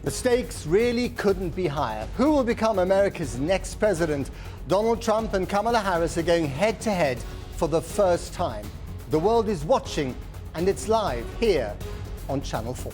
The stakes really couldn't be higher. Who will become America's next president? Donald Trump and Kamala Harris are going head-to-head for the first time. The world is watching, and it's live here on Channel 4.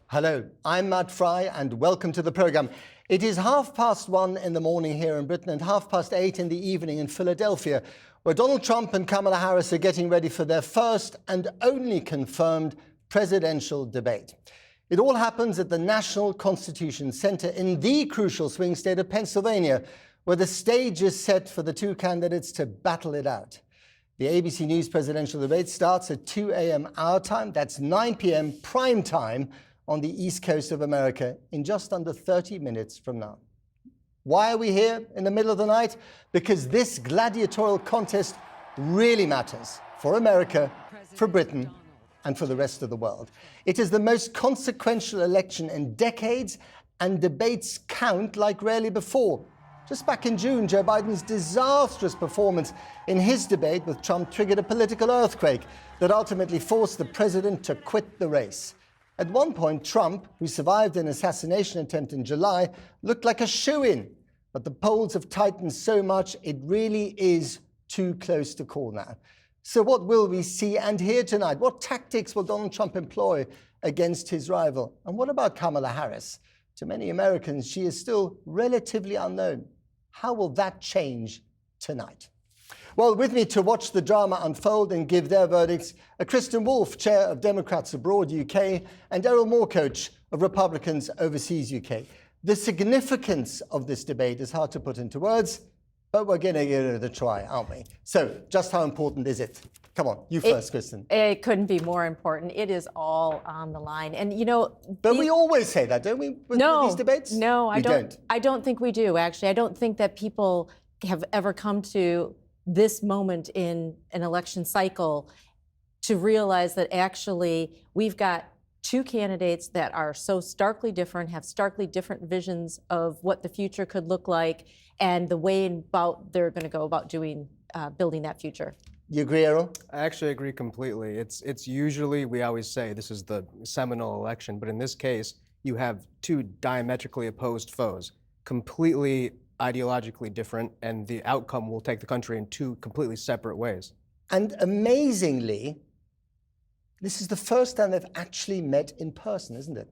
Hello, I'm Matt Fry and welcome to the programme. It is 1:30 in the morning here in Britain and 8:30 in the evening in Philadelphia, where Donald Trump and Kamala Harris are getting ready for their first and only confirmed presidential debate. It all happens at the National Constitution Center in the crucial swing state of Pennsylvania, where the stage is set for the two candidates to battle it out. The ABC News presidential debate starts at 2 a.m. our time. That's 9 p.m. prime time on the East Coast of America in just under 30 minutes from now. Why are we here in the middle of the night? Because this gladiatorial contest really matters for America, for Britain, and for the rest of the world. It is the most consequential election in decades, and debates count like rarely before. Just back in June, Joe Biden's disastrous performance in his debate with Trump triggered a political earthquake that ultimately forced the president to quit the race. At one point, Trump, who survived an assassination attempt in July, looked like a shoo-in. But the polls have tightened so much, it really is too close to call now. So what will we see and hear tonight? What tactics will Donald Trump employ against his rival? And what about Kamala Harris? To many Americans, she is still relatively unknown. How will that change tonight? Well, with me to watch the drama unfold and give their verdicts are Kristen Wolfe, Chair of Democrats Abroad UK, and Errol Moore, Coach of Republicans Overseas UK. The significance of this debate is hard to put into words, but we're going to give it a try, aren't we? So, just how important is it? Come on, you first, Kristen. It couldn't be more important. It is all on the line. And, you know... But we always say that, don't we, with these debates? No, I don't. I don't think we do, actually. I don't think that people have ever come to this moment in an election cycle to realize that actually we've got two candidates that are so starkly different, have starkly different visions of what the future could look like and the way about they're going to go about doing building that future. You agree, Errol? I actually agree completely. It's usually, we always say this is the seminal election, but in this case, you have two diametrically opposed foes, completely ideologically different, and the outcome will take the country in two completely separate ways. And amazingly, this is the first time they've actually met in person, isn't it?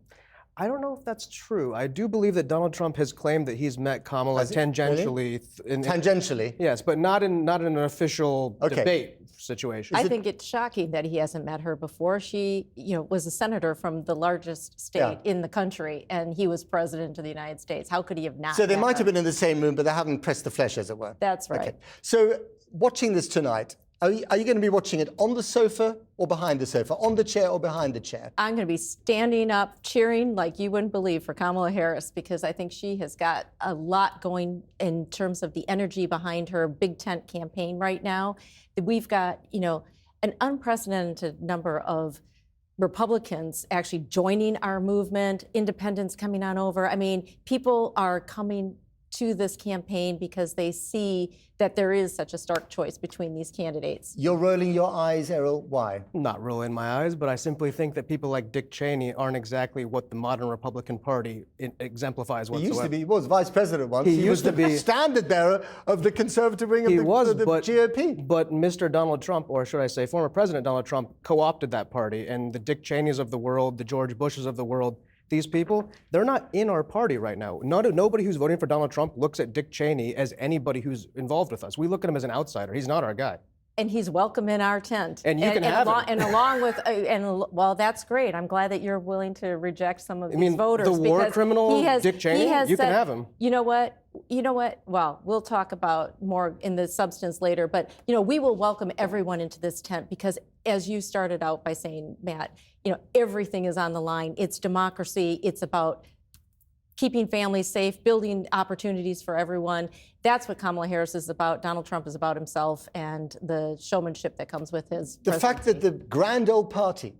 I don't know if that's true. I do believe that Donald Trump has claimed that he's met Kamala tangentially. Really? Tangentially? Yes, but not in an official debate situation. I think it's shocking that he hasn't met her before. She, was a senator from the largest state in the country, and he was president of the United States. How could he have not? So they met might her? have been in the same room, but they haven't pressed the flesh, as it were. That's right. Okay. So watching this tonight, are you going to be watching it on the sofa or behind the sofa, on the chair or behind the chair? I'm going to be standing up, cheering like you wouldn't believe for Kamala Harris, because I think she has got a lot going in terms of the energy behind her big tent campaign right now. We've got, an unprecedented number of Republicans actually joining our movement, independents coming on over. I mean, people are coming to this campaign because they see that there is such a stark choice between these candidates. You're rolling your eyes, Errol. Why? Not rolling my eyes, but I simply think that people like Dick Cheney aren't exactly what the modern Republican Party exemplifies whatsoever. He used to be, he was vice president once. He used was to be the standard bearer of the conservative wing of the GOP. But Mr. Donald Trump, or should I say former President Donald Trump, co-opted that party, and the Dick Cheneys of the world, the George Bushes of the world, these people, they're not in our party right now. Nobody who's voting for Donald Trump looks at Dick Cheney as anybody who's involved with us. We look at him as an outsider. He's not our guy. And he's welcome in our tent. And you can have him. And along with, well, that's great. I'm glad that you're willing to reject some of these voters. The war criminal, Dick Cheney, you can have him. You know what? Well, we'll talk about more in the substance later, but, we will welcome everyone into this tent because, as you started out by saying, Matt, everything is on the line. It's democracy. It's about keeping families safe, building opportunities for everyone. That's what Kamala Harris is about. Donald Trump is about himself and the showmanship that comes with his presidency. The fact that the grand old party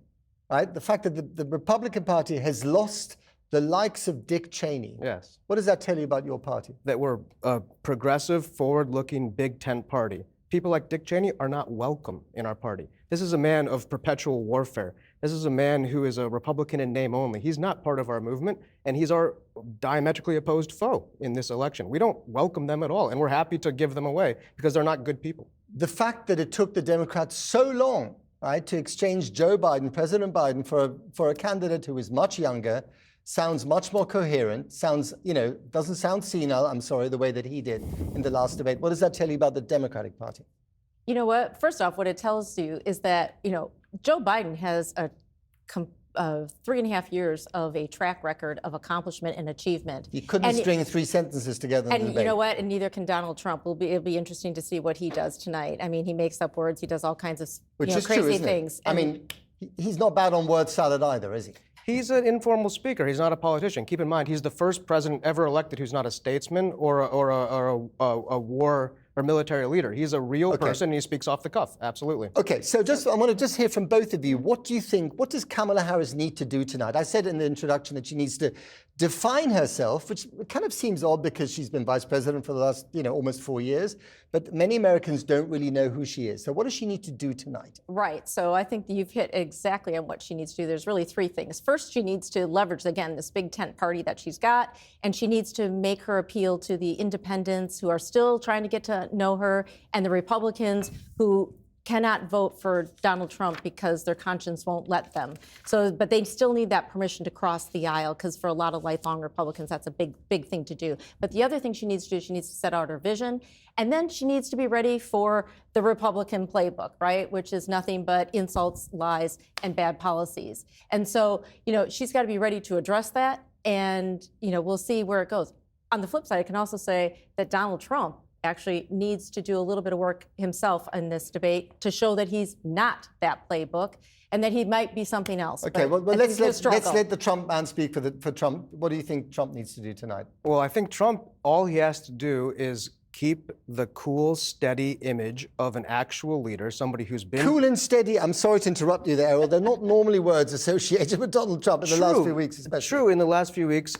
right? The fact that the Republican Party has lost the likes of Dick Cheney. Yes. What does that tell you about your party? That we're a progressive, forward-looking, big tent party. People like Dick Cheney are not welcome in our party. This is a man of perpetual warfare. This is a man who is a Republican in name only. He's not part of our movement, and he's our diametrically opposed foe in this election. We don't welcome them at all, and we're happy to give them away because they're not good people. The fact that it took the Democrats so long, right, to exchange Joe Biden, President Biden, for a candidate who is much younger, sounds much more coherent, sounds, doesn't sound senile, I'm sorry, the way that he did in the last debate. What does that tell you about the Democratic Party? You know what? First off, what it tells you is that, Joe Biden has a 3.5 years of a track record of accomplishment and achievement. He couldn't string 3 sentences together in the And debate. you know what? And neither can Donald Trump. It'll be interesting to see what he does tonight. I mean, he makes up words. He does all kinds of Which is crazy true, isn't things. it? I mean, he's not bad on word salad either, is he? He's an informal speaker. He's not a politician. Keep in mind, he's the first president ever elected who's not a statesman or a war or military leader. He's a real person, and he speaks off the cuff. Absolutely. Okay, so I want to just hear from both of you. What do you think, what does Kamala Harris need to do tonight? I said in the introduction that she needs to define herself, which kind of seems odd because she's been vice president for the last, almost 4 years. But many Americans don't really know who she is. So what does she need to do tonight? Right. So I think you've hit exactly on what she needs to do. There's really 3 things. First, she needs to leverage, again, this big tent party that she's got, and she needs to make her appeal to the independents who are still trying to get to know her and the Republicans who cannot vote for Donald Trump because their conscience won't let them. So, but they still need that permission to cross the aisle, because for a lot of lifelong Republicans, that's a big thing to do. But the other thing she needs to do, she needs to set out her vision, and then she needs to be ready for the Republican playbook, right? Which is nothing but insults, lies, and bad policies. And so, she's got to be ready to address that, and, we'll see where it goes. On the flip side, I can also say that Donald Trump actually needs to do a little bit of work himself in this debate to show that he's not that playbook and that he might be something else. Okay, well, let's struggle. let the Trump man speak for Trump. What do you think Trump needs to do tonight? Well, I think Trump, all he has to do is keep the cool, steady image of an actual leader, somebody who's been... Cool and steady. I'm sorry to interrupt you there, Errol. They're not normally words associated with Donald Trump in the last few weeks, especially. True, in the last few weeks.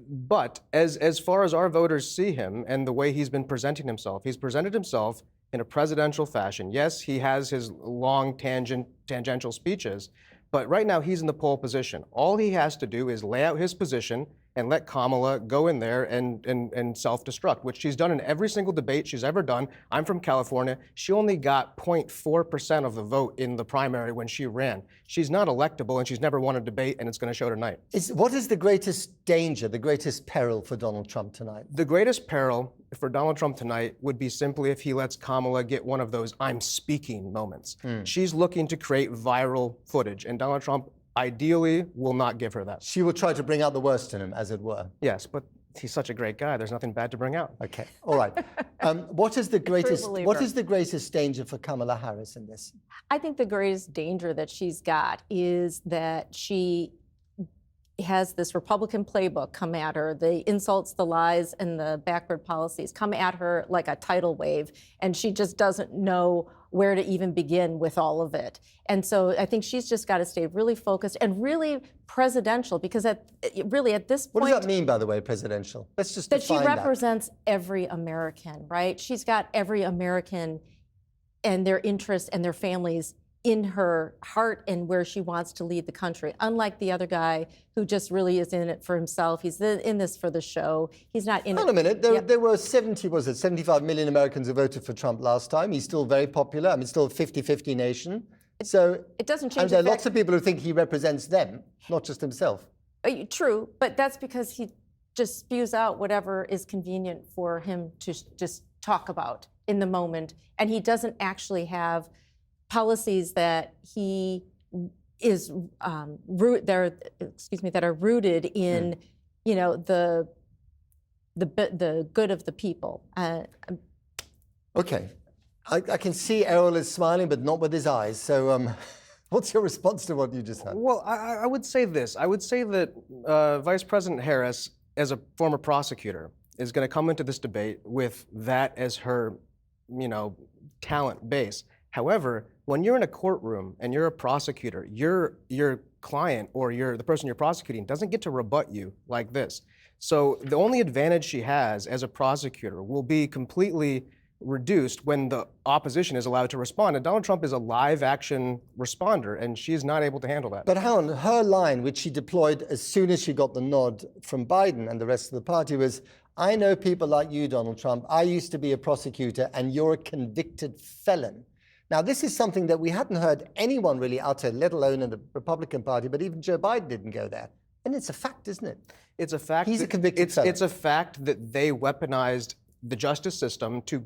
But as far as our voters see him and the way he's been presenting himself, he's presented himself in a presidential fashion. Yes, he has his long tangential speeches, but right now he's in the pole position. All he has to do is lay out his position and let Kamala go in there and self-destruct, which she's done in every single debate she's ever done. I'm from California. She only got 0.4% of the vote in the primary when she ran. She's not electable, and she's never won a debate, and it's going to show tonight. What is the greatest danger, the greatest peril for Donald Trump tonight? The greatest peril for Donald Trump tonight would be simply if he lets Kamala get one of those I'm speaking moments. She's looking to create viral footage, and Donald Trump ideally will not give her that. She will try to bring out the worst in him, as it were. Yes, but he's such a great guy. There's nothing bad to bring out. Okay, all right. What is the greatest danger for Kamala Harris in this? I think the greatest danger that she's got is that she has this Republican playbook come at her, the insults, the lies, and the backward policies come at her like a tidal wave, and she just doesn't know where to even begin with all of it. And so I think she's just got to stay really focused and really presidential, because at this point... What does that mean, by the way, presidential? Let's just define that. She represents every American, right? She's got every American and their interests and their families in her heart and where she wants to lead the country. Unlike the other guy who just really is in it for himself. He's in this for the show. He's not in it. Hold on a minute. There were 75 million Americans who voted for Trump last time. He's still very popular. I mean, still a 50-50 nation. So it doesn't change. And there are lots of people who think he represents them, not just himself. True, but that's because he just spews out whatever is convenient for him to just talk about in the moment. And he doesn't actually have policies that he is that are rooted in, the good of the people. Okay, I can see Errol is smiling, but not with his eyes. So, what's your response to what you just said? Well, I would say this. I would say that Vice President Harris, as a former prosecutor, is going to come into this debate with that as her, talent base. However, when you're in a courtroom and you're a prosecutor, your client or the person you're prosecuting doesn't get to rebut you like this. So the only advantage she has as a prosecutor will be completely reduced when the opposition is allowed to respond. And Donald Trump is a live action responder, and she's not able to handle that. But hang on, her line, which she deployed as soon as she got the nod from Biden and the rest of the party, was, I know people like you, Donald Trump. I used to be a prosecutor, and you're a convicted felon. Now, this is something that we hadn't heard anyone really utter, let alone in the Republican Party, but even Joe Biden didn't go there. And it's a fact, isn't it? It's a fact. He's a convicted felon. It's a fact that they weaponized the justice system to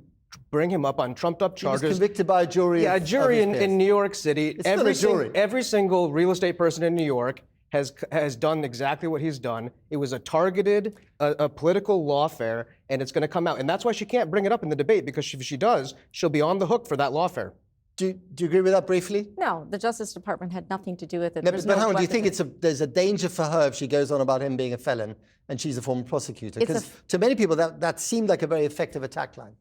bring him up on trumped-up charges. He was convicted by a jury. Yeah, a jury in New York City. It's still a jury. Every single real estate person in New York has done exactly what he's done. It was a targeted, a political lawfare, and it's going to come out. And that's why she can't bring it up in the debate, because if she does, she'll be on the hook for that lawfare. Do you agree with that briefly? No, the Justice Department had nothing to do with it. No, but hang on, do you think there's a danger for her if she goes on about him being a felon and she's a former prosecutor? Because to many people, that seemed like a very effective attack line.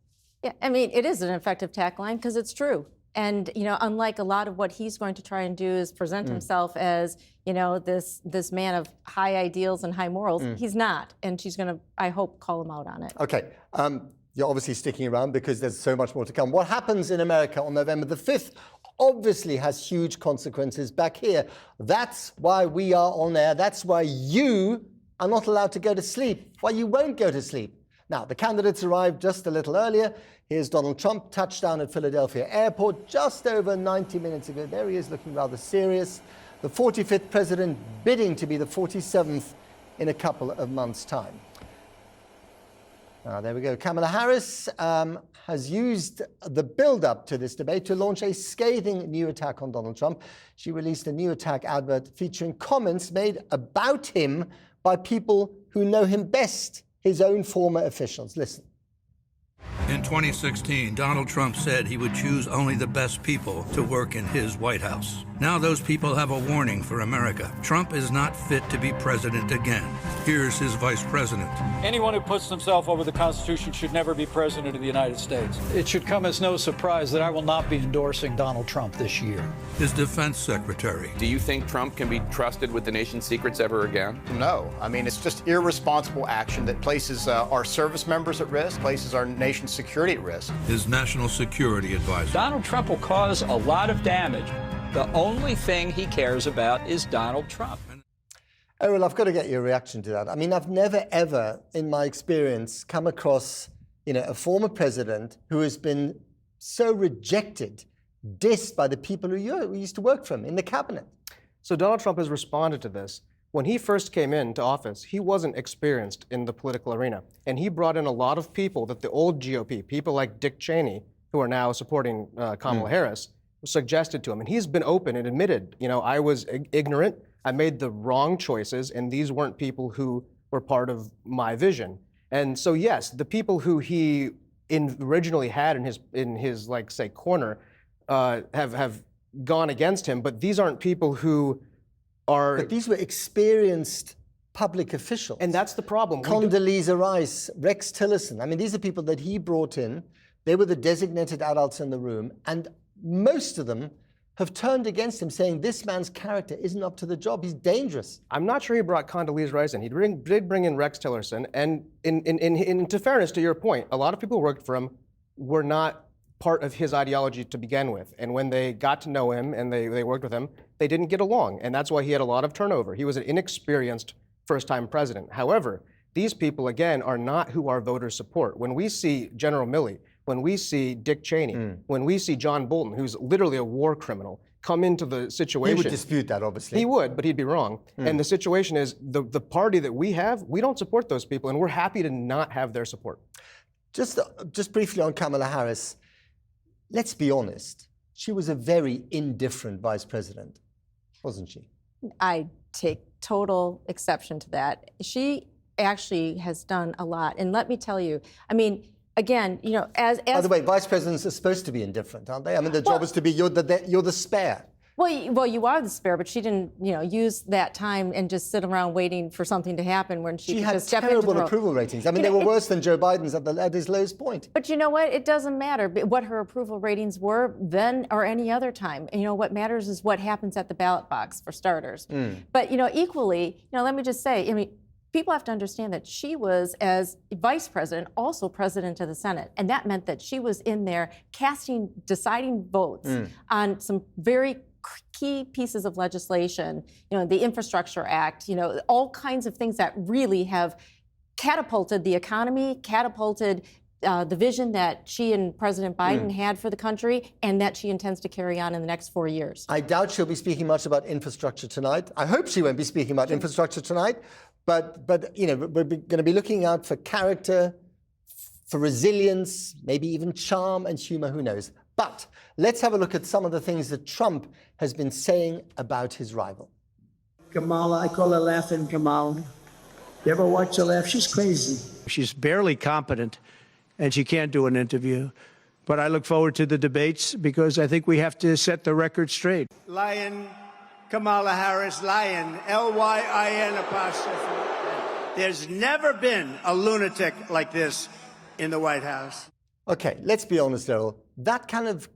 Yeah, I mean, it is an effective attack line because it's true. And, you know, unlike a lot of what he's going to try and do is present himself as, you know, this man of high ideals and high morals, he's not. And she's going to, I hope, call him out on it. Okay. You're obviously sticking around because there's so much more to come. What happens in America on November the 5th obviously has huge consequences back here. That's why we are on air. That's why you are not allowed to go to sleep, why you won't go to sleep. Now, the candidates arrived just a little earlier. Here's Donald Trump, touchdown at Philadelphia Airport just over 90 minutes ago. There he is, looking rather serious. The 45th president bidding to be the 47th in a couple of months' time. There we go. Kamala Harris has used the build-up to this debate to launch a scathing new attack on Donald Trump. She released a new attack advert featuring comments made about him by people who know him best, his own former officials. Listen. In 2016, Donald Trump said he would choose only the best people to work in his White House. Now those people have a warning for America. Trump is not fit to be president again. Here's his vice president. Anyone who puts themselves over the Constitution should never be president of the United States. It should come as no surprise that I will not be endorsing Donald Trump this year. His defense secretary. Do you think Trump can be trusted with the nation's secrets ever again? No. I mean, it's just irresponsible action that places our service members at risk, places our nation's security at risk. His national security advisor. Donald Trump will cause a lot of damage. The only thing he cares about is Donald Trump. Errol, I've got to get your reaction to that. I mean, I've never, ever, in my experience, come across, a former president who has been so rejected, dissed by the people who used to work for him in the cabinet. So Donald Trump has responded to this. When he first came into office, he wasn't experienced in the political arena. And he brought in a lot of people that the old GOP, people like Dick Cheney, who are now supporting Kamala Harris, suggested to him. And he's been open and admitted, I was ignorant, I made the wrong choices, and these weren't people who were part of my vision. And so yes, the people who he originally had in his like say corner have gone against him, but these aren't people who are. But these were experienced public officials. And that's the problem. Condoleezza Rice, Rex Tillerson. I mean, these are people that he brought in. They were the designated adults in the room, and most of them have turned against him, saying this man's character isn't up to the job. He's dangerous. I'm not sure he brought Condoleezza Rice in. He did bring in Rex Tillerson. And in fairness to your point, a lot of people who worked for him were not part of his ideology to begin with. And when they got to know him and they worked with him, they didn't get along. And that's why he had a lot of turnover. He was an inexperienced first-time president. However, these people, again, are not who our voters support. When we see General Milley, when we see Dick Cheney, when we see John Bolton, who's literally a war criminal, come into the situation. He would dispute that, obviously. He would, but he'd be wrong. And the situation is the party that we have, we don't support those people, and we're happy to not have their support. Just briefly on Kamala Harris, let's be honest. She was a very indifferent vice president, wasn't she? I take total exception to that. She actually has done a lot. And let me tell you, I mean, again, as by the way, vice presidents are supposed to be indifferent, aren't they? I mean, the job is to be you're the spare. Well, you are the spare, but she didn't, use that time and just sit around waiting for something to happen when she could had just step into the terrible role. approval ratings. I mean, they were worse than Joe Biden's at his lowest point. But you know what? It doesn't matter what her approval ratings were then or any other time. What matters is what happens at the ballot box, for starters. But, equally, let me just say, people have to understand that she was, as vice president, also president of the Senate. And that meant that she was in there deciding votes on some very key pieces of legislation, the Infrastructure Act, all kinds of things that really have catapulted the economy, catapulted the vision that she and President Biden had for the country, and that she intends to carry on in the next 4 years. I doubt she'll be speaking much about infrastructure tonight. I hope she won't be speaking about infrastructure tonight. But we're going to be looking out for character, for resilience, maybe even charm and humor, who knows. But let's have a look at some of the things that Trump has been saying about his rival. Kamala, I call her Laughing Kamala. You ever watch her laugh? She's crazy. She's barely competent, and she can't do an interview. But I look forward to the debates because I think we have to set the record straight. Lion, Kamala Harris, Lion, L-Y-I-N apostrophe. There's never been a lunatic like this in the White House. Okay, let's be honest, Errol. That kind of,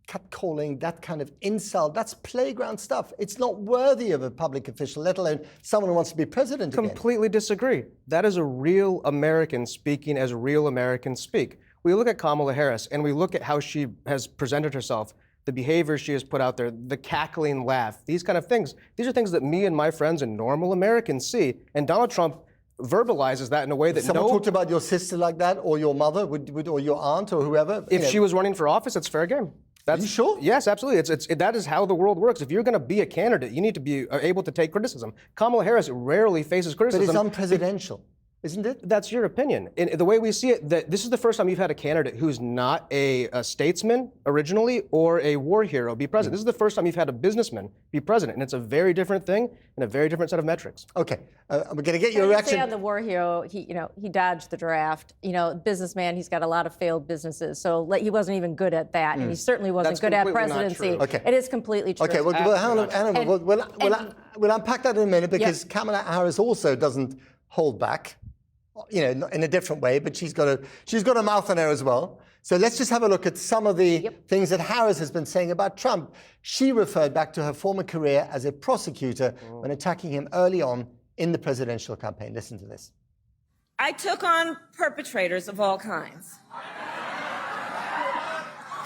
catcalling, that kind of insult, that's playground stuff. It's not worthy of a public official, let alone someone who wants to be president again. Completely disagree. That is a real American speaking as real Americans speak. We look at Kamala Harris and we look at how she has presented herself, the behavior she has put out there, the cackling laugh, these kind of things. These are things that me and my friends and normal Americans see. And Donald Trump verbalizes that in a way that Someone talked about your sister like that, or your mother, or your aunt, or whoever. If she was running for office, it's fair game. Are you sure? Yes, absolutely. That is how the world works. If you're going to be a candidate, you need to be able to take criticism. Kamala Harris rarely faces criticism. But it's unpresidential, isn't it? That's your opinion. In the way we see it, this is the first time you've had a candidate who's not a statesman originally or a war hero be president. This is the first time you've had a businessman be president, and it's a very different thing and a very different set of metrics. Okay, we're going to get your reaction. Say on the war hero, he dodged the draft. Businessman, he's got a lot of failed businesses, so he wasn't even good at that, and he certainly wasn't good at presidency. Okay. It is completely true. Okay, well, Hannah, we'll unpack that in a minute because Kamala Harris also doesn't hold back. In a different way, but she's got a mouth on her as well. So let's just have a look at some of the things that Harris has been saying about Trump. She referred back to her former career as a prosecutor when attacking him early on in the presidential campaign. Listen to this. I took on perpetrators of all kinds.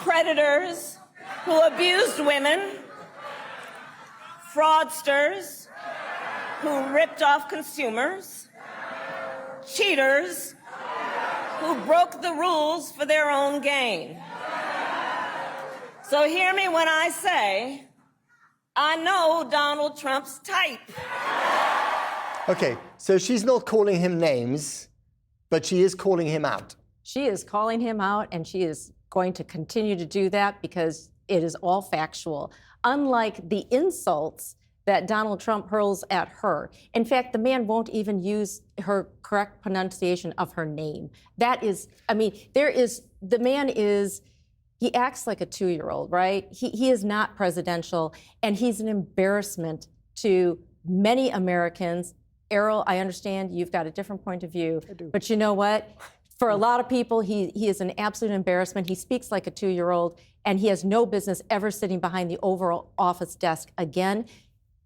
Predators who abused women, fraudsters who ripped off consumers, cheaters who broke the rules for their own gain. So hear me when I say, I know Donald Trump's type. Okay, so she's not calling him names, but she is calling him out. She is calling him out, and she is going to continue to do that because it is all factual. Unlike the insults that Donald Trump hurls at her. In fact, the man won't even use her correct pronunciation of her name. That is, the man he acts like a 2-year-old, right? He is not presidential, and he's an embarrassment to many Americans. Errol, I understand you've got a different point of view, but you know what? For a lot of people, he is an absolute embarrassment. He speaks like a 2-year-old, and he has no business ever sitting behind the Oval Office desk again,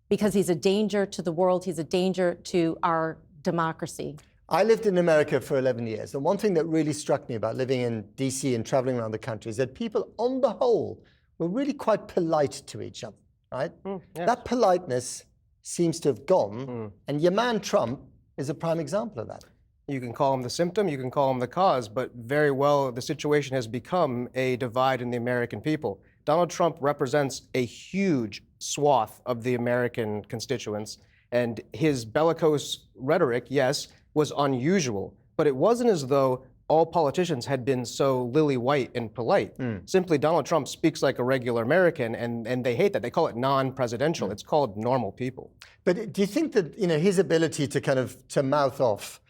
because he's a danger to the world, he's a danger to our democracy. I lived in America for 11 years, and one thing that really struck me about living in DC and traveling around the country is that people, on the whole, were really quite polite to each other, right? Yes. That politeness seems to have gone, and your man Trump is a prime example of that. You can call him the symptom, you can call him the cause, but very well the situation has become a divide in the American people. Donald Trump represents a huge swath of the American constituents, and his bellicose rhetoric, yes, was unusual, but it wasn't as though all politicians had been so lily white and polite. Simply, Donald Trump speaks like a regular American, and they hate that. They call it non-presidential. It's called normal people. But do you think that his ability to mouth off,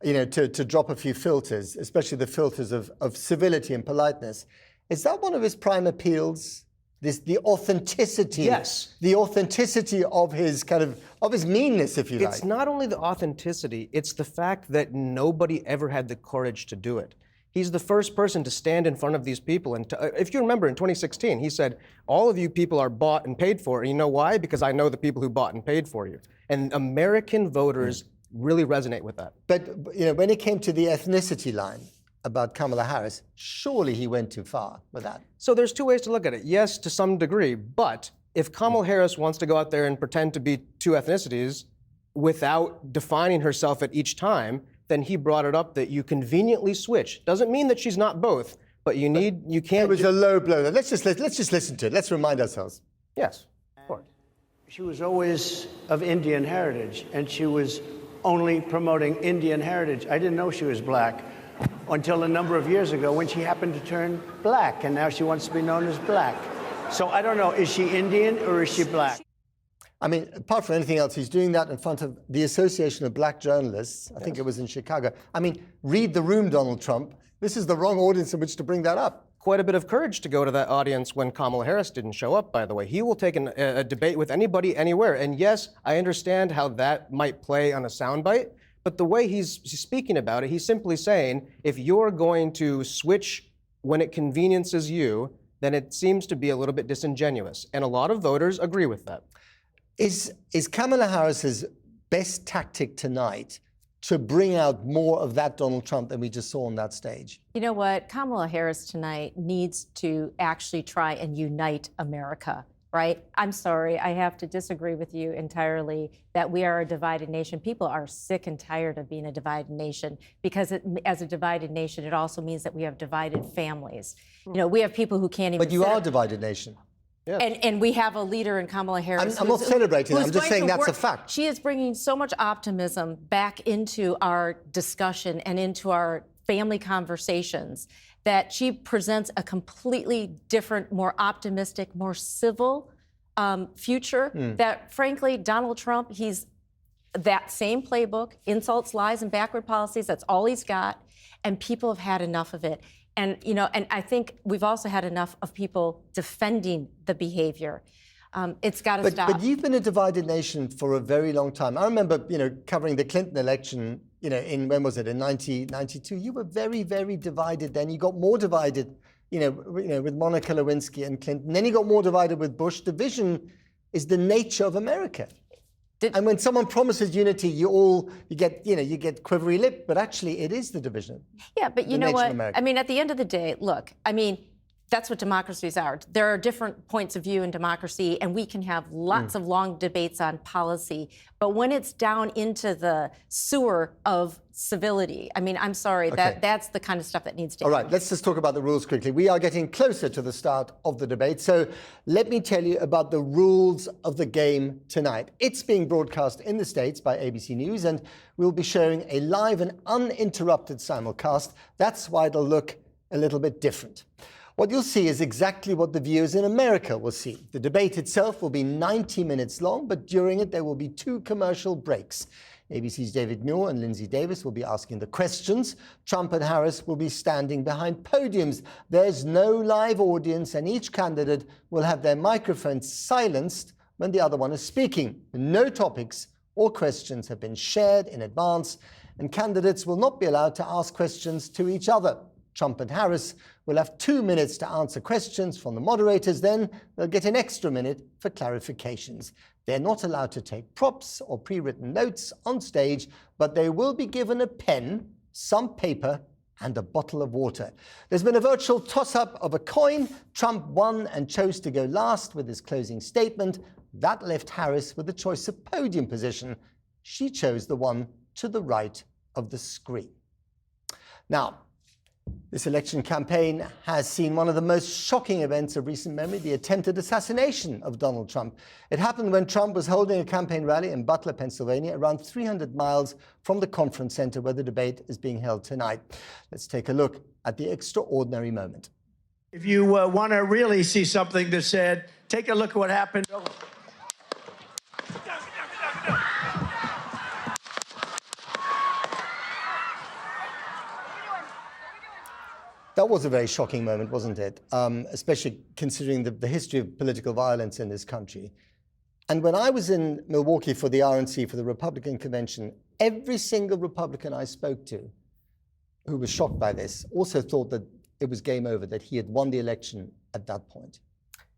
to drop a few filters, especially the filters of civility and politeness, is that one of his prime appeals the authenticity. Yes. The authenticity of his of his meanness, if you like. It's not only the authenticity, it's the fact that nobody ever had the courage to do it. He's the first person to stand in front of these people. And if you remember in 2016, he said, all of you people are bought and paid for. And you know why? Because I know the people who bought and paid for you. And American voters really resonate with that. But when it came to the ethnicity line about Kamala Harris, surely he went too far with that. So there's two ways to look at it. Yes, to some degree. But if Kamala Harris wants to go out there and pretend to be two ethnicities without defining herself at each time, then he brought it up that you conveniently switch. Doesn't mean that she's not both, but you can't. It was a low blow. Let's just listen to it. Let's remind ourselves. Yes, of course. She was always of Indian heritage, and she was only promoting Indian heritage. I didn't know she was black until a number of years ago when she happened to turn black, and now she wants to be known as black. So I don't know, is she Indian or is she black? I mean, apart from anything else, he's doing that in front of the Association of Black Journalists. I think it was in Chicago. I mean, read the room, Donald Trump. This is the wrong audience in which to bring that up. Quite a bit of courage to go to that audience when Kamala Harris didn't show up, by the way. He will take a debate with anybody, anywhere. And yes, I understand how that might play on a soundbite, but the way he's speaking about it, he's simply saying, if you're going to switch when it conveniences you, then it seems to be a little bit disingenuous. And a lot of voters agree with that. Is Kamala Harris's best tactic tonight to bring out more of that Donald Trump than we just saw on that stage? You know what? Kamala Harris tonight needs to actually try and unite America, right? I'm sorry, I have to disagree with you entirely that we are a divided nation. People are sick and tired of being a divided nation because as a divided nation, it also means that we have divided families. We have people who can't even. But you are a divided nation. Yes. And we have a leader in Kamala Harris. I'm not celebrating that. I'm just saying that's a fact. She is bringing so much optimism back into our discussion and into our family conversations that she presents a completely different, more optimistic, more civil future that, frankly, Donald Trump, he's that same playbook, insults, lies, and backward policies. That's all he's got. And people have had enough of it. And, and I think we've also had enough of people defending the behavior. It's got to stop. But you've been a divided nation for a very long time. I remember, covering the Clinton election, when was it, in 1992? You were very, very divided then. You got more divided, with Monica Lewinsky and Clinton. Then you got more divided with Bush. Division is the nature of America. And when someone promises unity, you get quivery lip, but actually it is the division. Yeah, but you know what? I mean, at the end of the day, look, that's what democracies are. There are different points of view in democracy, and we can have lots of long debates on policy. But when it's down into the sewer of civility, I'm sorry, that's the kind of stuff that needs to All right, let's just talk about the rules quickly. We are getting closer to the start of the debate. So let me tell you about the rules of the game tonight. It's being broadcast in the States by ABC News, and we'll be showing a live and uninterrupted simulcast. That's why it'll look a little bit different. What you'll see is exactly what the viewers in America will see. The debate itself will be 90 minutes long, but during it there will be 2 commercial breaks. ABC's David Muir and Lindsay Davis will be asking the questions. Trump and Harris will be standing behind podiums. There's no live audience, and each candidate will have their microphone silenced when the other one is speaking. No topics or questions have been shared in advance, and candidates will not be allowed to ask questions to each other. Trump and Harris will have 2 minutes to answer questions from the moderators. Then they'll get an extra minute for clarifications. They're not allowed to take props or pre-written notes on stage, but they will be given a pen, some paper, and a bottle of water. There's been a virtual toss-up of a coin. Trump won and chose to go last with his closing statement. That left Harris with the choice of podium position. She chose the one to the right of the screen. Now, this election campaign has seen one of the most shocking events of recent memory, the attempted assassination of Donald Trump. It happened when Trump was holding a campaign rally in Butler, Pennsylvania, around 300 miles from the conference center where the debate is being held tonight. Let's take a look at the extraordinary moment. If you want to really see something that's said, take a look at what happened. That That was a very shocking moment, wasn't it? Especially considering the history of political violence in this country. And when I was in Milwaukee for the RNC, for the Republican convention, every single Republican I spoke to who was shocked by this also thought that it was game over, that he had won the election at that point.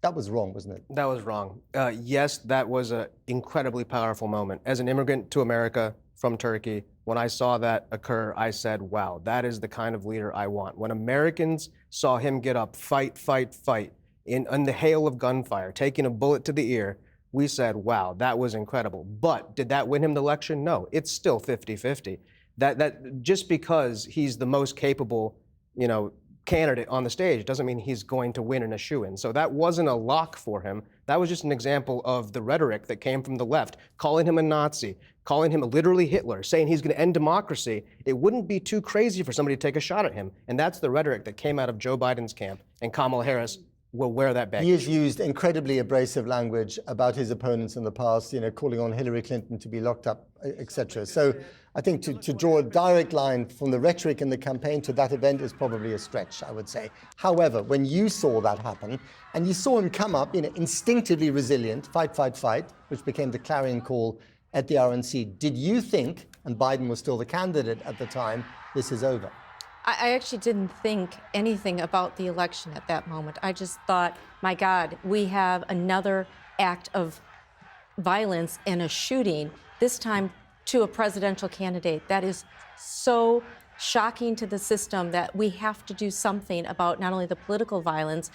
That was wrong, wasn't it? That was wrong. Yes, that was an incredibly powerful moment. As an immigrant to America from Turkey, when I saw that occur, I said, wow, that is the kind of leader I want. When Americans saw him get up, fight, fight, fight, in the hail of gunfire, taking a bullet to the ear, we said, wow, that was incredible. But did that win him the election? No, it's still 50-50. That just because he's the most capable, candidate on the stage doesn't mean he's going to win in a shoo-in. So that wasn't a lock for him. That was just an example of the rhetoric that came from the left, calling him a Nazi, calling him literally Hitler, saying he's going to end democracy. It wouldn't be too crazy for somebody to take a shot at him. And that's the rhetoric that came out of Joe Biden's camp, and Kamala Harris will wear that baggage. He has used incredibly abrasive language about his opponents in the past, calling on Hillary Clinton to be locked up, etc. So I think to draw a direct line from the rhetoric in the campaign to that event is probably a stretch, I would say. However, when you saw that happen, and you saw him come up, instinctively resilient, fight, fight, fight, which became the clarion call at the RNC, did you think, and Biden was still the candidate at the time, this is over? I actually didn't think anything about the election at that moment. I just thought, my God, we have another act of violence and a shooting, this time to a presidential candidate. That is so shocking to the system that we have to do something about not only the political violence,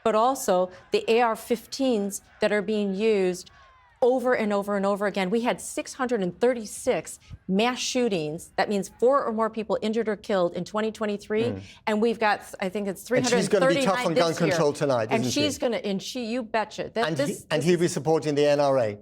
but also the AR-15s that are being used over and over and over again. We had 636 mass shootings. That means 4 or more people injured or killed in 2023. And we've got, I think it's 339 and she's going to be tough on gun control tonight, and isn't she? she's going to, and she, you betcha. He'll be supporting the NRA.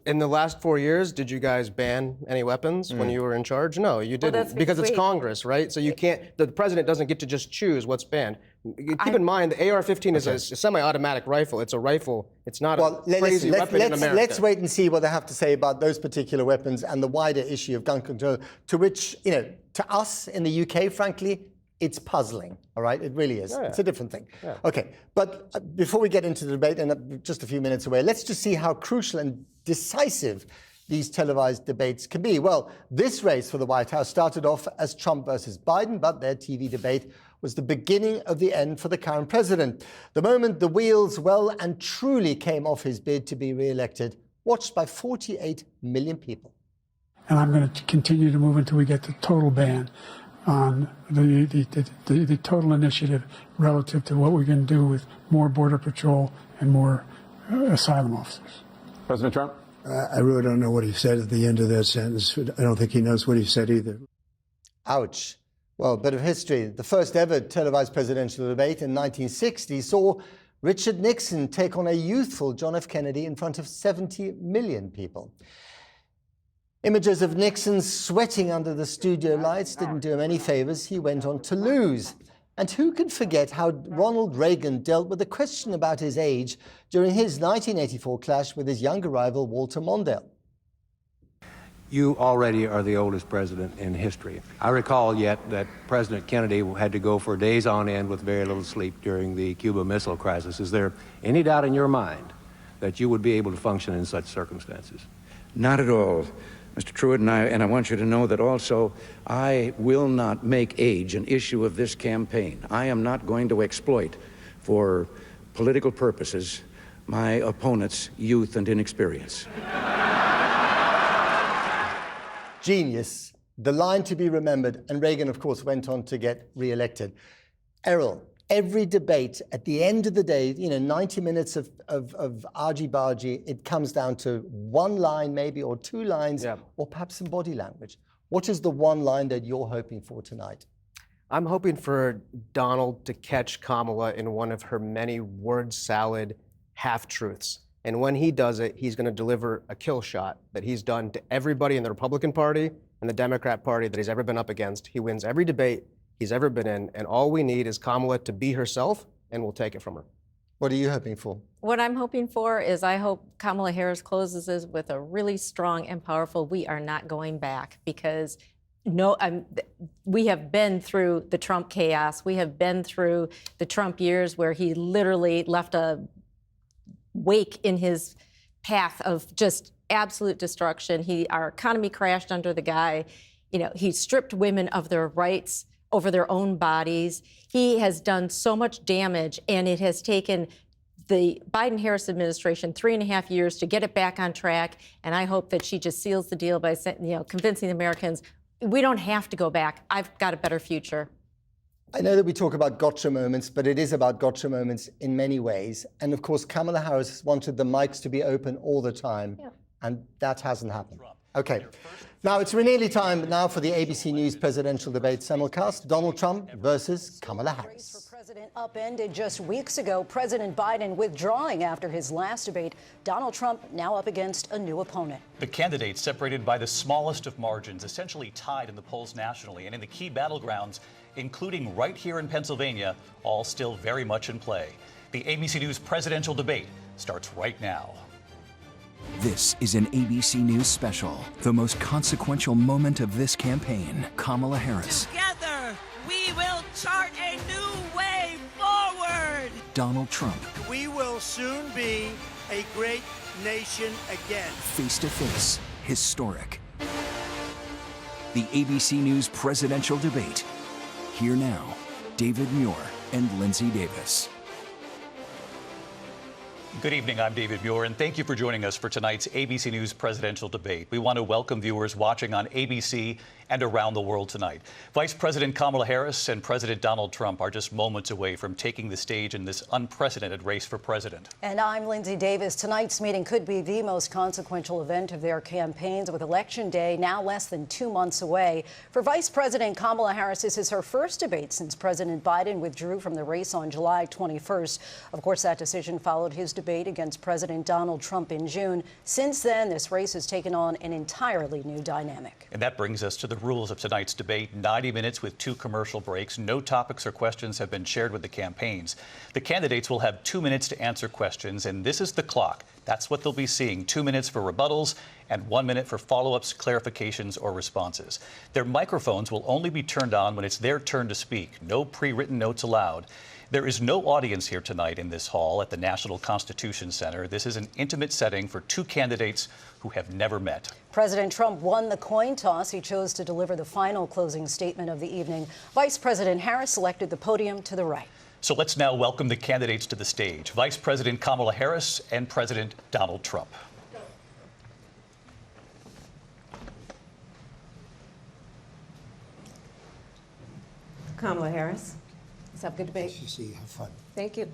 In the last 4 years, did you guys ban any weapons when you were in charge? No, you didn't, because it's Congress, right? So you can't, the president doesn't get to just choose what's banned. Keep in mind, the AR-15 is a semi-automatic rifle. It's a rifle. It's not a crazy weapon in America. Let's wait and see what they have to say about those particular weapons and the wider issue of gun control, to which, to us in the UK, frankly, it's puzzling, all right? It really is. It's a different thing. Okay, but before we get into the debate, and just a few minutes away, let's just see how crucial and decisive these televised debates can be. Well, this race for the White House started off as Trump versus Biden, but their TV debate was the beginning of the end for the current president. The moment the wheels well and truly came off his bid to be re-elected, watched by 48 million people. And I'm going to continue to move until we get the total ban on the total initiative relative to what we're going to do with more Border Patrol and more asylum officers. President Trump? I really don't know what he said at the end of that sentence. I don't think he knows what he said either. Ouch. Well, a bit of history. The first ever televised presidential debate in 1960 saw Richard Nixon take on a youthful John F. Kennedy in front of 70 million people. Images of Nixon sweating under the studio lights didn't do him any favors. He went on to lose. And who can forget how Ronald Reagan dealt with the question about his age during his 1984 clash with his younger rival, Walter Mondale? You already are the oldest president in history. I recall yet that President Kennedy had to go for days on end with very little sleep during the Cuba Missile Crisis. Is there any doubt in your mind that you would be able to function in such circumstances? Not at all, Mr. Truitt, and I want you to know that also I will not make age an issue of this campaign. I am not going to exploit for political purposes my opponent's youth and inexperience. Genius, the line to be remembered, and Reagan, of course, went on to get re-elected. Errol, every debate, at the end of the day, 90 minutes of argy-bargy, it comes down to one line maybe, or two lines, or perhaps some body language. What is the one line that you're hoping for tonight? I'm hoping for Donald to catch Kamala in one of her many word salad half-truths. And when he does it, he's going to deliver a kill shot that he's done to everybody in the Republican Party and the Democrat Party that he's ever been up against. He wins every debate he's ever been in, and all we need is Kamala to be herself, and we'll take it from her. What are you hoping for? What I'm hoping for is I hope Kamala Harris closes this with a really strong and powerful "we are not going back," because no, we have been through the Trump chaos. We have been through the Trump years where he literally left a wake in his path of just absolute destruction. Our economy crashed under the guy. You know, he stripped women of their rights over their own bodies. He has done so much damage, and it has taken the Biden-Harris administration 3.5 years to get it back on track. And I hope that she just seals the deal by, convincing the Americans we don't have to go back. I've got a better future. I know that we talk about gotcha moments, but it is about gotcha moments in many ways. And of course, Kamala Harris wanted the mics to be open all the time, and that hasn't happened. Okay. Now, it's nearly time now for the ABC News presidential debate simulcast. Donald Trump versus Kamala Harris. The race for president upended just weeks ago. President Biden withdrawing after his last debate. Donald Trump now up against a new opponent. The candidates separated by the smallest of margins, essentially tied in the polls nationally and in the key battlegrounds, including right here in Pennsylvania, all still very much in play. The ABC News presidential debate starts right now. This is an ABC News special. The most consequential moment of this campaign, Kamala Harris. Together, we will chart a new way forward. Donald Trump. We will soon be a great nation again. Face to face, historic. The ABC News presidential debate. Here now, David Muir and Lindsay Davis. Good evening, I'm David Muir, and thank you for joining us for tonight's ABC News presidential debate. We want to welcome viewers watching on ABC and around the world tonight. Vice President Kamala Harris and President Donald Trump are just moments away from taking the stage in this unprecedented race for president. And I'm Lindsay Davis. Tonight's meeting could be the most consequential event of their campaigns, with Election Day now less than 2 months away. For Vice President Kamala Harris, this is her first debate since President Biden withdrew from the race on July 21st. Of course, that decision followed his debate against President Donald Trump in June. Since then, this race has taken on an entirely new dynamic. And that brings us to the rules of tonight's debate. 90 minutes with 2 commercial breaks. No topics or questions have been shared with the campaigns. The candidates will have 2 minutes to answer questions, and this is the clock. That's what they'll be seeing. 2 minutes for rebuttals and 1 minute for follow-ups, clarifications, or responses. Their microphones will only be turned on when it's their turn to speak. No pre-written notes allowed. There is no audience here tonight in this hall at the National Constitution Center. This is an intimate setting for 2 candidates who have never met. President Trump won the coin toss. He chose to deliver the final closing statement of the evening. Vice President Harris selected the podium to the right. So let's now welcome the candidates to the stage. Vice President Kamala Harris and President Donald Trump. Kamala Harris. Let's have a good debate. See you. Have fun. Thank you.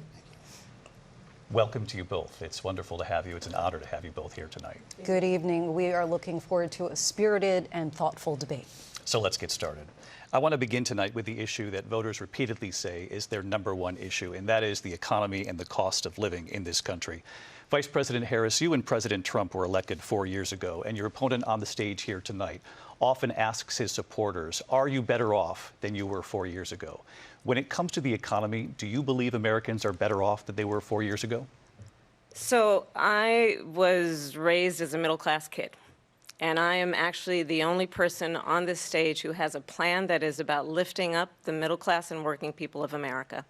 Welcome to you both. It's wonderful to have you. It's an honor to have you both here tonight. Good evening. We are looking forward to a spirited and thoughtful debate. So let's get started. I want to begin tonight with the issue that voters repeatedly say is their #1 issue, and that is the economy and the cost of living in this country. Vice President Harris, you and President Trump were elected 4 years ago, and your opponent on the stage here tonight often asks his supporters, are you better off than you were 4 years ago? When it comes to the economy, do you believe Americans are better off than they were 4 years ago? So I was raised as a middle-class kid, and I am actually the only person on this stage who has a plan that is about lifting up the middle class and working people of America.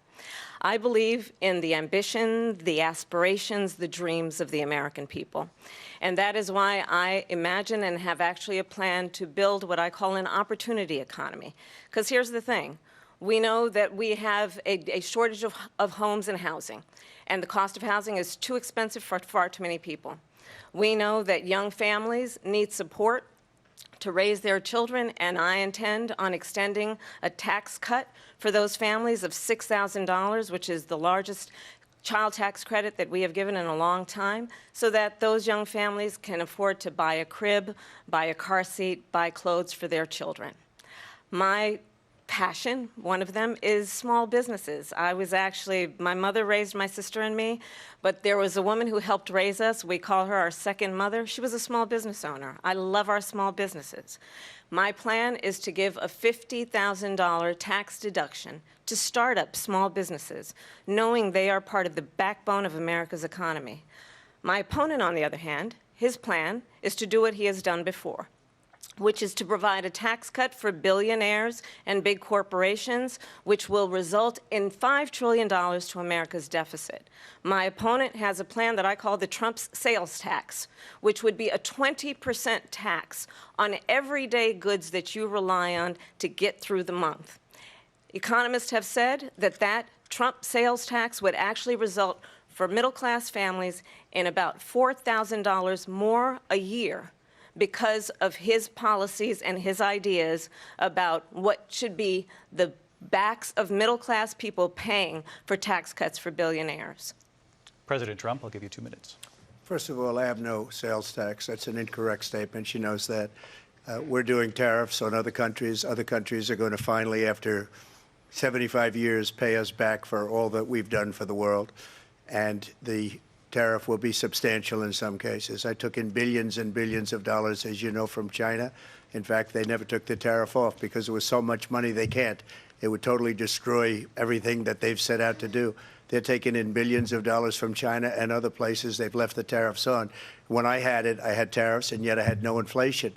I believe in the ambition, the aspirations, the dreams of the American people. And that is why I imagine and have actually a plan to build what I call an opportunity economy. Because here's the thing. We know that we have a shortage of homes and housing, and the cost of housing is too expensive for far too many people. We know that young families need support to raise their children, and I intend on extending a tax cut for those families of $6,000, which is the largest child tax credit that we have given in a long time, so that those young families can afford to buy a crib, buy a car seat, buy clothes for their children. My passion, one of them, is small businesses. My mother raised my sister and me, but there was a woman who helped raise us. We call her our second mother. She was a small business owner. I love our small businesses. My plan is to give a $50,000 tax deduction to start up small businesses, knowing they are part of the backbone of America's economy. My opponent, on the other hand, his plan is to do what he has done before. which is to provide a tax cut for billionaires and big corporations, which will result in $5 trillion to America's deficit. My opponent has a plan that I call the Trump's sales tax, which would be a 20% tax on everyday goods that you rely on to get through the month. Economists have said that that Trump sales tax would actually result for middle-class families in about $4,000 more a year because of his policies and his ideas about what should be the backs of middle-class people paying for tax cuts for billionaires. President Trump, I'll give you 2 minutes. First of all, I have no sales tax. That's an incorrect statement. She knows that. We're doing tariffs on other countries. Other countries are going to finally, after 75 years, pay us back for all that we've done for the world. And the tariff will be substantial in some cases. I took in billions and billions of dollars, as you know, from China. In fact, they never took the tariff off because there was so much money they can't. It would totally destroy everything that they've set out to do. They're taking in billions of dollars from China and other places. They've left the tariffs on. When I had it, I had tariffs, and yet I had no inflation.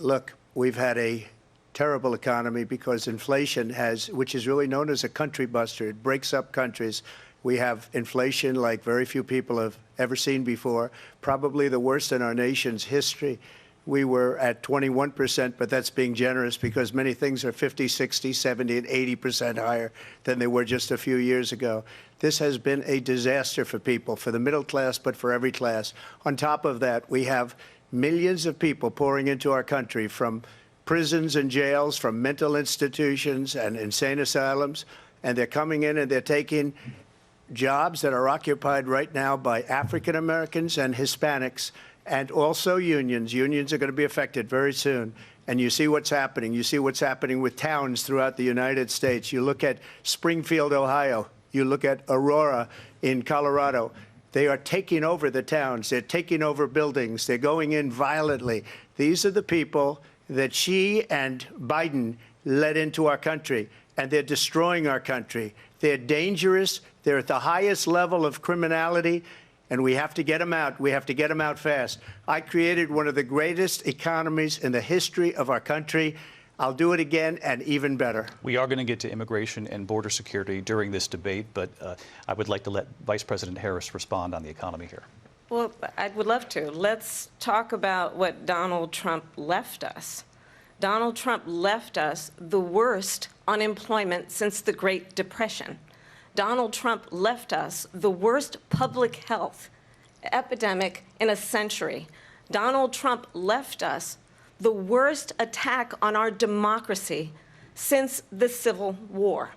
Look, we've had a terrible economy because inflation has, which is really known as a country buster. It breaks up countries. We have inflation like very few people have ever seen before, probably the worst in our nation's history. We were at 21%, but that's being generous because many things are 50, 60, 70, and 80% higher than they were just a few years ago. This has been a disaster for people, for the middle class, but for every class. On top of that, we have millions of people pouring into our country from prisons and jails, from mental institutions and insane asylums, and they're coming in and they're taking jobs that are occupied right now by African Americans and Hispanics, and also unions. Unions are going to be affected very soon. And you see what's happening. You see what's happening with towns throughout the United States. You look at Springfield, Ohio. You look at Aurora in Colorado. They are taking over the towns. They're taking over buildings. They're going in violently. These are the people that she and Biden led into our country, and they're destroying our country. They're dangerous. They're at the highest level of criminality, and we have to get them out. We have to get them out fast. I created one of the greatest economies in the history of our country. I'll do it again and even better. We are going to get to immigration and border security during this debate, but I would like to let Vice President Harris respond on the economy here. Well, I would love to. Let's talk about what Donald Trump left us. Donald Trump left us the worst unemployment since the Great Depression. Donald Trump left us the worst public health epidemic in a century. Donald Trump left us the worst attack on our democracy since the Civil War.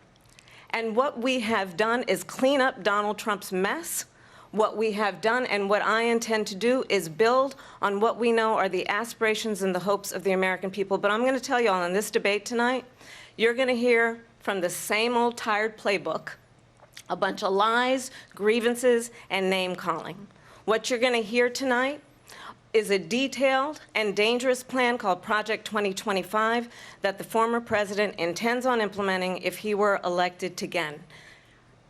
And what we have done is clean up Donald Trump's mess. What we have done and what I intend to do is build on what we know are the aspirations and the hopes of the American people. But I'm going to tell you all in this debate tonight, you're going to hear from the same old tired playbook, a bunch of lies, grievances, and name-calling. What you're going to hear tonight is a detailed and dangerous plan called Project 2025 that the former president intends on implementing if he were elected again.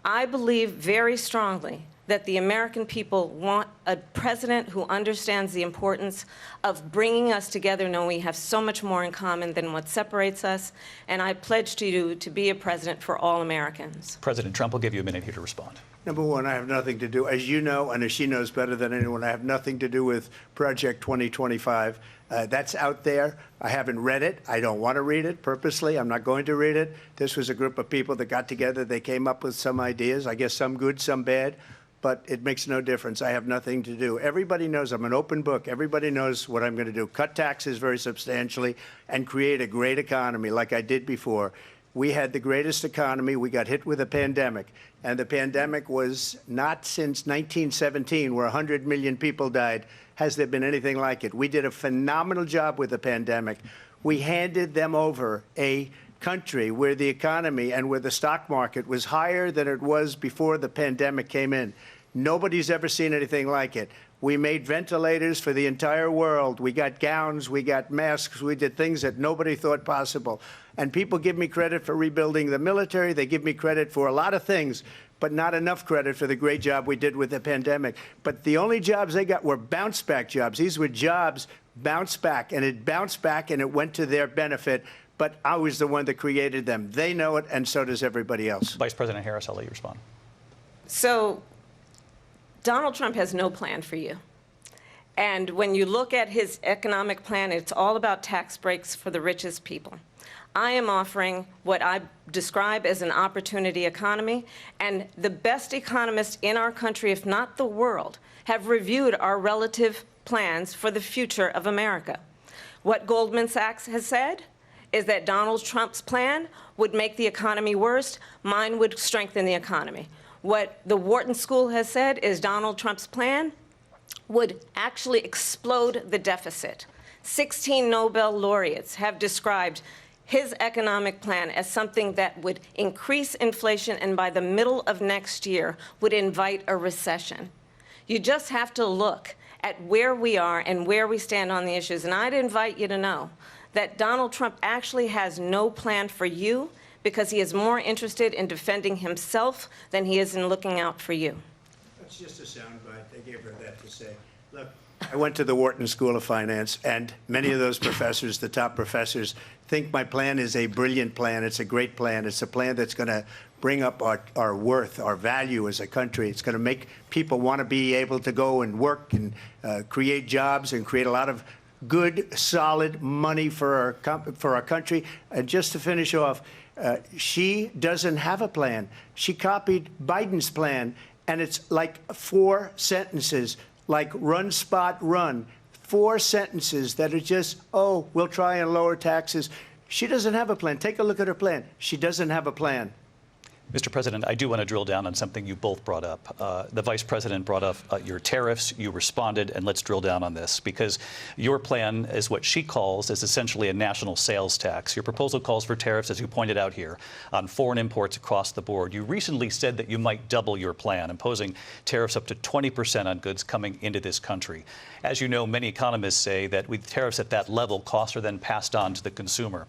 I believe very strongly that the American people want a president who understands the importance of bringing us together, knowing we have so much more in common than what separates us. And I pledge to you to be a president for all Americans. President Trump will give you a minute here to respond. Number one, I have nothing to do, as you know, and as she knows better than anyone, I have nothing to do with Project 2025. That's out there. I haven't read it. I don't want to read it purposely. I'm not going to read it. This was a group of people that got together. They came up with some ideas, I guess some good, some bad. But it makes no difference. I have nothing to do. Everybody knows I'm an open book. Everybody knows what I'm going to do. Cut taxes very substantially and create a great economy like I did before. We had the greatest economy. We got hit with a pandemic. And the pandemic was not since 1917, where 100 million people died, has there been anything like it. We did a phenomenal job with the pandemic. We handed them over a country where the economy and where the stock market was higher than it was before the pandemic came in. Nobody's ever seen anything like it. We made ventilators for the entire world. We got gowns, we got masks, we did things that nobody thought possible. And people give me credit for rebuilding the military. They give me credit for a lot of things, but not enough credit for the great job we did with the pandemic. But the only jobs they got were bounce-back jobs. These were jobs bounced back, and it bounced back, and it went to their benefit. But I was the one that created them. They know it, and so does everybody else. Vice President Harris, I'll let you respond. So Donald Trump has no plan for you. And when you look at his economic plan, it's all about tax breaks for the richest people. I am offering what I describe as an opportunity economy, and the best economists in our country, if not the world, have reviewed our relative plans for the future of America. What Goldman Sachs has said is that Donald Trump's plan would make the economy worse, mine would strengthen the economy. What the Wharton School has said is Donald Trump's plan would actually explode the deficit. 16 Nobel laureates have described his economic plan as something that would increase inflation and by the middle of next year would invite a recession. You just have to look at where we are and where we stand on the issues. And I'd invite you to know that Donald Trump actually has no plan for you because he is more interested in defending himself than he is in looking out for you. That's just a soundbite. They gave her that to say. Look, I went to the Wharton School of Finance, and many of those professors, the top professors, think my plan is a brilliant plan. It's a great plan. It's a plan that's going to bring up our worth, our value as a country. It's going to make people want to be able to go and work and create jobs and create a lot of good, solid money for our country. And just to finish off, she doesn't have a plan. She copied Biden's plan, and it's like 4 sentences, like run, spot, run. 4 sentences that are just, oh, we'll try and lower taxes. She doesn't have a plan. Take a look at her plan. She doesn't have a plan. Mr. President, I do want to drill down on something you both brought up. The Vice President brought up your tariffs. You responded, and let's drill down on this, because your plan is what she calls is essentially a national sales tax. Your proposal calls for tariffs, as you pointed out here, on foreign imports across the board. You recently said that you might double your plan, imposing tariffs up to 20% on goods coming into this country. As you know, many economists say that with tariffs at that level, costs are then passed on to the consumer.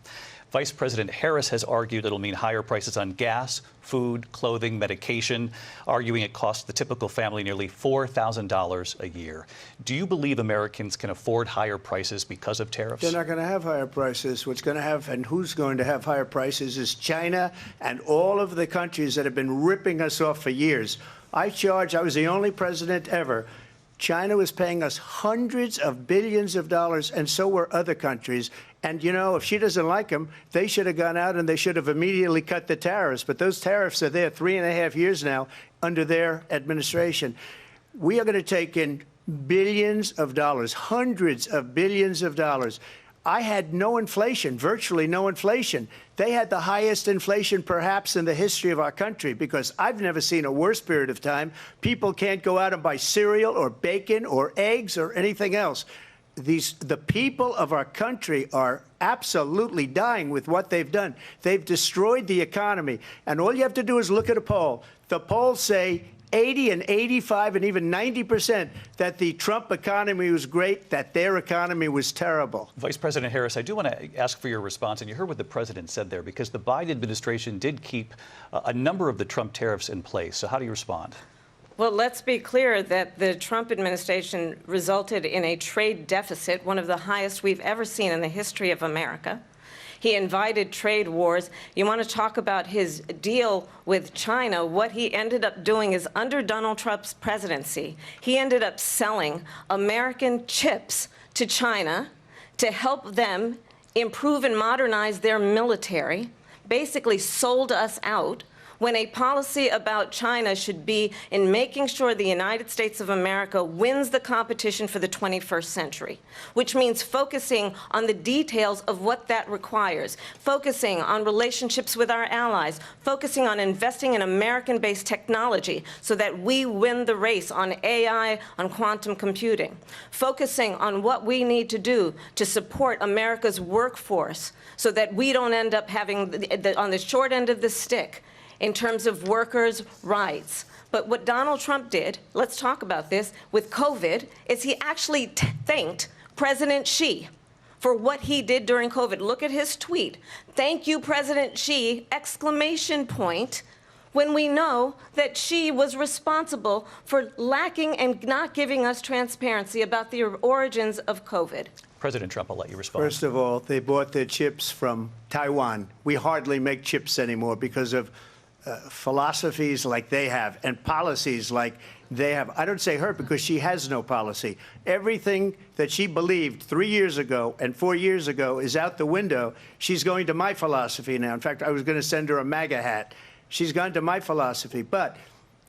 Vice President Harris has argued it'll mean higher prices on gas, food, clothing, medication, arguing it costs the typical family nearly $4,000 a year. Do you believe Americans can afford higher prices because of tariffs? They're not going to have higher prices. What's going to have and who's going to have higher prices is China and all of the countries that have been ripping us off for years. I was the only president ever. China was paying us hundreds of billions of dollars, and so were other countries. And, you know, if she doesn't like them, they should have gone out and they should have immediately cut the tariffs. But those tariffs are there 3.5 years now under their administration. We are going to take in billions of dollars, hundreds of billions of dollars. I had no inflation, virtually no inflation. They had the highest inflation perhaps in the history of our country, because I've never seen a worse period of time. People can't go out and buy cereal or bacon or eggs or anything else. The people of our country are absolutely dying with what they've done. They've destroyed the economy. And all you have to do is look at a poll. The polls say 80 and 85 and even 90% that the Trump economy was great, that their economy was terrible. Vice President Harris, I do want to ask for your response, and you heard what the president said there, because the Biden administration did keep a number of the Trump tariffs in place. So how do you respond? Well, let's be clear that the Trump administration resulted in a trade deficit, one of the highest we've ever seen in the history of America. He invited trade wars. You want to talk about his deal with China? What he ended up doing is, under Donald Trump's presidency, he ended up selling American chips to China to help them improve and modernize their military, basically sold us out, when a policy about China should be in making sure the United States of America wins the competition for the 21st century, which means focusing on the details of what that requires, focusing on relationships with our allies, focusing on investing in American-based technology so that we win the race on AI, on quantum computing, focusing on what we need to do to support America's workforce so that we don't end up having, on the short end of the stick, in terms of workers' rights. But what Donald Trump did, let's talk about this, with COVID, is he actually thanked President Xi for what he did during COVID. Look at his tweet. Thank you, President Xi, exclamation point, when we know that she was responsible for lacking and not giving us transparency about the origins of COVID? President Trump, I'll let you respond. First of all, they bought their chips from Taiwan. We hardly make chips anymore because of philosophies like they have and policies like they have. I don't say her because she has no policy. Everything that she believed 3 years ago and 4 years ago is out the window. She's going to my philosophy now. In fact, I was going to send her a MAGA hat. She's gone to my philosophy. But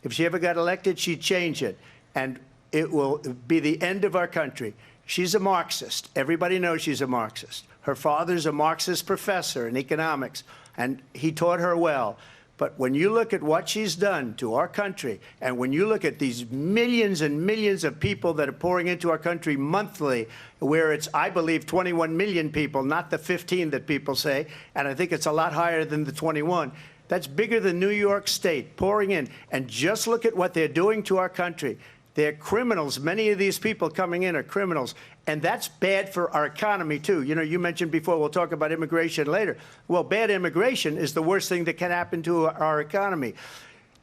if she ever got elected, she'd change it. And it will be the end of our country. She's a Marxist. Everybody knows she's a Marxist. Her father's a Marxist professor in economics, and he taught her well. But when you look at what she's done to our country, and when you look at these millions and millions of people that are pouring into our country monthly, where it's, I believe, 21 million people, not the 15 that people say, and I think it's a lot higher than the 21. That's bigger than New York State pouring in. And just look at what they're doing to our country. They're criminals. Many of these people coming in are criminals. And that's bad for our economy, too. You know, you mentioned before, we'll talk about immigration later. Well, bad immigration is the worst thing that can happen to our economy.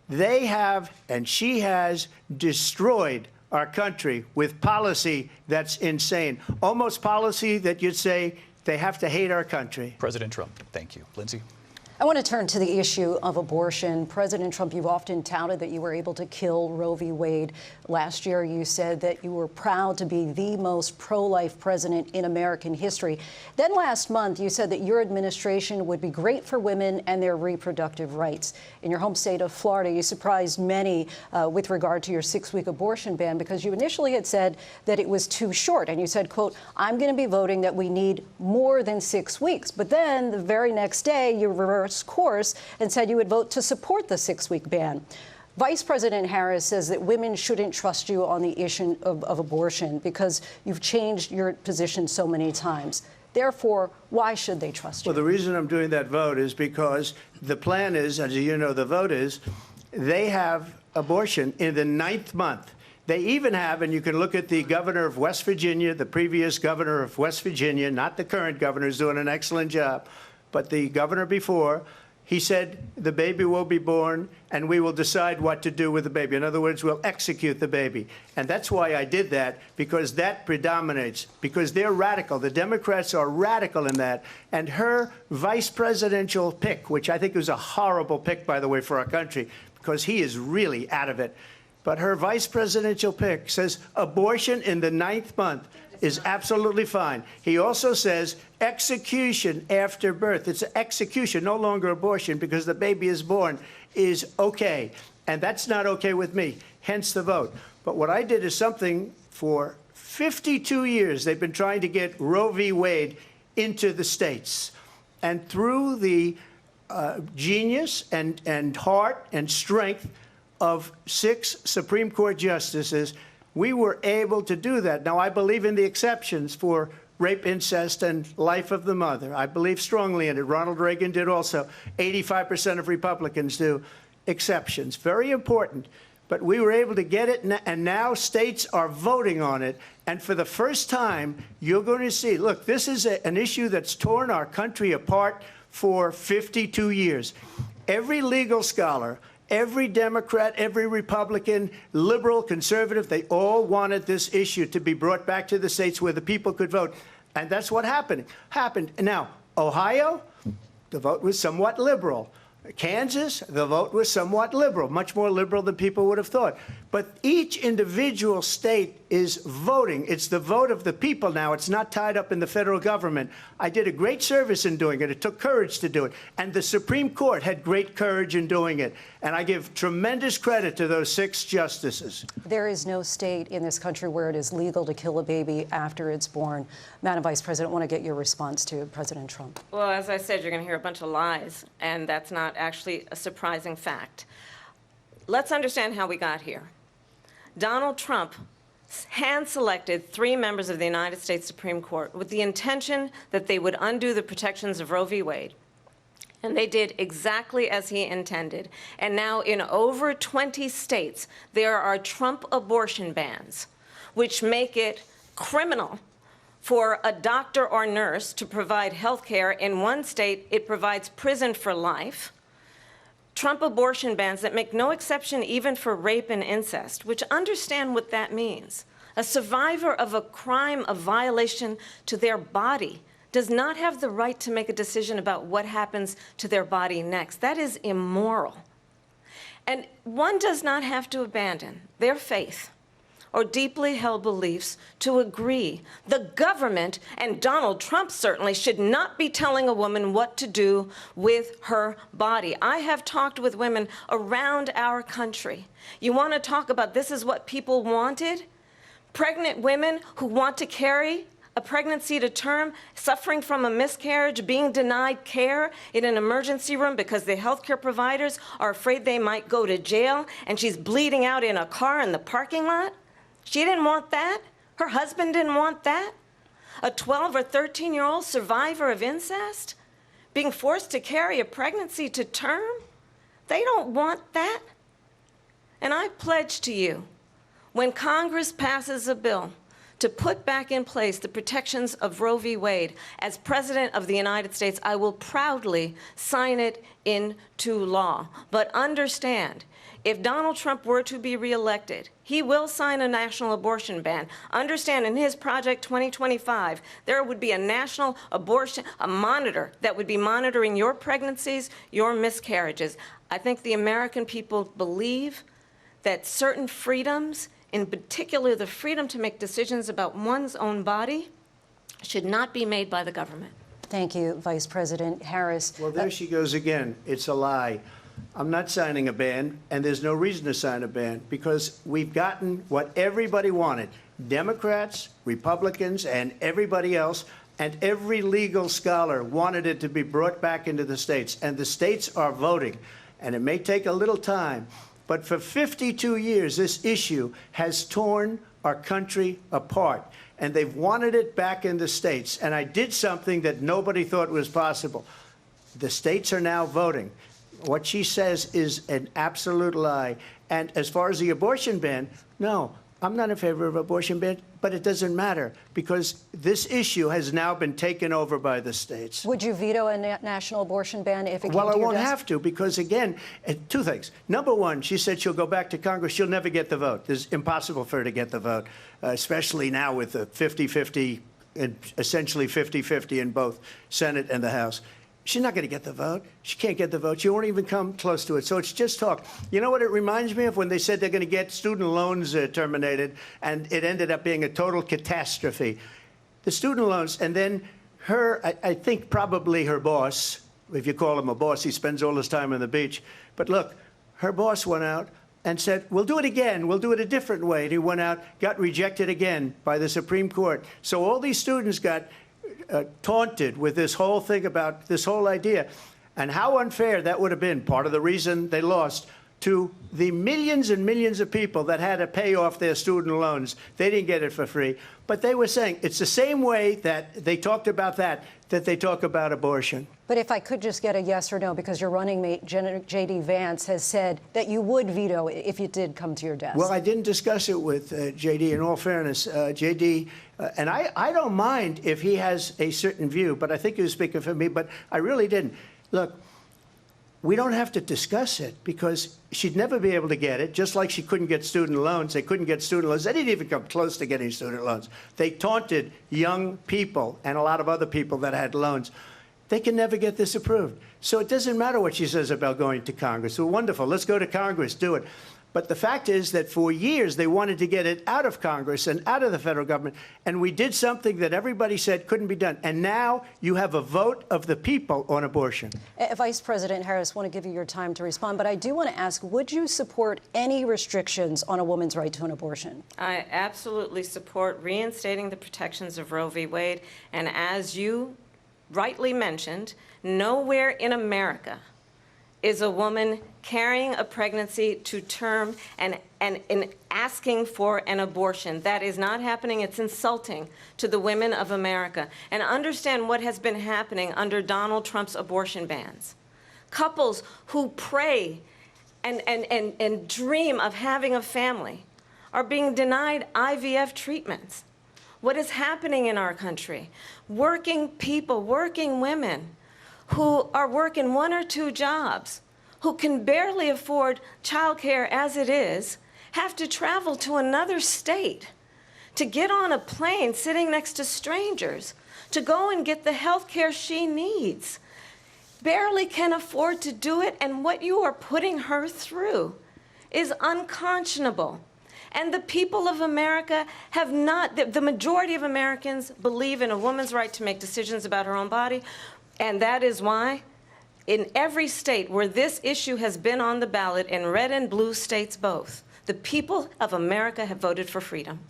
They have, and she has, destroyed our country with policy that's insane. Almost policy that you'd say they have to hate our country. President Trump, thank you. Lindsay? I want to turn to the issue of abortion. President Trump, you've often touted that you were able to kill Roe v. Wade. Last year, you said that you were proud to be the most pro-life president in American history. Then last month, you said that your administration would be great for women and their reproductive rights. In your home state of Florida, you surprised many with regard to your 6-week abortion ban because you initially had said that it was too short. And you said, quote, I'm going to be voting that we need more than 6 weeks. But then the very next day, you reversed course and said you would vote to support the 6-week ban. Vice President Harris says that women shouldn't trust you on the issue of abortion because you've changed your position so many times. Therefore, why should they trust you? Well, the reason I'm doing that vote is because the plan is, as you know, the vote is, they have abortion in the 9th month. They even have, and you can look at the governor of West Virginia, the previous governor of West Virginia, not the current governor, who's doing an excellent job, but the governor before, he said the baby will be born and we will decide what to do with the baby. In other words, we'll execute the baby. And that's why I did that, because that predominates, because they're radical. The Democrats are radical in that. And her vice presidential pick, which I think was a horrible pick, by the way, for our country, because he is really out of it. But her vice presidential pick says abortion in the 9th month is absolutely fine. He also says execution after birth. It's execution, no longer abortion, because the baby is born, is okay. And that's not okay with me, hence the vote. But what I did is something for 52 years. They've been trying to get Roe v. Wade into the states. And through the genius and heart and strength of 6 Supreme Court justices, we were able to do that. Now, I believe in the exceptions for rape, incest, and life of the mother. I believe strongly in it. Ronald Reagan did also. 85% of Republicans do. Exceptions. Very important. But we were able to get it, and now states are voting on it. And for the first time, you're going to see, look, this is an issue that's torn our country apart for 52 years. Every legal scholar, every Democrat, every Republican, liberal, conservative, they all wanted this issue to be brought back to the states where the people could vote. And that's what happened. Now, Ohio, the vote was somewhat liberal. Kansas, the vote was somewhat liberal, much more liberal than people would have thought. But each individual state is voting. It's the vote of the people now. It's not tied up in the federal government. I did a great service in doing it. It took courage to do it. And the Supreme Court had great courage in doing it. And I give tremendous credit to those 6 justices. There is no state in this country where it is legal to kill a baby after it's born. Madam Vice President, I want to get your response to President Trump. Well, as I said, you're going to hear a bunch of lies, and that's not actually a surprising fact. Let's understand how we got here. Donald Trump hand-selected 3 members of the United States Supreme Court with the intention that they would undo the protections of Roe v. Wade. And they did exactly as he intended. And now in over 20 states, there are Trump abortion bans, which make it criminal for a doctor or nurse to provide health care. In one state, it provides prison for life. Trump abortion bans that make no exception even for rape and incest, which understand what that means. A survivor of a crime of violation to their body does not have the right to make a decision about what happens to their body next. That is immoral. And one does not have to abandon their faith or deeply held beliefs to agree. The government, and Donald Trump certainly, should not be telling a woman what to do with her body. I have talked with women around our country. You want to talk about this is what people wanted? Pregnant women who want to carry a pregnancy to term, suffering from a miscarriage, being denied care in an emergency room because the healthcare providers are afraid they might go to jail, and she's bleeding out in a car in the parking lot. She didn't want that. Her husband didn't want that. A 12 or 13-year-old survivor of incest being forced to carry a pregnancy to term. They don't want that. And I pledge to you, when Congress passes a bill to put back in place the protections of Roe v. Wade, as President of the United States, I will proudly sign it into law. But understand, if Donald Trump were to be reelected, he will sign a national abortion ban. Understand, in his Project 2025, there would be a national abortion, a monitor that would be monitoring your pregnancies, your miscarriages. I think the American people believe that certain freedoms, in particular the freedom to make decisions about one's own body, should not be made by the government. Thank you, Vice President Harris. Well, there she goes again. It's a lie. I'm not signing a ban, and there's no reason to sign a ban, because we've gotten what everybody wanted. Democrats, Republicans, and everybody else, and every legal scholar wanted it to be brought back into the states, and the states are voting. And it may take a little time, but for 52 years, this issue has torn our country apart, and they've wanted it back in the states. And I did something that nobody thought was possible. The states are now voting. What she says is an absolute lie. And as far as the abortion ban, no, I'm not in favor of abortion ban, but it doesn't matter, because this issue has now been taken over by the states. Would you veto a national abortion ban if it came Well, to I your won't desk? have to, because, again, two things. Number one, she said she'll go back to Congress. She'll never get the vote. It's impossible for her to get the vote, especially now with the 50-50, essentially 50-50 in both Senate and the House. She's not going to get the vote. She can't get the vote. She won't even come close to it. So it's just talk. You know what it reminds me of? When they said they're going to get student loans terminated, and it ended up being a total catastrophe. The student loans, and then her, I think probably her boss, if you call him a boss, he spends all his time on the beach. But look, her boss went out and said, we'll do it again. We'll do it a different way. And he went out, got rejected again by the Supreme Court. So all these students got taunted with this whole thing about this whole idea, and how unfair that would have been. Part of the reason they lost to the millions and millions of people that had to pay off their student loans. They didn't get it for free, but they were saying it's the same way that they talked about that they talk about abortion. But if I could just get a yes or no, because your running mate, J.D. Vance, has said that you would veto it if it did come to your desk. Well, I didn't discuss it with J.D. In all fairness, J.D., and I don't mind if he has a certain view, but I think he was speaking for me, but I really didn't. Look, we don't have to discuss it, because she'd never be able to get it, just like she couldn't get student loans. They couldn't get student loans. They didn't even come close to getting student loans. They taunted young people and a lot of other people that had loans. They can never get this approved. So it doesn't matter what she says about going to Congress. Well, wonderful. Let's go to Congress. Do it. But the fact is that for years they wanted to get it out of Congress and out of the federal government, and we did something that everybody said couldn't be done. And now you have a vote of the people on abortion. Vice President Harris, I want to give you your time to respond, but I do want to ask, would you support any restrictions on a woman's right to an abortion? I absolutely support reinstating the protections of Roe v. Wade. And as you rightly mentioned, nowhere in America is a woman carrying a pregnancy to term and asking for an abortion. That is not happening. It's insulting to the women of America. And understand what has been happening under Donald Trump's abortion bans. Couples who pray and dream of having a family are being denied IVF treatments. What is happening in our country? Working people, working women who are working 1 or 2 jobs, who can barely afford childcare as it is, have to travel to another state to get on a plane sitting next to strangers to go and get the health care she needs, barely can afford to do it, and what you are putting her through is unconscionable. And the people of America have not, the majority of Americans believe in a woman's right to make decisions about her own body, and that is why in every state where this issue has been on the ballot, in red and blue states both, the people of America have voted for freedom.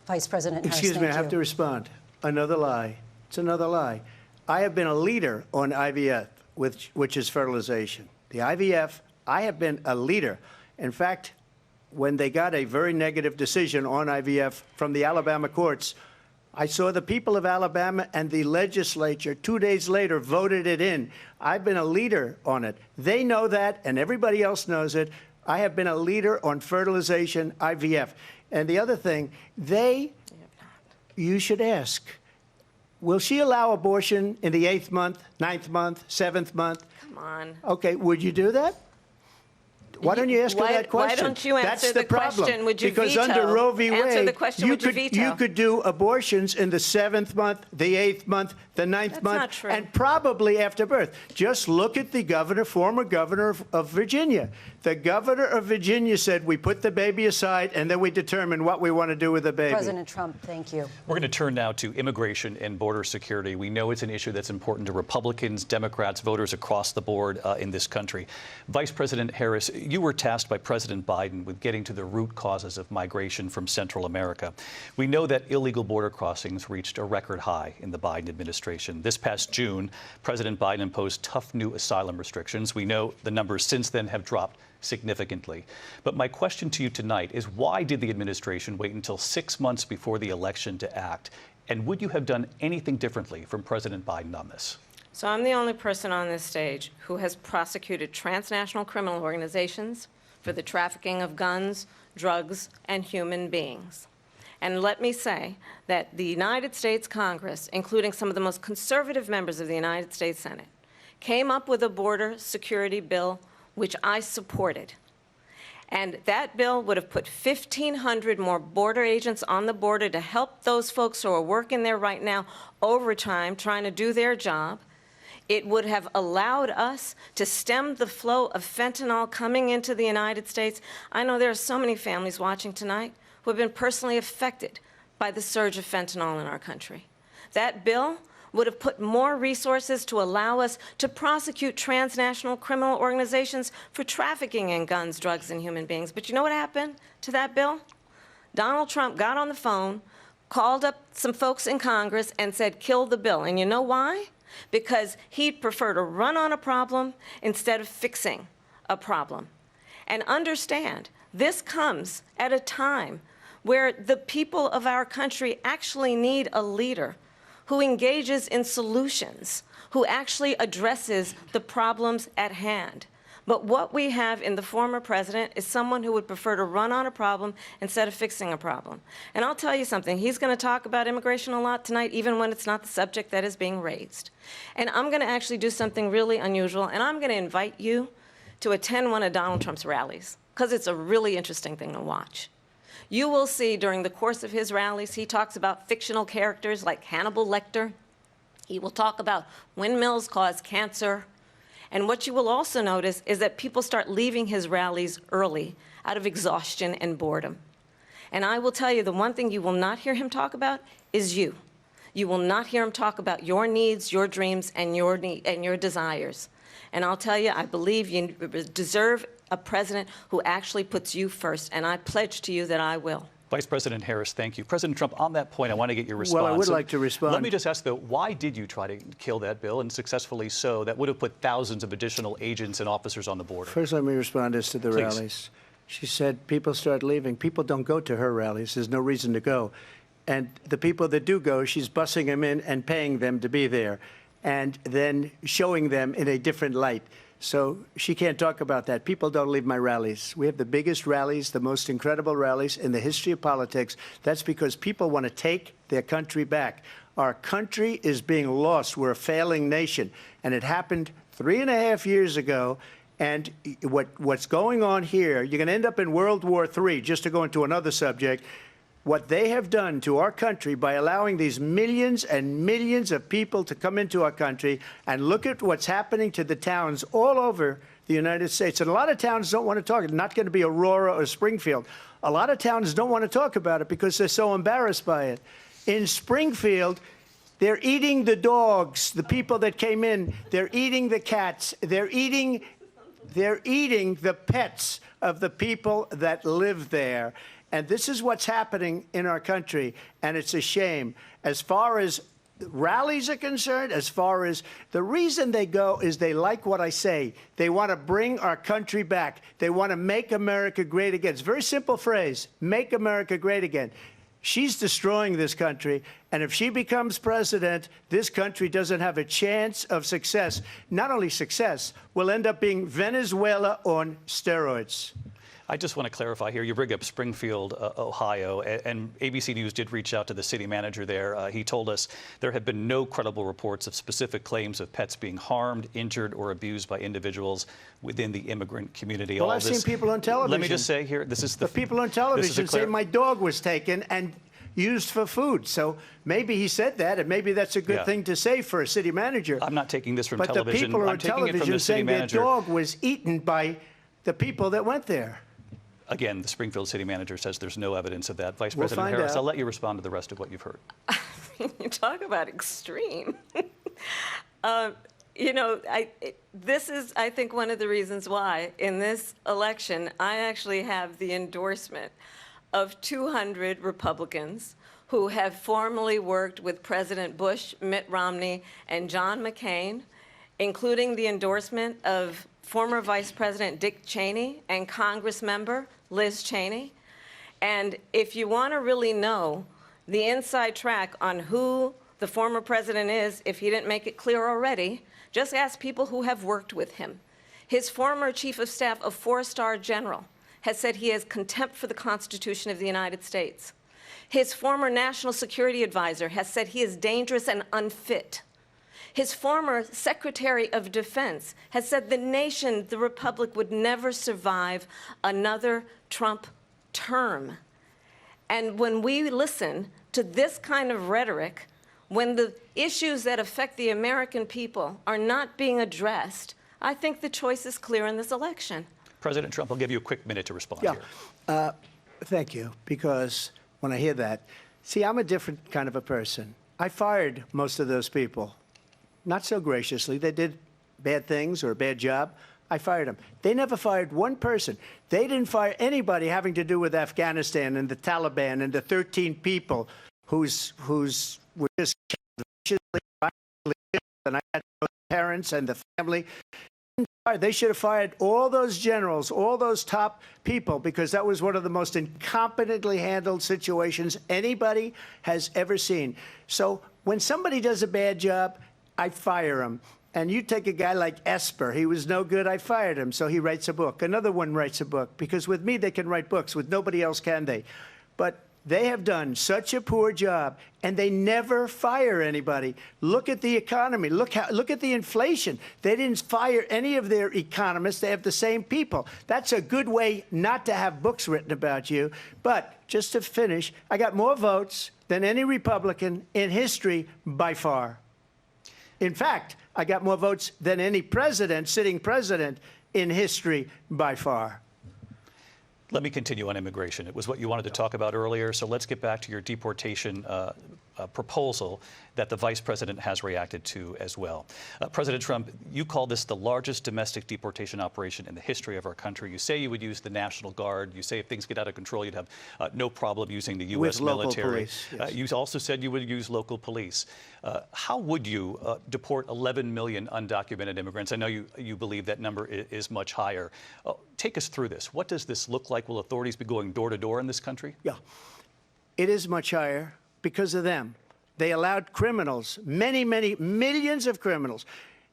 Vice President Harris, Excuse me, I have to respond. Another lie. It's another lie. I have been a leader on IVF, which is fertilization. The IVF, I have been a leader. In fact, when they got a very negative decision on IVF from the Alabama courts, I saw the people of Alabama and the legislature 2 days later voted it in. I've been a leader on it. They know that, and everybody else knows it. I have been a leader on fertilization, IVF. And the other thing, you should ask, will she allow abortion in the 8th month, 9th month, 7th month? Come on. Okay, would you do that? Why don't you ask her that question? Why don't you answer the question? Would you because veto? Under Roe v. Answer Wade, the question, would you veto? you could do abortions in the 7th month, the 8th month, the 9th That's month, not true. and probably after birth. Just look at the governor, former governor of Virginia. The governor of Virginia said, we put the baby aside, and then we determine what we want to do with the baby. President Trump, thank you. We're going to turn now to immigration and border security. We know it's an issue that's important to Republicans, Democrats, voters across the board in this country. Vice President Harris, you were tasked by President Biden with getting to the root causes of migration from Central America. We know that illegal border crossings reached a record high in the Biden administration. This past June, President Biden imposed tough new asylum restrictions. We know the numbers since then have dropped significantly. But my question to you tonight is, why did the administration wait until 6 months before the election to act? And would you have done anything differently from President Biden on this? So I'm the only person on this stage who has prosecuted transnational criminal organizations for the trafficking of guns, drugs, and human beings. And let me say that the United States Congress, including some of the most conservative members of the United States Senate, came up with a border security bill which I supported. And that bill would have put 1,500 more border agents on the border to help those folks who are working there right now overtime trying to do their job. It would have allowed us to stem the flow of fentanyl coming into the United States. I know there are so many families watching tonight who have been personally affected by the surge of fentanyl in our country. That bill would have put more resources to allow us to prosecute transnational criminal organizations for trafficking in guns, drugs, and human beings. But you know what happened to that bill? Donald Trump got on the phone, called up some folks in Congress, and said, kill the bill. And you know why? Because he'd prefer to run on a problem instead of fixing a problem. And understand, this comes at a time where the people of our country actually need a leader who engages in solutions, who actually addresses the problems at hand. But what we have in the former president is someone who would prefer to run on a problem instead of fixing a problem. And I'll tell you something, he's going to talk about immigration a lot tonight, even when it's not the subject that is being raised. And I'm going to actually do something really unusual, and I'm going to invite you to attend one of Donald Trump's rallies, because it's a really interesting thing to watch. You will see during the course of his rallies, he talks about fictional characters like Hannibal Lecter. He will talk about windmills cause cancer. And what you will also notice is that people start leaving his rallies early out of exhaustion and boredom. And I will tell you, the one thing you will not hear him talk about is you. You will not hear him talk about your needs, your dreams, and your desires. And I'll tell you, I believe you deserve a president who actually puts you first, and I pledge to you that I will. Vice President Harris, thank you. President Trump, on that point, I want to get your response. Well, I would like to respond. Let me just ask, though, why did you try to kill that bill, and successfully so, that would have put thousands of additional agents and officers on the border? First, let me respond as to the Please. rallies. She said people start leaving. People don't go to her rallies. There's no reason to go. And the people that do go, she's bussing them in and paying them to be there, and then showing them in a different light. So she can't talk about that. People don't leave my rallies. We have the biggest rallies, the most incredible rallies in the history of politics. That's because people want to take their country back. Our country is being lost. We're a failing nation. And it happened 3.5 years ago. And what's going on here, you're going to end up in World War III, just to go into another subject. What they have done to our country by allowing these millions and millions of people to come into our country, and look at what's happening to the towns all over the United States. And a lot of towns don't want to talk. It's not going to be Aurora or Springfield. A lot of towns don't want to talk about it because they're so embarrassed by it. In Springfield, they're eating the dogs, the people that came in. They're eating the cats. They're eating the pets of the people that live there. And this is what's happening in our country, and it's a shame. As far as rallies are concerned, as far as the reason they go is they like what I say. They want to bring our country back. They want to make America great again. It's a very simple phrase, make America great again. She's destroying this country, and if she becomes president, this country doesn't have a chance of success. Not only success, we'll end up being Venezuela on steroids. I just want to clarify here. You bring up Springfield, Ohio, and ABC News did reach out to the city manager there. He told us there have been no credible reports of specific claims of pets being harmed, injured, or abused by individuals within the immigrant community. Well, I've seen people on television. Let me just say here, this is the people on television say my dog was taken and used for food. So maybe he said that, and maybe that's a good thing to say for a city manager. I'm not taking this from television. But the people on television saying their dog was eaten by the people that went there. Again, the Springfield city manager says there's no evidence of that. Vice President Harris, I'll let you respond to the rest of what you've heard. You talk about extreme. You know, this is, I think, one of the reasons why in this election I actually have the endorsement of 200 Republicans who have formally worked with President Bush, Mitt Romney, and John McCain, including the endorsement of former Vice President Dick Cheney and Congress member Liz Cheney. And if you want to really know the inside track on who the former president is, if he didn't make it clear already, just ask people who have worked with him. His former chief of staff, a 4-star general, has said he has contempt for the Constitution of the United States. His former national security advisor has said he is dangerous and unfit. His former Secretary of Defense has said the nation, the Republic, would never survive another Trump term. And when we listen to this kind of rhetoric, when the issues that affect the American people are not being addressed, I think the choice is clear in this election. President Trump, I'll give you a quick minute to respond here. Thank you, because when I hear that, see, I'm a different kind of a person. I fired most of those people. Not so graciously. They did bad things or a bad job. I fired them. They never fired one person. They didn't fire anybody having to do with Afghanistan and the Taliban and the 13 people whose were just viciously, and I had the parents and the family. They should have fired all those generals, all those top people, because that was one of the most incompetently handled situations anybody has ever seen. So when somebody does a bad job, I fire him. And you take a guy like Esper. He was no good. I fired him. So he writes a book. Another one writes a book. Because with me, they can write books. With nobody else can they. But they have done such a poor job, and they never fire anybody. Look at the economy. Look at the inflation. They didn't fire any of their economists. They have the same people. That's a good way not to have books written about you. But just to finish, I got more votes than any Republican in history by far. In fact, I got more votes than any president, sitting president, in history by far. Let me continue on immigration. It was what you wanted to talk about earlier, so let's get back to your deportation proposal that the vice president has reacted to as well. President Trump, you call this the largest domestic deportation operation in the history of our country. You say you would use the National Guard. You say if things get out of control, you'd have no problem using the U.S. military. Police, yes. You also said you would use local police. How would you deport 11 million undocumented immigrants? I know you believe that number is much higher. Take us through this. What does this look like? Will authorities be going door to door in this country? Yeah, it is much higher because of them. They allowed criminals, many, many millions of criminals.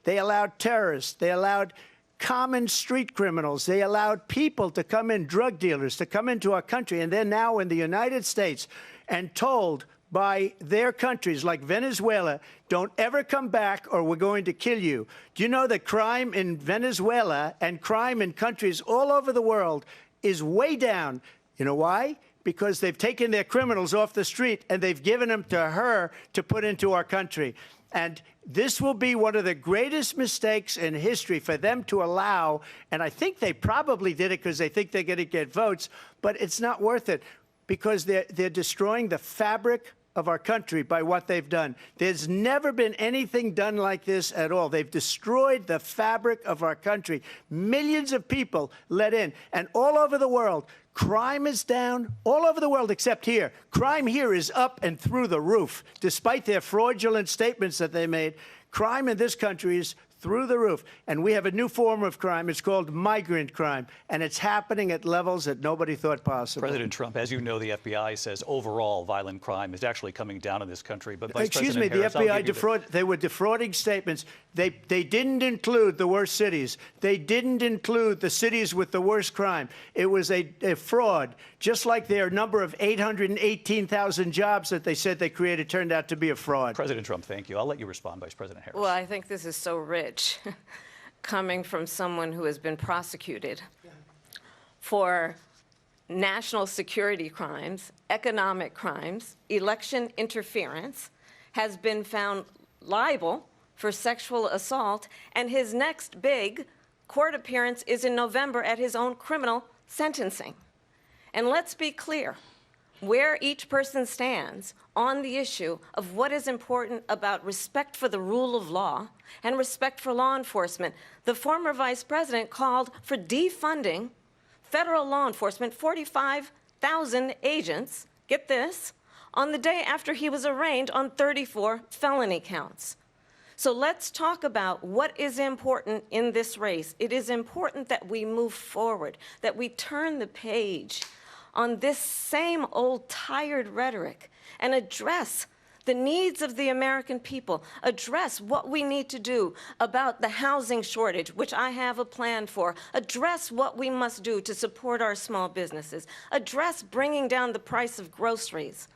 They allowed terrorists. They allowed common street criminals. They allowed people to come in, drug dealers, to come into our country. And they're now in the United States and told by their countries like Venezuela, don't ever come back or we're going to kill you. Do you know that crime in Venezuela and crime in countries all over the world is way down? You know why? Because they've taken their criminals off the street and they've given them to her to put into our country. And this will be one of the greatest mistakes in history for them to allow, and I think they probably did it because they think they're going to get votes, but it's not worth it because they're destroying the fabric of our country by what they've done. There's never been anything done like this at all. They've destroyed the fabric of our country. Millions of people let in, and all over the world, crime is down all over the world except here. Crime here is up and through the roof. Despite their fraudulent statements that they made, crime in this country is through the roof. And we have a new form of crime. It's called migrant crime. And it's happening at levels that nobody thought possible. President Trump, as you know, the FBI says overall violent crime is actually coming down in this country. But Vice Excuse me, President the Harris, FBI they were defrauding statements. They didn't include the worst cities. They didn't include the cities with the worst crime. It was a fraud, just like their number of 818,000 jobs that they said they created turned out to be a fraud. President Trump, thank you. I'll let you respond, Vice President Harris. Well, I think this is so rich coming from someone who has been prosecuted for national security crimes, economic crimes, election interference, has been found liable for sexual assault, and his next big court appearance is in November at his own criminal sentencing. And let's be clear, where each person stands on the issue of what is important about respect for the rule of law and respect for law enforcement. The former vice president called for defunding federal law enforcement, 45,000 agents, get this, on the day after he was arraigned on 34 felony counts. So let's talk about what is important in this race. It is important that we move forward, that we turn the page on this same old tired rhetoric and address the needs of the American people, address what we need to do about the housing shortage, which I have a plan for, address what we must do to support our small businesses, address bringing down the price of groceries.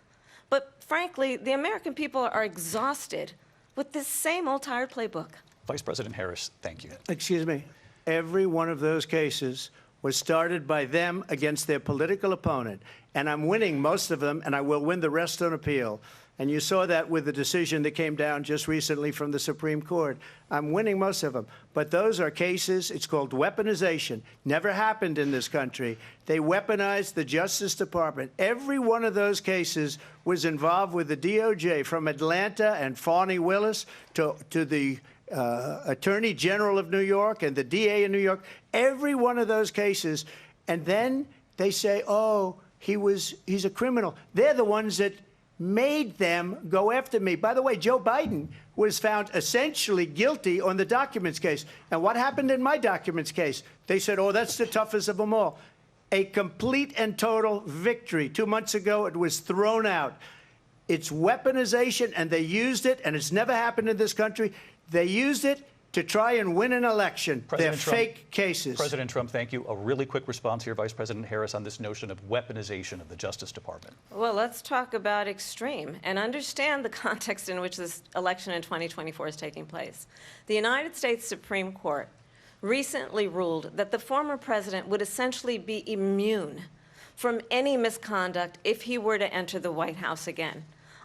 But frankly, the American people are exhausted with this same old tired playbook. Vice President Harris, thank you. Excuse me. Every one of those cases was started by them against their political opponent. And I'm winning most of them, and I will win the rest on appeal. And you saw that with the decision that came down just recently from the Supreme Court. I'm winning most of them. But those are cases, it's called weaponization. Never happened in this country. They weaponized the Justice Department. Every one of those cases was involved with the DOJ, from Atlanta and Fani Willis to the Attorney General of New York and the DA in New York. Every one of those cases. And then they say, oh, he's a criminal. They're the ones that made them go after me. By the way, Joe Biden was found essentially guilty on the documents case. And what happened in my documents case? They said, oh, that's the toughest of them all. A complete and total victory. 2 months ago, it was thrown out. It's weaponization, and they used it, and it's never happened in this country. They used it to try and win an election. They're fake cases. President Trump, thank you. A really quick response here, Vice President Harris, on this notion of weaponization of the Justice Department. Well, let's talk about extreme and understand the context in which this election in 2024 is taking place. The United States Supreme Court recently ruled that the former president would essentially be immune from any misconduct if he were to enter the White House again.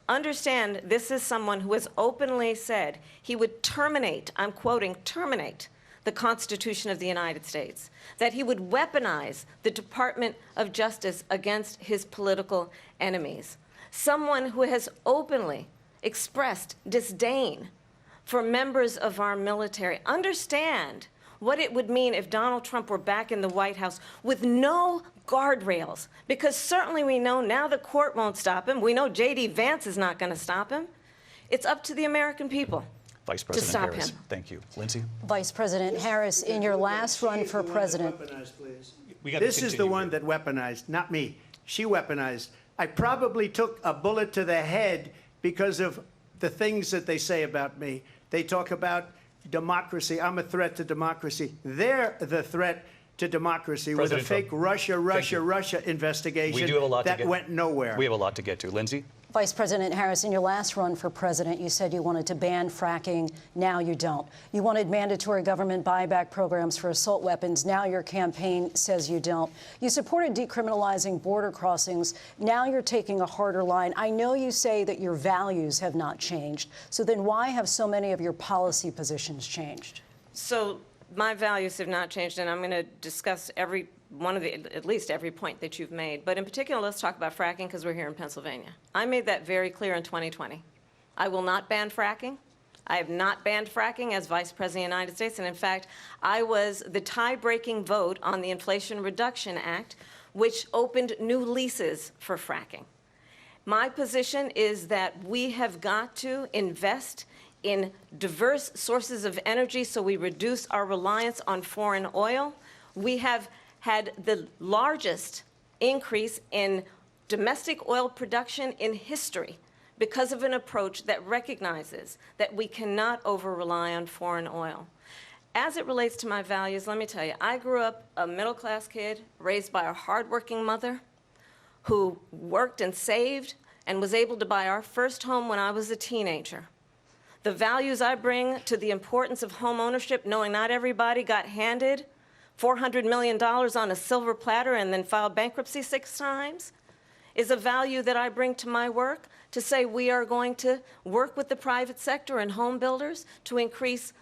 Understand, this is someone who has openly said he would terminate, I'm quoting, terminate the Constitution of the United States, that he would weaponize the Department of Justice against his political enemies. Someone who has openly expressed disdain for members of our military. Understand what it would mean if Donald Trump were back in the White House with no guardrails, because certainly we know now the court won't stop him. We know J.D. Vance is not going to stop him. It's up to the American people Vice President to stop Harris, him. Thank you. Lindsay? Vice President Harris, in your last run for president. This is the one that weaponized, not me. She weaponized. I probably took a bullet to the head because of the things that they say about me. They talk about democracy. I'm a threat to democracy. They're the threat to democracy with a fake Russia investigation that went nowhere. We have a lot to get to. Lindsay? Vice President Harris, in your last run for president, you said you wanted to ban fracking. Now you don't. You wanted mandatory government buyback programs for assault weapons. Now your campaign says you don't. You supported decriminalizing border crossings. Now you're taking a harder line. I know you say that your values have not changed. So then why have so many of your policy positions changed? So my values have not changed, and I'm going to discuss at least every point that you've made. But in particular, let's talk about fracking because we're here in Pennsylvania. I made that very clear in 2020. I will not ban fracking. I have not banned fracking as Vice President of the United States. And in fact, I was the tie-breaking vote on the Inflation Reduction Act, which opened new leases for fracking. My position is that we have got to invest in diverse sources of energy so we reduce our reliance on foreign oil. We have had the largest increase in domestic oil production in history because of an approach that recognizes that we cannot over-rely on foreign oil. As it relates to my values, let me tell you, I grew up a middle-class kid raised by a hardworking mother who worked and saved and was able to buy our first home when I was a teenager. The values I bring to the importance of home ownership, knowing not everybody got handed $400 million on a silver platter and then filed bankruptcy 6 times, is a value that I bring to my work to say we are going to work with the private sector and home builders to increase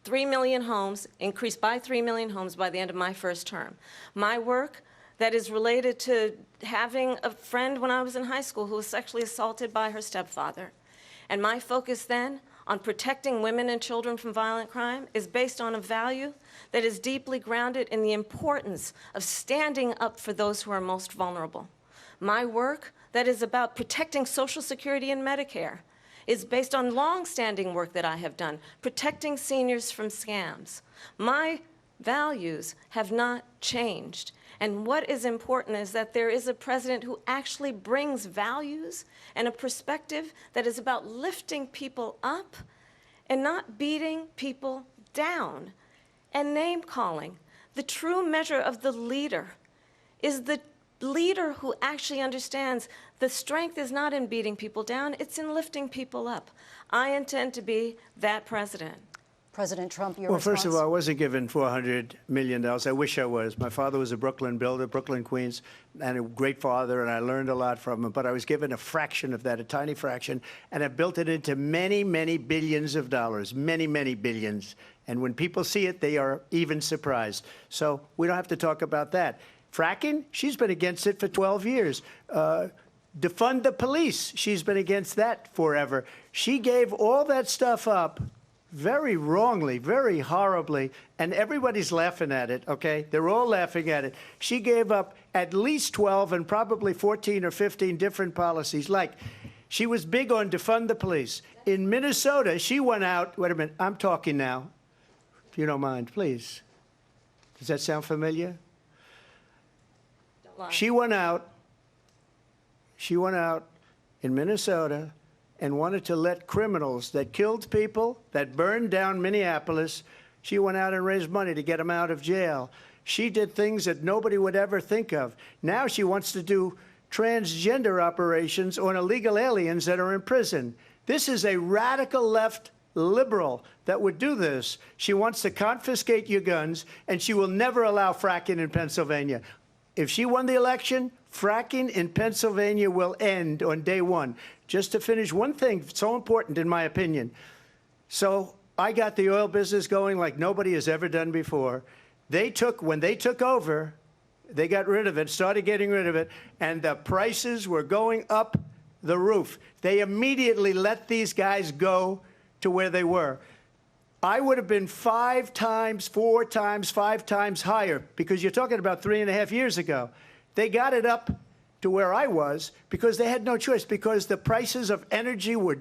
3 million homes, increase by 3 million homes by the end of my first term. My work that is related to having a friend when I was in high school who was sexually assaulted by her stepfather. And my focus then on protecting women and children from violent crime is based on a value that is deeply grounded in the importance of standing up for those who are most vulnerable. My work that is about protecting Social Security and Medicare is based on long-standing work that I have done, protecting seniors from scams. My values have not changed. And what is important is that there is a president who actually brings values and a perspective that is about lifting people up and not beating people down and name-calling. The true measure of the leader is the leader who actually understands the strength is not in beating people down, it's in lifting people up. I intend to be that president. President Trump, your Well, response? first of all, I wasn't given $400 million. I wish I was. My father was a Brooklyn builder, Brooklyn, Queens, and a great father, and I learned a lot from him. But I was given a fraction of that, a tiny fraction, and I built it into many, many billions of dollars, many, many billions. And when people see it, they are even surprised. So we don't have to talk about that. Fracking, she's been against it for 12 years. Defund the police, she's been against that forever. She gave all that stuff up very wrongly, very horribly, and everybody's laughing at it, okay? They're all laughing at it. She gave up at least 12 and probably 14 or 15 different policies. Like, she was big on defund the police. In Minnesota, she went out, wait a minute, I'm talking now, if you don't mind, please. Does that sound familiar? Don't lie. She went out in Minnesota and wanted to let criminals that killed people, that burned down Minneapolis, she went out and raised money to get them out of jail. She did things that nobody would ever think of. Now she wants to do transgender operations on illegal aliens that are in prison. This is a radical left liberal that would do this. She wants to confiscate your guns, and she will never allow fracking in Pennsylvania. If she won the election, fracking in Pennsylvania will end on day one. Just to finish one thing, so important in my opinion. So I got the oil business going like nobody has ever done before. When they took over, they got rid of it, started getting rid of it, and the prices were going up the roof. They immediately let these guys go to where they were. I would have been 5 times, 4 times, 5 times higher, because you're talking about 3.5 years ago. They got it up to where I was because they had no choice, because the prices of energy were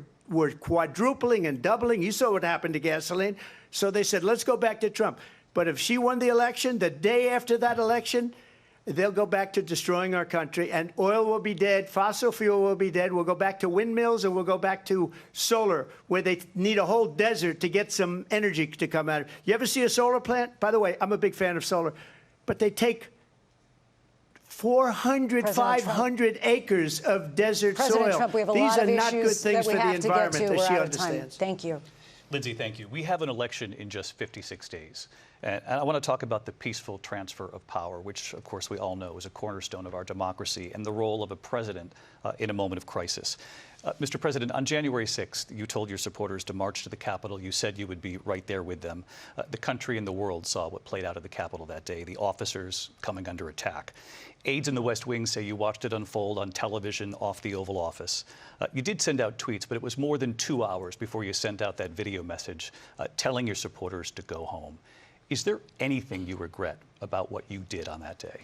quadrupling and doubling. You saw what happened to gasoline. So they said, let's go back to Trump. But if she won the election, the day after that election, they'll go back to destroying our country, and oil will be dead, fossil fuel will be dead, we'll go back to windmills, and we'll go back to solar, where they need a whole desert to get some energy to come out of it. You ever see a solar plant? By the way, I'm a big fan of solar, but they take 400, President 500 acres of desert President soil. Trump, we have a These lot are of not good issues things that for we the have to get environment, to. as We're she out of time. understands. Thank you. Lindsay, thank you. We have an election in just 56 days. And I want to talk about the peaceful transfer of power, which, of course, we all know is a cornerstone of our democracy, and the role of a president in a moment of crisis. Mr. President, on January 6th, you told your supporters to march to the Capitol. You said you would be right there with them. The country and the world saw what played out at the Capitol that day, the officers coming under attack. Aides in the West Wing say you watched it unfold on television off the Oval Office. You did send out tweets, but it was more than 2 hours before you sent out that video message telling your supporters to go home. Is there anything you regret about what you did on that day?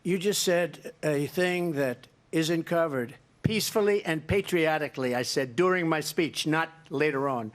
You just said a thing that isn't covered. Peacefully and patriotically, I said during my speech, not later on.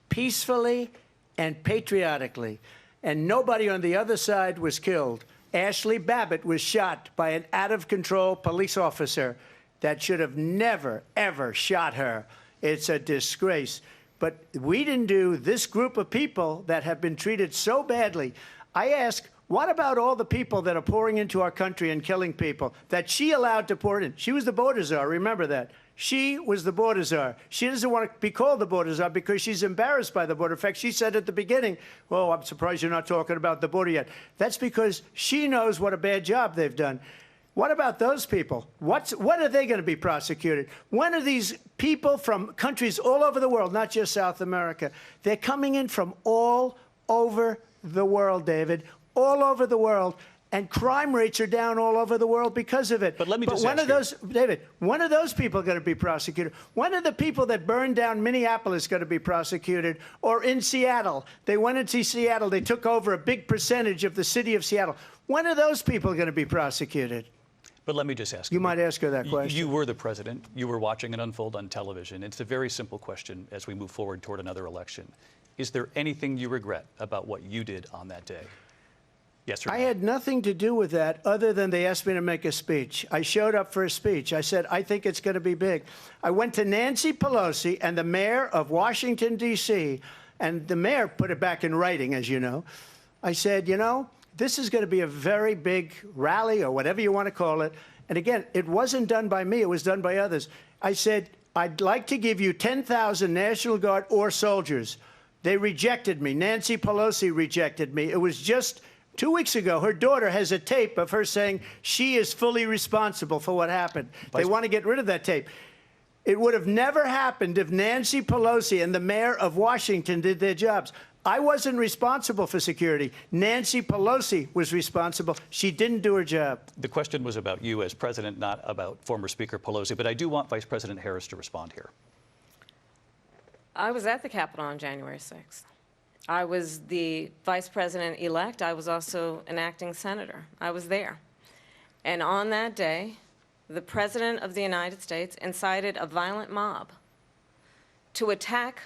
Peacefully and patriotically. And nobody on the other side was killed. Ashley Babbitt was shot by an out-of-control police officer that should have never, ever shot her. It's a disgrace. But we didn't do this group of people that have been treated so badly. I ask, what about all the people that are pouring into our country and killing people that she allowed to pour in? She was the border czar, remember that. She was the border czar. She doesn't want to be called the border czar because she's embarrassed by the border. In fact, she said at the beginning, oh, I'm surprised you're not talking about the border yet. That's because she knows what a bad job they've done. What about those people? When are they going to be prosecuted? When are these people from countries all over the world, not just South America, they're coming in from all over the world, David, all over the world, and crime rates are down all over the world because of it. But let me just when ask are those, David, when are those people going to be prosecuted? When are the people that burned down Minneapolis going to be prosecuted? Or in Seattle? They went into Seattle. They took over a big percentage of the city of Seattle. When are those people going to be prosecuted? But let me just ask you. You might ask her that question. You were the president. You were watching it unfold on television. It's a very simple question as we move forward toward another election. Is there anything you regret about what you did on that day? Yes or no? I had nothing to do with that other than they asked me to make a speech. I showed up for a speech. I said, I think it's going to be big. I went to Nancy Pelosi and the mayor of Washington, D.C., and the mayor put it back in writing, as you know. I said, you know, this is going to be a very big rally or whatever you want to call it. And again, it wasn't done by me. It was done by others. I said, I'd like to give you 10,000 National Guard or soldiers. They rejected me. Nancy Pelosi rejected me. It was just 2 weeks ago. Her daughter has a tape of her saying she is fully responsible for what happened. They want to get rid of that tape. It would have never happened if Nancy Pelosi and the mayor of Washington did their jobs. I wasn't responsible for security. Nancy Pelosi was responsible. She didn't do her job. The question was about you as president, not about former Speaker Pelosi. But I do want Vice President Harris to respond here. I was at the Capitol on January 6th. I was the vice president-elect. I was also an acting senator. I was there. And on that day, the President of the United States incited a violent mob to attack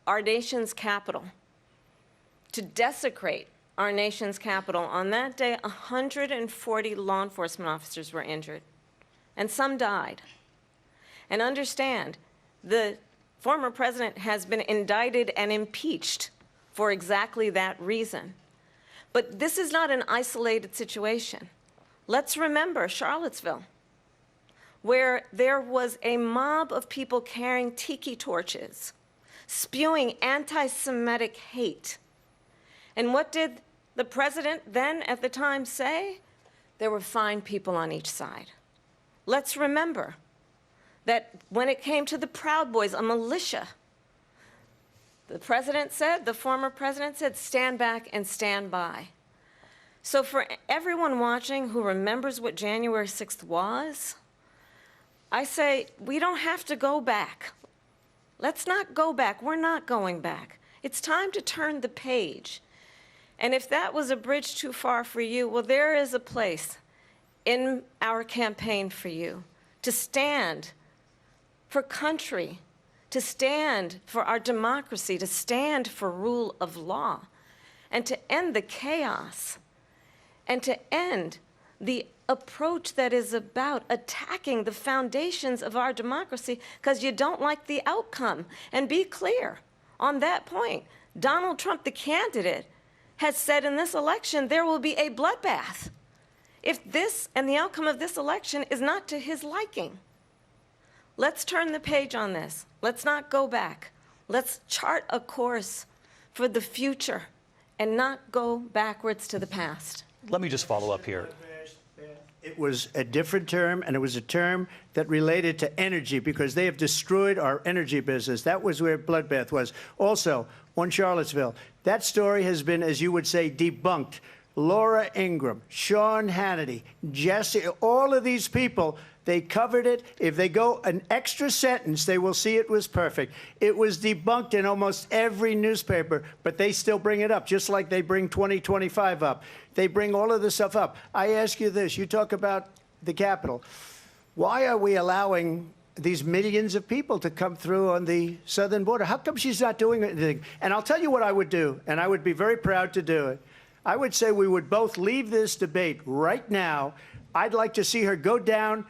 our nation's capital, to desecrate our nation's capital. On that day, 140 law enforcement officers were injured, and some died. And understand, the former president has been indicted and impeached for exactly that reason. But this is not an isolated situation. Let's remember Charlottesville, where there was a mob of people carrying tiki torches, spewing anti-Semitic hate. And what did the president then at the time say? There were fine people on each side. Let's remember that when it came to the Proud Boys, a militia, the president said, the former president said, stand back and stand by. So for everyone watching who remembers what January 6th was, I say we don't have to go back. Let's not go back. We're not going back. It's time to turn the page. And if that was a bridge too far for you, well, there is a place in our campaign for you to stand for country, to stand for our democracy, to stand for rule of law, and to end the chaos, and to end the approach that is about attacking the foundations of our democracy because you don't like the outcome. And be clear on that point. Donald Trump, the candidate, has said in this election there will be a bloodbath if this and the outcome of this election is not to his liking. Let's turn the page on this. Let's not go back. Let's chart a course for the future and not go backwards to the past. Let me just follow up here. It was a different term, and it was a term that related to energy because they have destroyed our energy business. That was where bloodbath was. Also, on Charlottesville, that story has been, as you would say, debunked. Laura Ingraham, Sean Hannity, Jesse, all of these people, they covered it. If they go an extra sentence, they will see it was perfect. It was debunked in almost every newspaper, but they still bring it up, just like they bring 2025 up. They bring all of this stuff up. I ask you this. You talk about the Capitol. Why are we allowing these millions of people to come through on the southern border? How come she's not doing anything? And I'll tell you what I would do, and I would be very proud to do it. I would say we would both leave this debate right now. I'd like to see her go down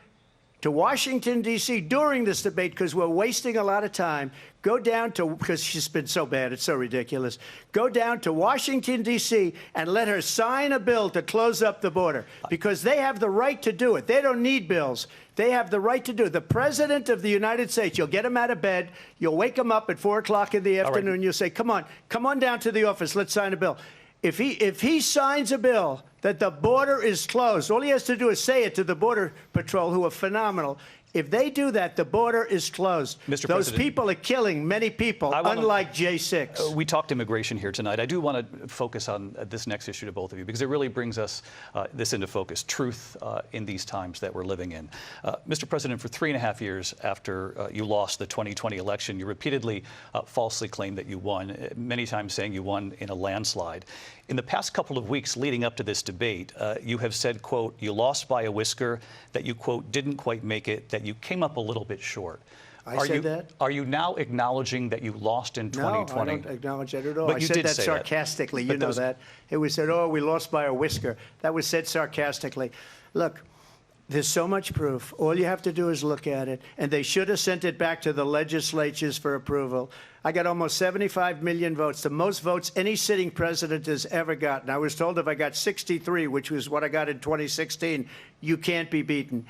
to Washington, D.C. during this debate because we're wasting a lot of time. Go down to, because she's been so bad, it's so ridiculous. Go down to Washington, D.C. and let her sign a bill to close up the border because they have the right to do it. They don't need bills. They have the right to do it. The President of the United States, you'll get him out of bed. You'll wake him up at 4 o'clock in the afternoon. You'll say, come on down to the office. Let's sign a bill. If he signs a bill that the border is closed, all he has to do is say it to the Border Patrol, who are phenomenal. If they do that, the border is closed. Mr. Those President, people are killing many people, unlike J6. We talked immigration here tonight. I do want to focus on this next issue to both of you because it really brings us this into focus, truth in these times that we're living in. Mr. President, for 3.5 years after you lost the 2020 election, you repeatedly falsely claimed that you won, many times saying you won in a landslide. In the past couple of weeks leading up to this debate, you have said, quote, you lost by a whisker, that you, quote, didn't quite make it, that you came up a little bit short. I said that? Are you now acknowledging that you lost in 2020? No, I don't acknowledge that at all. But I you said did that say sarcastically. That. You know that. It was said, oh, we lost by a whisker. That was said sarcastically. Look, there's so much proof. All you have to do is look at it. And they should have sent it back to the legislatures for approval. I got almost 75 million votes, the most votes any sitting president has ever gotten. I was told if I got 63, which was what I got in 2016, you can't be beaten.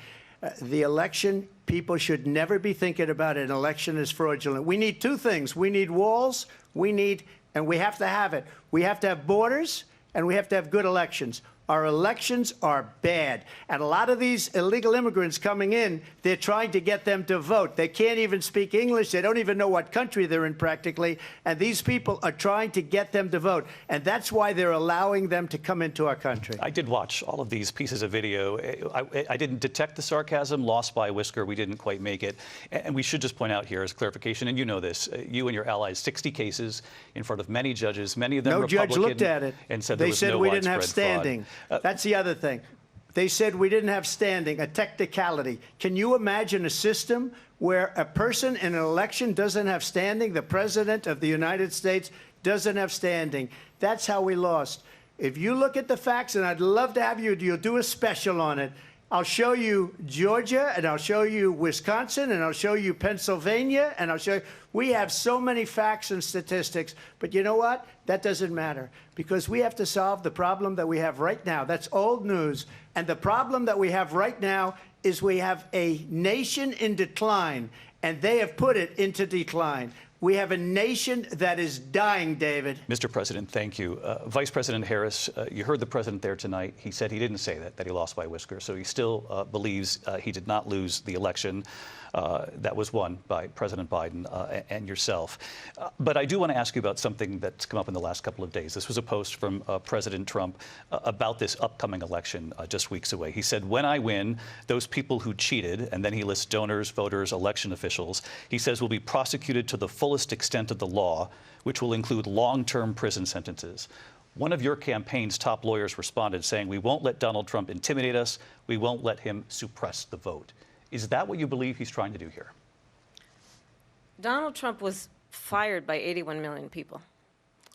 The election, people should never be thinking about an election as fraudulent. We need two things. We need walls, and we have to have it. We have to have borders, and we have to have good elections. Our elections are bad. And a lot of these illegal immigrants coming in, they're trying to get them to vote. They can't even speak English. They don't even know what country they're in practically. And these people are trying to get them to vote. And that's why they're allowing them to come into our country. I did watch all of these pieces of video. I didn't detect the sarcasm, lost by a whisker. We didn't quite make it. And we should just point out here as clarification, and you know this, you and your allies, 60 cases in front of many judges, many of them Republican. No judge looked at it. And said they there was said no we didn't have widespread fraud. standing. That's the other thing. They said we didn't have standing, a technicality. Can you imagine a system where a person in an election doesn't have standing? The President of the United States doesn't have standing. That's how we lost. If you look at the facts, and I'd love to have you'll do a special on it. I'll show you Georgia, and I'll show you Wisconsin, and I'll show you Pennsylvania, and I'll show you. We have so many facts and statistics, but you know what? That doesn't matter because we have to solve the problem that we have right now. That's old news. And the problem that we have right now is we have a nation in decline, and they have put it into decline. We have a nation that is dying, David. Mr. President, thank you. Vice President Harris, you heard the president there tonight. He said he didn't say that he lost by a whisker. So he still believes he did not lose the election that was won by President Biden and yourself. But I do want to ask you about something that's come up in the last couple of days. This was a post from President Trump about this upcoming election just weeks away. He said, when I win, those people who cheated, and then he lists donors, voters, election officials, he says will be prosecuted to the fullest extent of the law, which will include long-term prison sentences. One of your campaign's top lawyers responded saying, we won't let Donald Trump intimidate us. We won't let him suppress the vote. Is that what you believe he's trying to do here? Donald Trump was fired by 81 million people.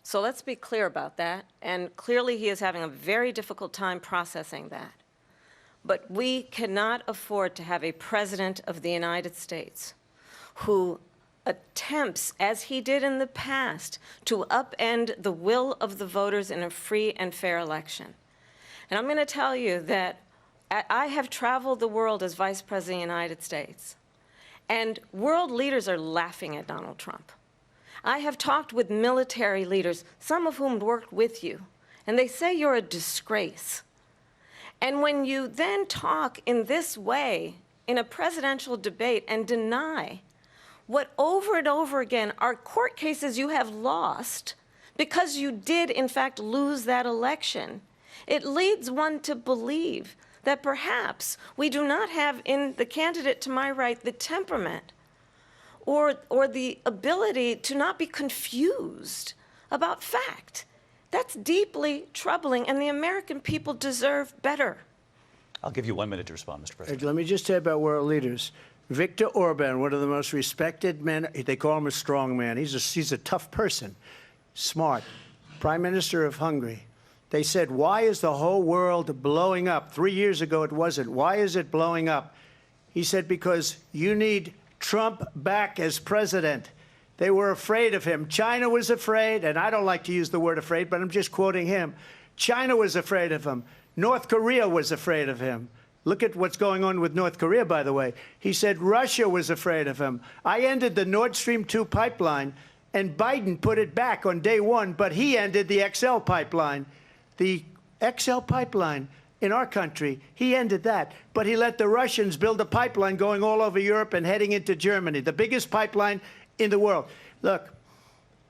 So let's be clear about that. And clearly he is having a very difficult time processing that. But we cannot afford to have a president of the United States who attempts, as he did in the past, to upend the will of the voters in a free and fair election. And I'm going to tell you that I have traveled the world as Vice President of the United States, and world leaders are laughing at Donald Trump. I have talked with military leaders, some of whom worked with you, and they say you're a disgrace. And when you then talk in this way in a presidential debate and deny what over and over again are court cases you have lost because you did, in fact, lose that election, it leads one to believe that perhaps we do not have in the candidate to my right the temperament or the ability to not be confused about fact. That's deeply troubling, and the American people deserve better. I'll give you 1 minute to respond, Mr. President. Let me just say about world leaders. Viktor Orban, one of the most respected men, they call him a strong man. He's a tough person, smart. Prime Minister of Hungary. They said, why is the whole world blowing up? 3 years ago it wasn't. Why is it blowing up? He said, because you need Trump back as president. They were afraid of him. China was afraid, and I don't like to use the word afraid, but I'm just quoting him. China was afraid of him. North Korea was afraid of him. Look at what's going on with North Korea, by the way. He said Russia was afraid of him. I ended the Nord Stream 2 pipeline, and Biden put it back on day one, but he ended the XL pipeline. The XL pipeline in our country, he ended that. But he let the Russians build a pipeline going all over Europe and heading into Germany, the biggest pipeline in the world. Look,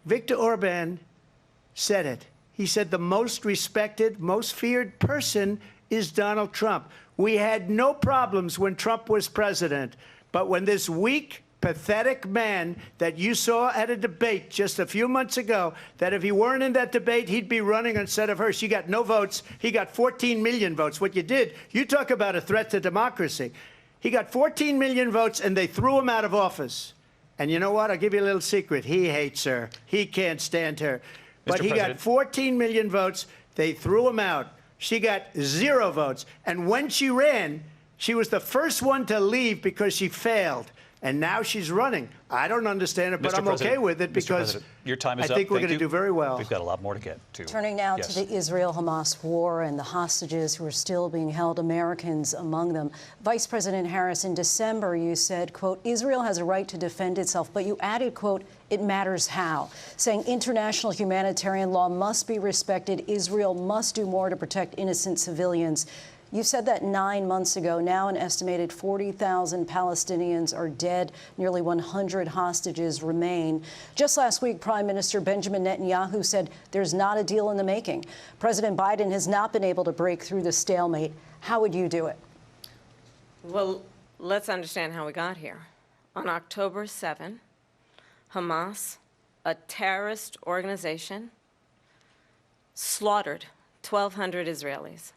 Viktor Orban said it. He said the most respected, most feared person is Donald Trump. We had no problems when Trump was president. But when this weak, pathetic man that you saw at a debate just a few months ago, that if he weren't in that debate, he'd be running instead of her. She got no votes. He got 14 million votes. What you did, you talk about a threat to democracy. He got 14 million votes, and they threw him out of office. And you know what? I'll give you a little secret. He hates her. He can't stand her. But he got 14 million votes. They threw him out. She got 0 votes. And when she ran, she was the first one to leave because she failed. And now she's running. I don't understand it, but I'm okay with it because your time is I think up. we're going to do very well. We've got a lot more to get to. Turning now to the Israel-Hamas war and the hostages who are still being held, Americans among them. Vice President Harris, in December, you said, quote, Israel has a right to defend itself, but you added, quote, it matters how, saying international humanitarian law must be respected. Israel must do more to protect innocent civilians. You said that 9 months ago. Now an estimated 40,000 Palestinians are dead. Nearly 100 hostages remain. Just last week, Prime Minister Benjamin Netanyahu said there's not a deal in the making. President Biden has not been able to break through the stalemate. How would you do it? Well, let's understand how we got here. On October 7, Hamas, a terrorist organization, slaughtered 1,200 Israelis.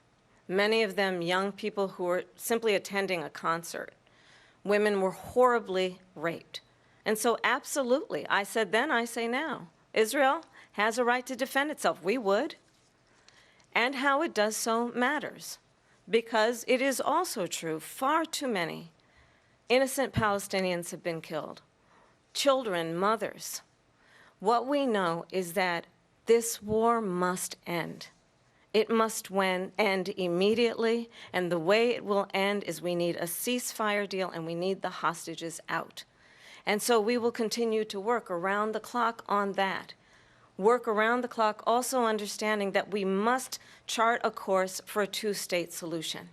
Many of them young people who were simply attending a concert. Women were horribly raped. And so absolutely, I said then, I say now, Israel has a right to defend itself. We would. And how it does so matters. Because it is also true, far too many innocent Palestinians have been killed. Children, mothers. What we know is that this war must end. It must end immediately, and the way it will end is we need a ceasefire deal and we need the hostages out. And so we will continue to work around the clock on that. Work around the clock, also understanding that we must chart a course for a two-state solution.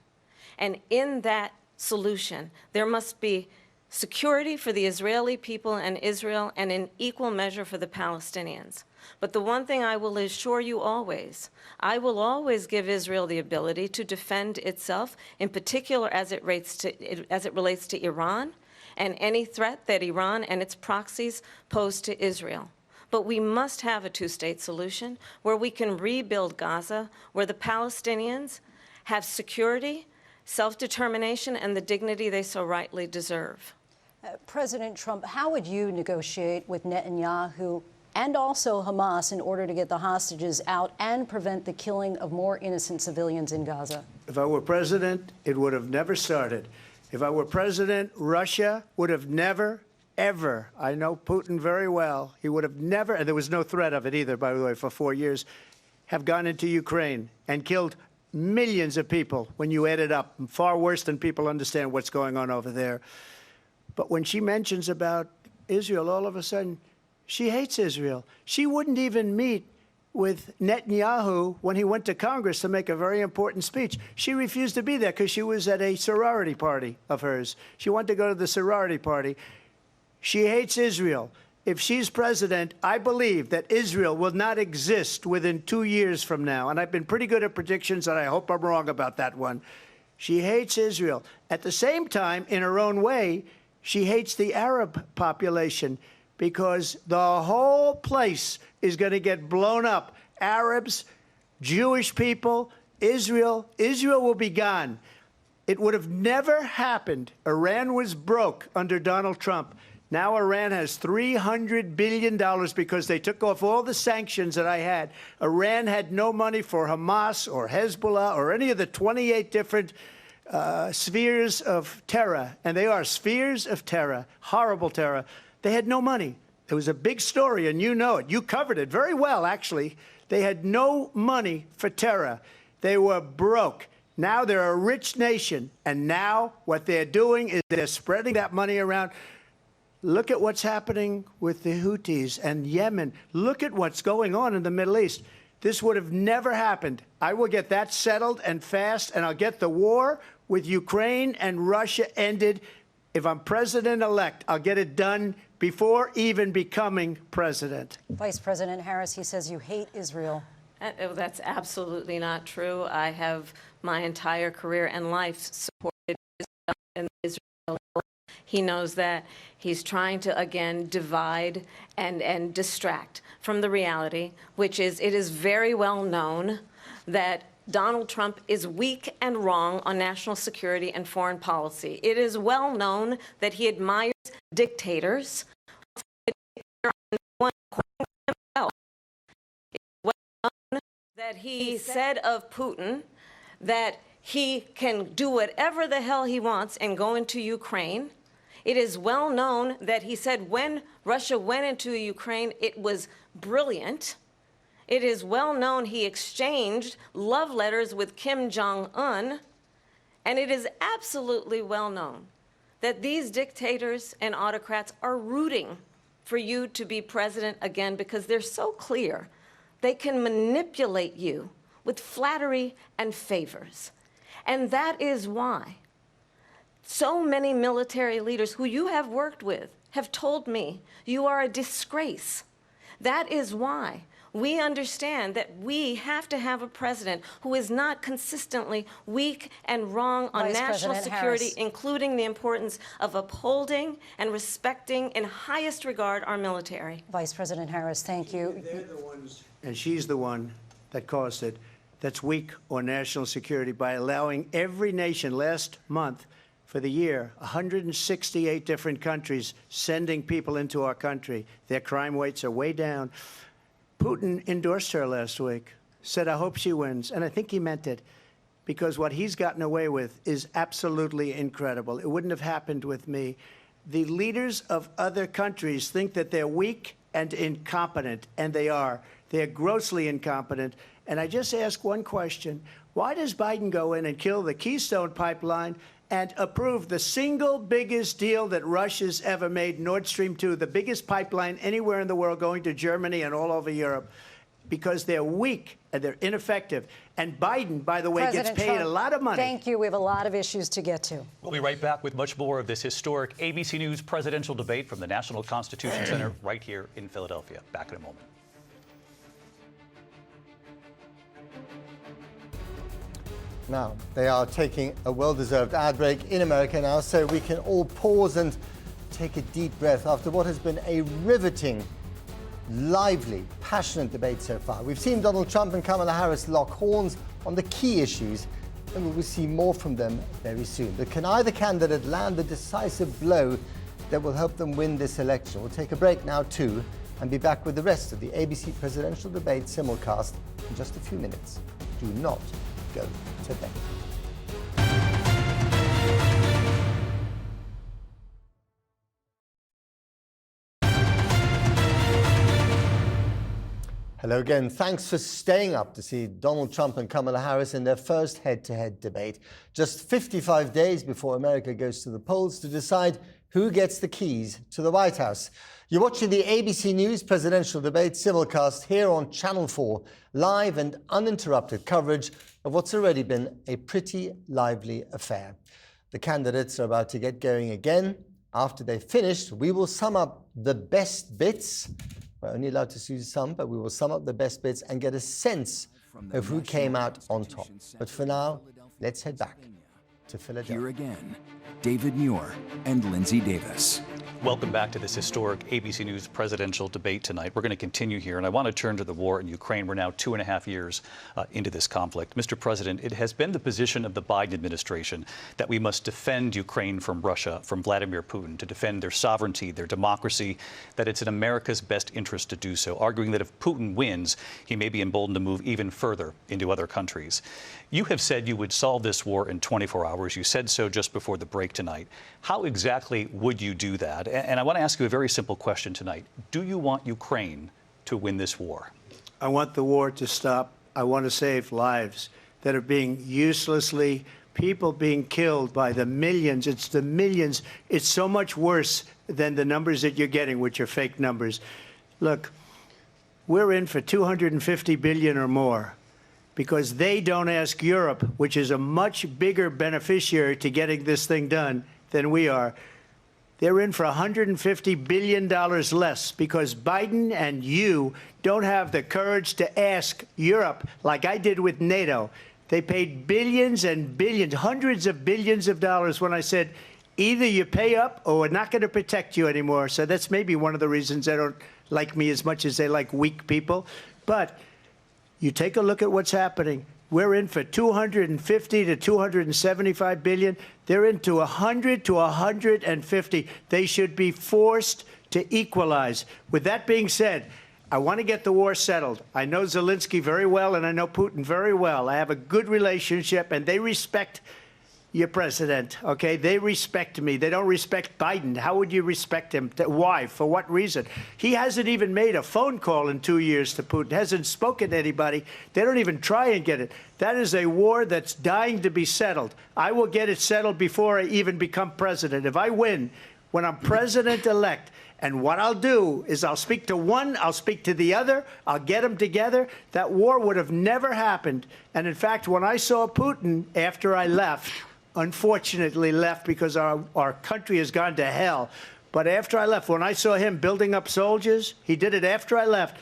And in that solution, there must be security for the Israeli people and Israel, and in equal measure for the Palestinians. But the one thing I will assure you always, I will always give Israel the ability to defend itself, in particular as it relates to Iran and any threat that Iran and its proxies pose to Israel. But we must have a two-state solution where we can rebuild Gaza, where the Palestinians have security, self-determination, and the dignity they so rightly deserve. President Trump, how would you negotiate with Netanyahu and also Hamas in order to get the hostages out and prevent the killing of more innocent civilians in Gaza? If I were president, it would have never started. If I were president, Russia would have never, ever, I know Putin very well, he would have never, and there was no threat of it either, by the way, for 4 years, have gone into Ukraine and killed millions of people when you add it up, far worse than people understand what's going on over there. But when she mentions about Israel, all of a sudden, she hates Israel. She wouldn't even meet with Netanyahu when he went to Congress to make a very important speech. She refused to be there because she was at a sorority party of hers. She wanted to go to the sorority party. She hates Israel. If she's president, I believe that Israel will not exist within 2 years from now. And I've been pretty good at predictions, and I hope I'm wrong about that one. She hates Israel. At the same time, in her own way, she hates the Arab population because the whole place is going to get blown up. Arabs, Jewish people, Israel. Israel will be gone. It would have never happened. Iran was broke under Donald Trump. Now Iran has $300 billion because they took off all the sanctions that I had. Iran had no money for Hamas or Hezbollah or any of the 28 different spheres of terror. And they are spheres of terror, horrible terror. They had no money. It was a big story, and you know it. You covered it very well, actually. They had no money for terror. They were broke. Now they're a rich nation. And now what they're doing is they're spreading that money around. Look at what's happening with the Houthis and Yemen. Look at what's going on in the Middle East. This would have never happened. I will get that settled and fast, and I'll get the war with Ukraine and Russia ended. If I'm president-elect, I'll get it done before even becoming president. Vice President Harris, he says you hate Israel. That's absolutely not true. I have my entire career and life supported Israel. He knows that. He's trying to, again, divide and distract from the reality, which is it is very well known that Donald Trump is weak and wrong on national security and foreign policy. It is well known that he admires dictators. It's well known that he said of Putin that he can do whatever the hell he wants and go into Ukraine. It is well known that he said when Russia went into Ukraine, it was brilliant. It is well known he exchanged love letters with Kim Jong-un. And it is absolutely well known that these dictators and autocrats are rooting for you to be president again because they're so clear they can manipulate you with flattery and favors. And that is why so many military leaders who you have worked with have told me you are a disgrace. That is why we understand that we have to have a president who is not consistently weak and wrong on national security, including the importance of upholding and respecting in highest regard our military. Vice President Harris, thank you. They're the ones, and she's the one that caused it, that's weak on national security by allowing every nation last month for the year, 168 different countries sending people into our country. Their crime rates are way down. Putin endorsed her last week, said, I hope she wins. And I think he meant it, because what he's gotten away with is absolutely incredible. It wouldn't have happened with me. The leaders of other countries think that they're weak and incompetent, and they are. They're grossly incompetent. And I just ask one question. Why does Biden go in and kill the Keystone Pipeline and approve the single biggest deal that Russia's ever made, Nord Stream 2, the biggest pipeline anywhere in the world going to Germany and all over Europe? Because they're weak and they're ineffective. And Biden, by the way, President gets paid Trump, a lot of money. Thank you. We have a lot of issues to get to. We'll be right back with much more of this historic ABC News presidential debate from the National Constitution Center right here in Philadelphia. Back in a moment. Now, they are taking a well-deserved ad break in America now, so we can all pause and take a deep breath after what has been a riveting, lively, passionate debate so far. We've seen Donald Trump and Kamala Harris lock horns on the key issues, and we will see more from them very soon. But can either candidate land the decisive blow that will help them win this election? We'll take a break now too, and be back with the rest of the ABC presidential debate simulcast in just a few minutes. Do not go to bed. Hello again. Thanks for staying up to see Donald Trump and Kamala Harris in their first head-to-head debate, just 55 days before America goes to the polls to decide who gets the keys to the White House. You're watching the ABC News presidential debate simulcast here on Channel 4, live and uninterrupted coverage of what's already been a pretty lively affair. The candidates are about to get going again. After they've finished, we will sum up the best bits. We're only allowed to use some, but we will sum up the best bits and get a sense of who came out on top. But for now, let's head back to Philadelphia. Here again, David Muir and Lindsay Davis. Welcome back to this historic ABC News presidential debate tonight. We're going to continue here, and I want to turn to the war in Ukraine. We're now 2.5 years into this conflict. Mr. President, it has been the position of the Biden administration that we must defend Ukraine from Russia, from Vladimir Putin, to defend their sovereignty, their democracy, that it's in America's best interest to do so, arguing that if Putin wins, he may be emboldened to move even further into other countries. You have said you would solve this war in 24 hours. You said so just before the break tonight. How exactly would you do that? And I want to ask you a very simple question tonight. Do you want Ukraine to win this war? I want the war to stop. I want to save lives that are being uselessly, people being killed by the millions. It's the millions. It's so much worse than the numbers that you're getting, which are fake numbers. Look, we're in for 250 billion or more, because they don't ask Europe, which is a much bigger beneficiary to getting this thing done than we are. They're in for $150 billion less because Biden and you don't have the courage to ask Europe like I did with NATO. They paid billions and billions, hundreds of billions of dollars when I said, either you pay up or we're not going to protect you anymore. So that's maybe one of the reasons they don't like me as much as they like weak people. But you take a look at what's happening. We're in for 250 to 275 billion. They're into 100 to 150. They should be forced to equalize. With that being said, I want to get the war settled. I know Zelensky very well, and I know Putin very well. I have a good relationship, and they respect your president, okay? They respect me. They don't respect Biden. How would you respect him? Why? For what reason? He hasn't even made a phone call in 2 years to Putin, hasn't spoken to anybody. They don't even try and get it. That is a war that's dying to be settled. I will get it settled before I even become president. If I win, when I'm president-elect, and what I'll do is I'll speak to one, I'll speak to the other, I'll get them together. That war would have never happened. And in fact, when I saw Putin after I left, unfortunately left because our country has gone to hell. But after I left, when I saw him building up soldiers, he did it after I left,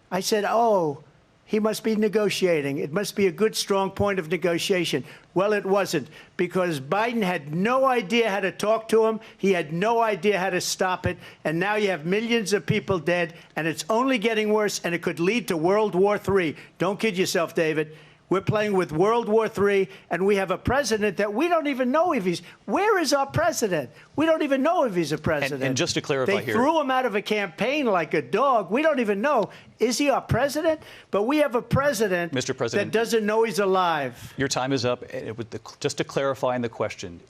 I said, oh, he must be negotiating. It must be a good, strong point of negotiation. Well, it wasn't, because Biden had no idea how to talk to him. He had no idea how to stop it. And now you have millions of people dead, and it's only getting worse, and it could lead to World War III. Don't kid yourself, David. We're playing with World War III, and we have a president that we don't even know if he's... Where is our president? We don't even know if he's a president. And just to clarify here... They threw him out of a campaign like a dog. We don't even know. Is he our president? But we have a president, Mr. President, that doesn't know he's alive. Your time is up. Just to clarify in the question,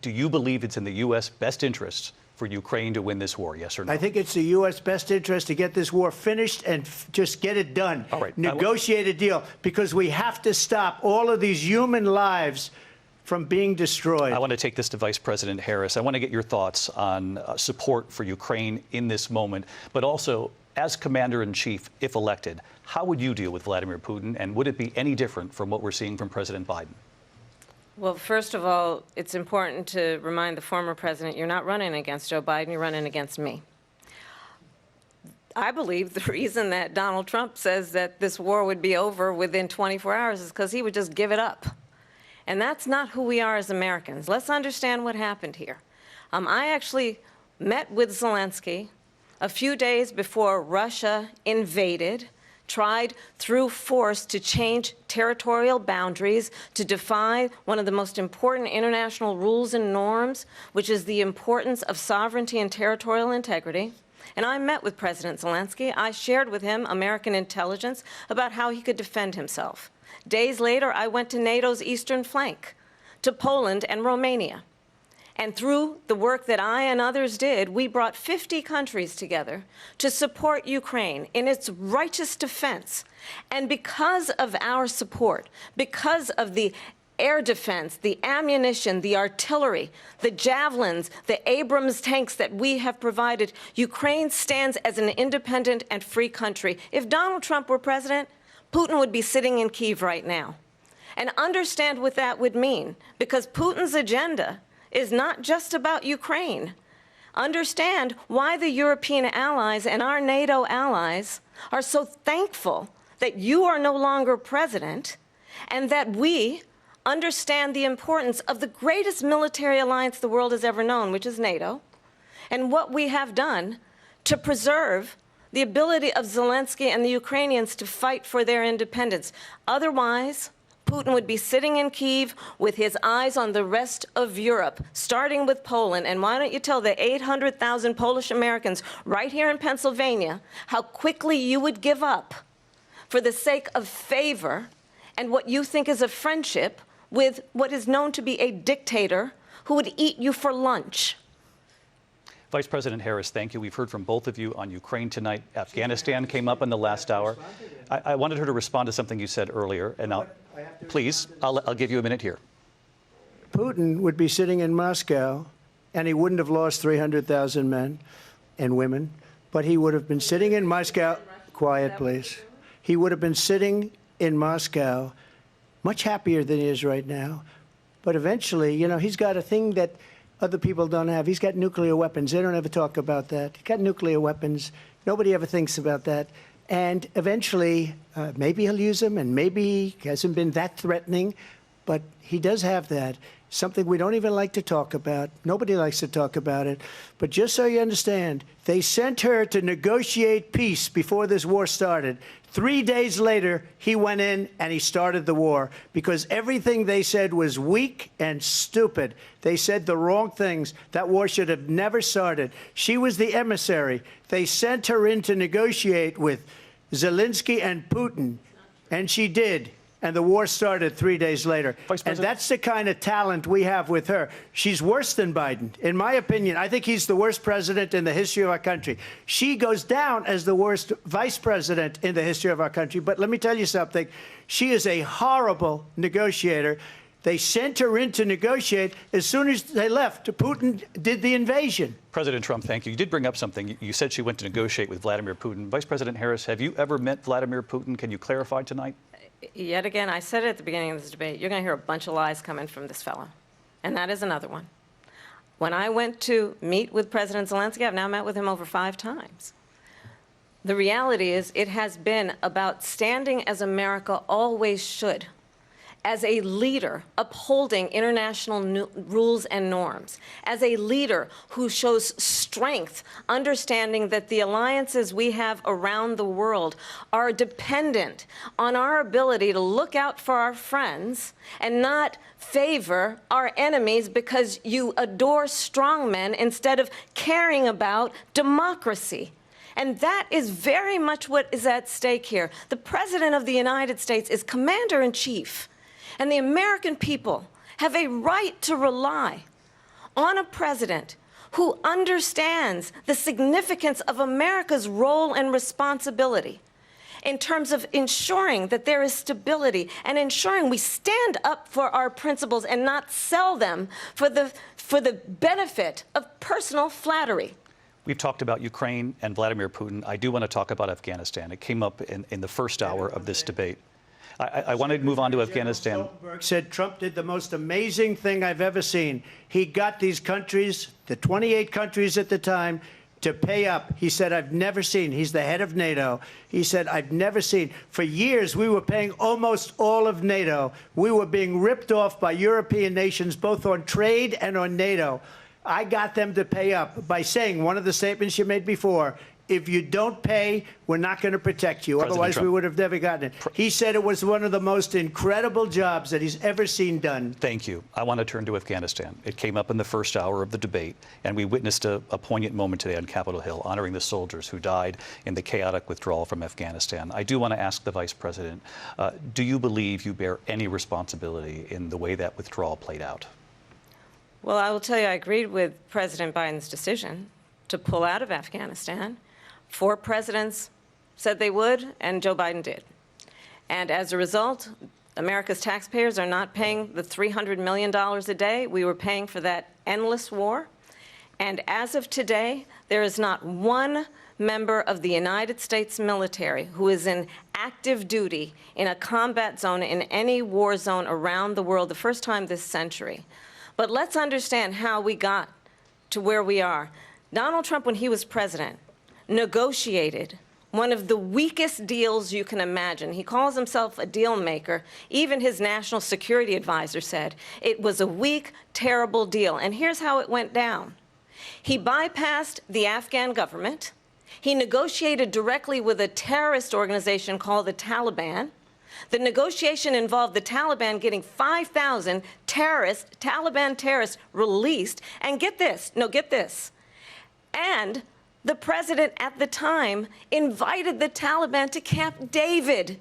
do you believe it's in the U.S. best interest for Ukraine to win this war, yes or no? I think it's the U.S. best interest to get this war finished and just get it done. All right. Negotiate a deal, because we have to stop all of these human lives from being destroyed. I want to take this to Vice President Harris. I want to get your thoughts on support for Ukraine in this moment, but also, as Commander-in-Chief, if elected, how would you deal with Vladimir Putin, and would it be any different from what we're seeing from President Biden? Well, first of all, it's important to remind the former president you're not running against Joe Biden, you're running against me. I believe the reason that Donald Trump says that this war would be over within 24 hours is because he would just give it up. And that's not who we are as Americans. Let's understand what happened here. I actually met with Zelensky a few days before Russia invaded, tried through force to change territorial boundaries, to defy one of the most important international rules and norms, which is the importance of sovereignty and territorial integrity. And I met with President Zelensky. I shared with him American intelligence about how he could defend himself. Days later, I went to NATO's eastern flank, to Poland and Romania. And through the work that I and others did, we brought 50 countries together to support Ukraine in its righteous defense. And because of our support, because of the air defense, the ammunition, the artillery, the javelins, the Abrams tanks that we have provided, Ukraine stands as an independent and free country. If Donald Trump were president, Putin would be sitting in Kyiv right now. And understand what that would mean, because Putin's agenda is not just about Ukraine. Understand why the European allies and our NATO allies are so thankful that you are no longer president, and that we understand the importance of the greatest military alliance the world has ever known, which is NATO, and what we have done to preserve the ability of Zelensky and the Ukrainians to fight for their independence. Otherwise, Putin would be sitting in Kyiv with his eyes on the rest of Europe, starting with Poland. And why don't you tell the 800,000 Polish Americans right here in Pennsylvania how quickly you would give up for the sake of favor and what you think is a friendship with what is known to be a dictator who would eat you for lunch. Vice President Harris, thank you. We've heard from both of you on Ukraine tonight. Afghanistan came up in the last hour. I wanted her to respond to something you said earlier, and I'll give you a minute here. Putin would be sitting in Moscow, and he wouldn't have lost 300,000 men and women, but he would have been sitting in Moscow. Quiet, please. He would have been sitting in Moscow much happier than he is right now. But eventually, you know, he's got a thing that other people don't have. He's got nuclear weapons. They don't ever talk about that. He's got nuclear weapons. Nobody ever thinks about that. And eventually, maybe he'll use them, and maybe he hasn't been that threatening, but he does have that. Something we don't even like to talk about. Nobody likes to talk about it. But just so you understand, they sent her to negotiate peace before this war started. 3 days later, he went in and he started the war because everything they said was weak and stupid. They said the wrong things. That war should have never started. She was the emissary. They sent her in to negotiate with Zelensky and Putin, and she did. And the war started 3 days later. And that's the kind of talent we have with her. She's worse than Biden. In my opinion, I think he's the worst president in the history of our country. She goes down as the worst vice president in the history of our country. But let me tell you something. She is a horrible negotiator. They sent her in to negotiate. As soon as they left, Putin did the invasion. President Trump, thank you. You did bring up something. You said she went to negotiate with Vladimir Putin. Vice President Harris, have you ever met Vladimir Putin? Can you clarify tonight? Yet again, I said it at the beginning of this debate, you're going to hear a bunch of lies coming from this fellow. And that is another one. When I went to meet with President Zelensky, I've now met with him over 5 times. The reality is it has been about standing as America always should, as a leader upholding international rules and norms, as a leader who shows strength, understanding that the alliances we have around the world are dependent on our ability to look out for our friends and not favor our enemies because you adore strongmen instead of caring about democracy. And that is very much what is at stake here. The President of the United States is commander-in-chief. And the American people have a right to rely on a president who understands the significance of America's role and responsibility in terms of ensuring that there is stability and ensuring we stand up for our principles and not sell them for the benefit of personal flattery. We've talked about Ukraine and Vladimir Putin. I do want to talk about Afghanistan. It came up in the first hour of this debate. I want to move on to Afghanistan. Stoltenberg said Trump did the most amazing thing I've ever seen. He got these countries, the 28 countries at the time, to pay up. He said, I've never seen. He's the head of NATO. He said, I've never seen. For years, we were paying almost all of NATO. We were being ripped off by European nations, both on trade and on NATO. I got them to pay up by saying one of the statements you made before, if you don't pay, we're not going to protect you. President Otherwise, Trump. we would have never gotten it. He said it was one of the most incredible jobs that he's ever seen done. Thank you. I want to turn to Afghanistan. It came up in the first hour of the debate, and we witnessed a poignant moment today on Capitol Hill, honoring the soldiers who died in the chaotic withdrawal from Afghanistan. I do want to ask the Vice President, do you believe you bear any responsibility in the way that withdrawal played out? Well, I will tell you, I agreed with President Biden's decision to pull out of Afghanistan. 4 presidents said they would, and Joe Biden did. And as a result, America's taxpayers are not paying the $300 million a day we were paying for that endless war. And as of today, there is not one member of the United States military who is in active duty in a combat zone in any war zone around the world, the first time this century. But let's understand how we got to where we are. Donald Trump, when he was president, negotiated one of the weakest deals you can imagine. He calls himself a deal maker. Even his national security advisor said it was a weak, terrible deal. And here's how it went down. He bypassed the Afghan government. He negotiated directly with a terrorist organization called the Taliban. The negotiation involved the Taliban getting 5,000 Taliban terrorists released. And get this, and the president at the time invited the Taliban to Camp David,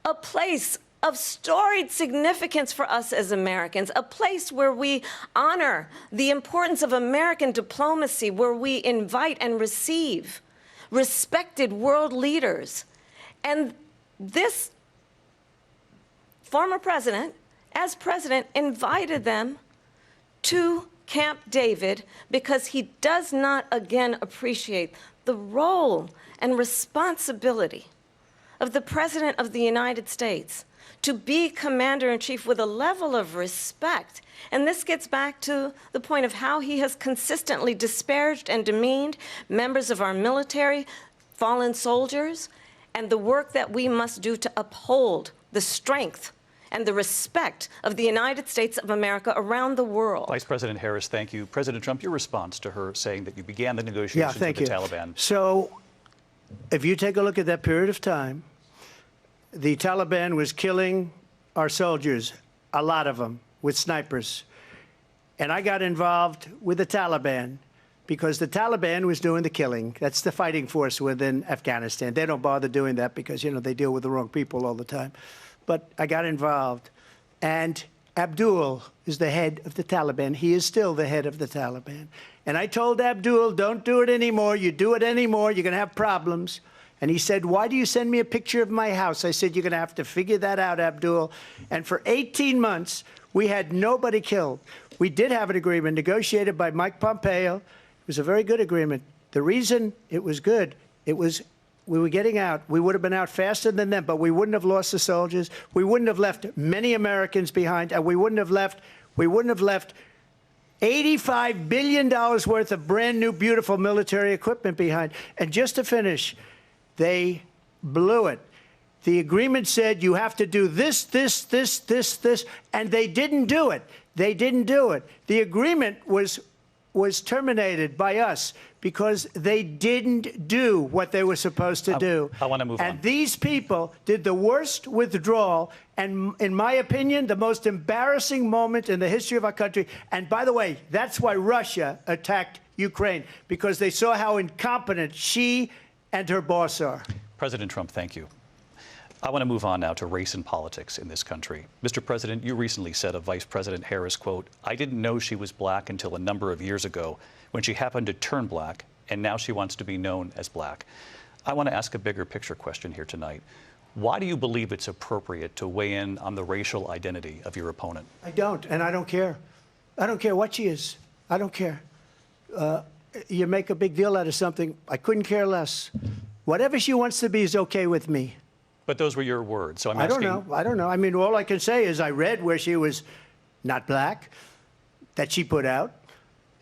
a place of storied significance for us as Americans, a place where we honor the importance of American diplomacy, where we invite and receive respected world leaders. And this former president, as president, invited them to Camp David because he does not again appreciate the role and responsibility of the President of the United States to be commander-in-chief with a level of respect. And this gets back to the point of how he has consistently disparaged and demeaned members of our military, fallen soldiers, and the work that we must do to uphold the strength and the respect of the United States of America around the world. Vice President Harris, thank you. President Trump, your response to her saying that you began the negotiations with the Taliban. So if you take a look at that period of time, the Taliban was killing our soldiers, a lot of them, with snipers. And I got involved with the Taliban because the Taliban was doing the killing. That's the fighting force within Afghanistan. They don't bother doing that because, you know, they deal with the wrong people all the time. But I got involved. And Abdul is the head of the Taliban. He is still the head of the Taliban. And I told Abdul, don't do it anymore. You do it anymore, you're going to have problems. And he said, why do you send me a picture of my house? I said, you're going to have to figure that out, Abdul. And for 18 months, we had nobody killed. We did have an agreement negotiated by Mike Pompeo. It was a very good agreement. The reason it was good, it was we were getting out. We would have been out faster than them, but we wouldn't have lost the soldiers. We wouldn't have left many Americans behind, and we wouldn't have left $85 billion worth of brand new, beautiful military equipment behind. And just to finish, they blew it. The agreement said you have to do this, this, this, this, this, and they didn't do it. They didn't do it. The agreement was terminated by us because they didn't do what they were supposed to do. I want to move on. And these people did the worst withdrawal and, in my opinion, the most embarrassing moment in the history of our country. And by the way, that's why Russia attacked Ukraine, because they saw how incompetent she and her boss are. President Trump, thank you. I want to move on now to race and politics in this country. Mr. President, you recently said of Vice President Harris, quote, I didn't know she was black until a number of years ago when she happened to turn black, and now she wants to be known as black. I want to ask a bigger picture question here tonight. Why do you believe it's appropriate to weigh in on the racial identity of your opponent? I don't, and I don't care. I don't care what she is. I don't care. You make a big deal out of something. I couldn't care less. Whatever she wants to be is okay with me. But those were your words, so I'm asking. I don't know. I mean, all I can say is I read where she was not black, that she put out,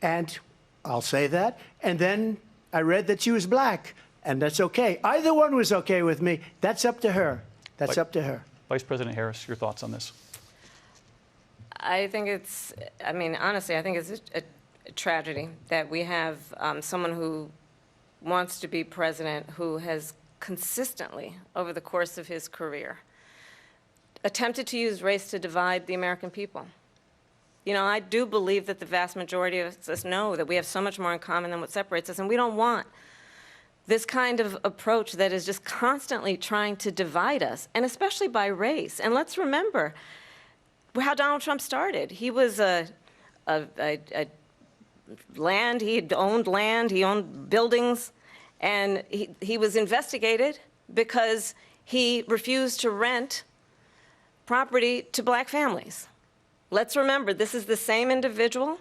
and I'll say that. And then I read that she was black, and that's okay. Either one was okay with me. That's up to her. That's up to her. Vice President Harris, your thoughts on this? I think it's, I mean, honestly, I think it's a tragedy that we have someone who wants to be president who has consistently, over the course of his career, attempted to use race to divide the American people. You know, I do believe that the vast majority of us know that we have so much more in common than what separates us, and we don't want this kind of approach that is just constantly trying to divide us, and especially by race. And let's remember how Donald Trump started. He was a land. He owned land. He owned buildings. And he was investigated because he refused to rent property to black families. Let's remember, this is the same individual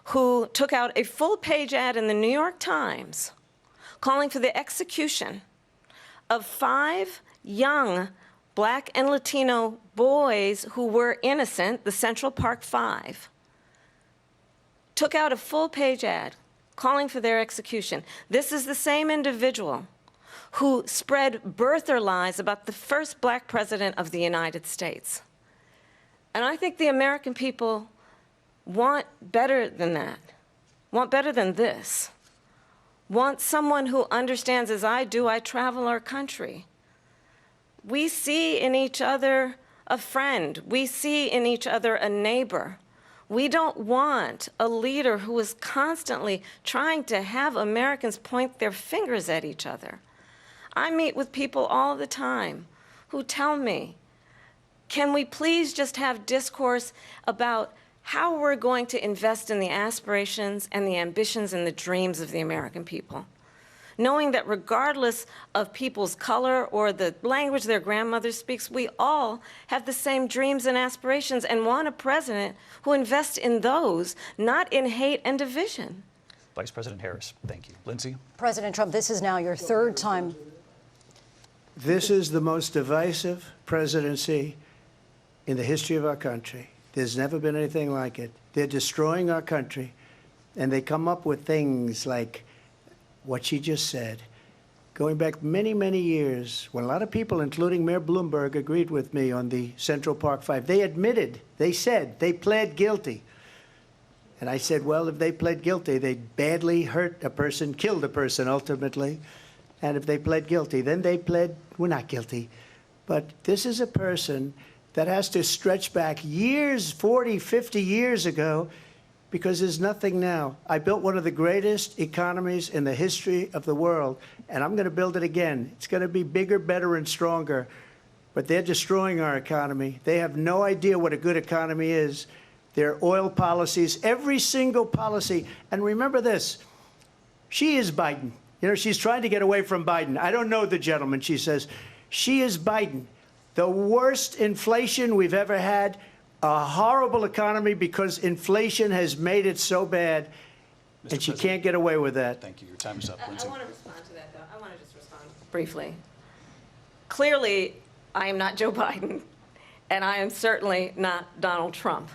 who took out a full-page ad in the New York Times calling for the execution of 5 young black and Latino boys who were innocent, the Central Park 5. Took out a full-page ad calling for their execution. This is the same individual who spread birther lies about the first black president of the United States. And I think the American people want better than that, want better than this, want someone who understands, as I do, I travel our country. We see in each other a friend. We see in each other a neighbor. We don't want a leader who is constantly trying to have Americans point their fingers at each other. I meet with people all the time who tell me, can we please just have discourse about how we're going to invest in the aspirations and the ambitions and the dreams of the American people? Knowing that regardless of people's color or the language their grandmother speaks, we all have the same dreams and aspirations and want a president who invests in those, not in hate and division. Vice President Harris, thank you. Lindsay? President Trump, this is now your 3rd time. This is the most divisive presidency in the history of our country. There's never been anything like it. They're destroying our country, and they come up with things like what she just said. Going back many, many years, when a lot of people, including Mayor Bloomberg, agreed with me on the Central Park 5, they admitted, they said, they pled guilty. And I said, well, if they pled guilty, they badly hurt a person, killed a person ultimately. And if they pled guilty, then they pled, we're not guilty. But this is a person that has to stretch back years, 40, 50 years ago, because there's nothing now. I built one of the greatest economies in the history of the world, and I'm going to build it again. It's going to be bigger, better, and stronger. But they're destroying our economy. They have no idea what a good economy is. Their oil policies, every single policy. And remember this, she is Biden. You know, she's trying to get away from Biden. I don't know the gentleman, she says. She is Biden. The worst inflation we've ever had, a horrible economy because inflation has made it so bad, and she can't get away with that. Thank you. Your time is up, Lindsay. I want to respond to that, though. I want to just respond briefly. Clearly, I am not Joe Biden, and I am certainly not Donald Trump.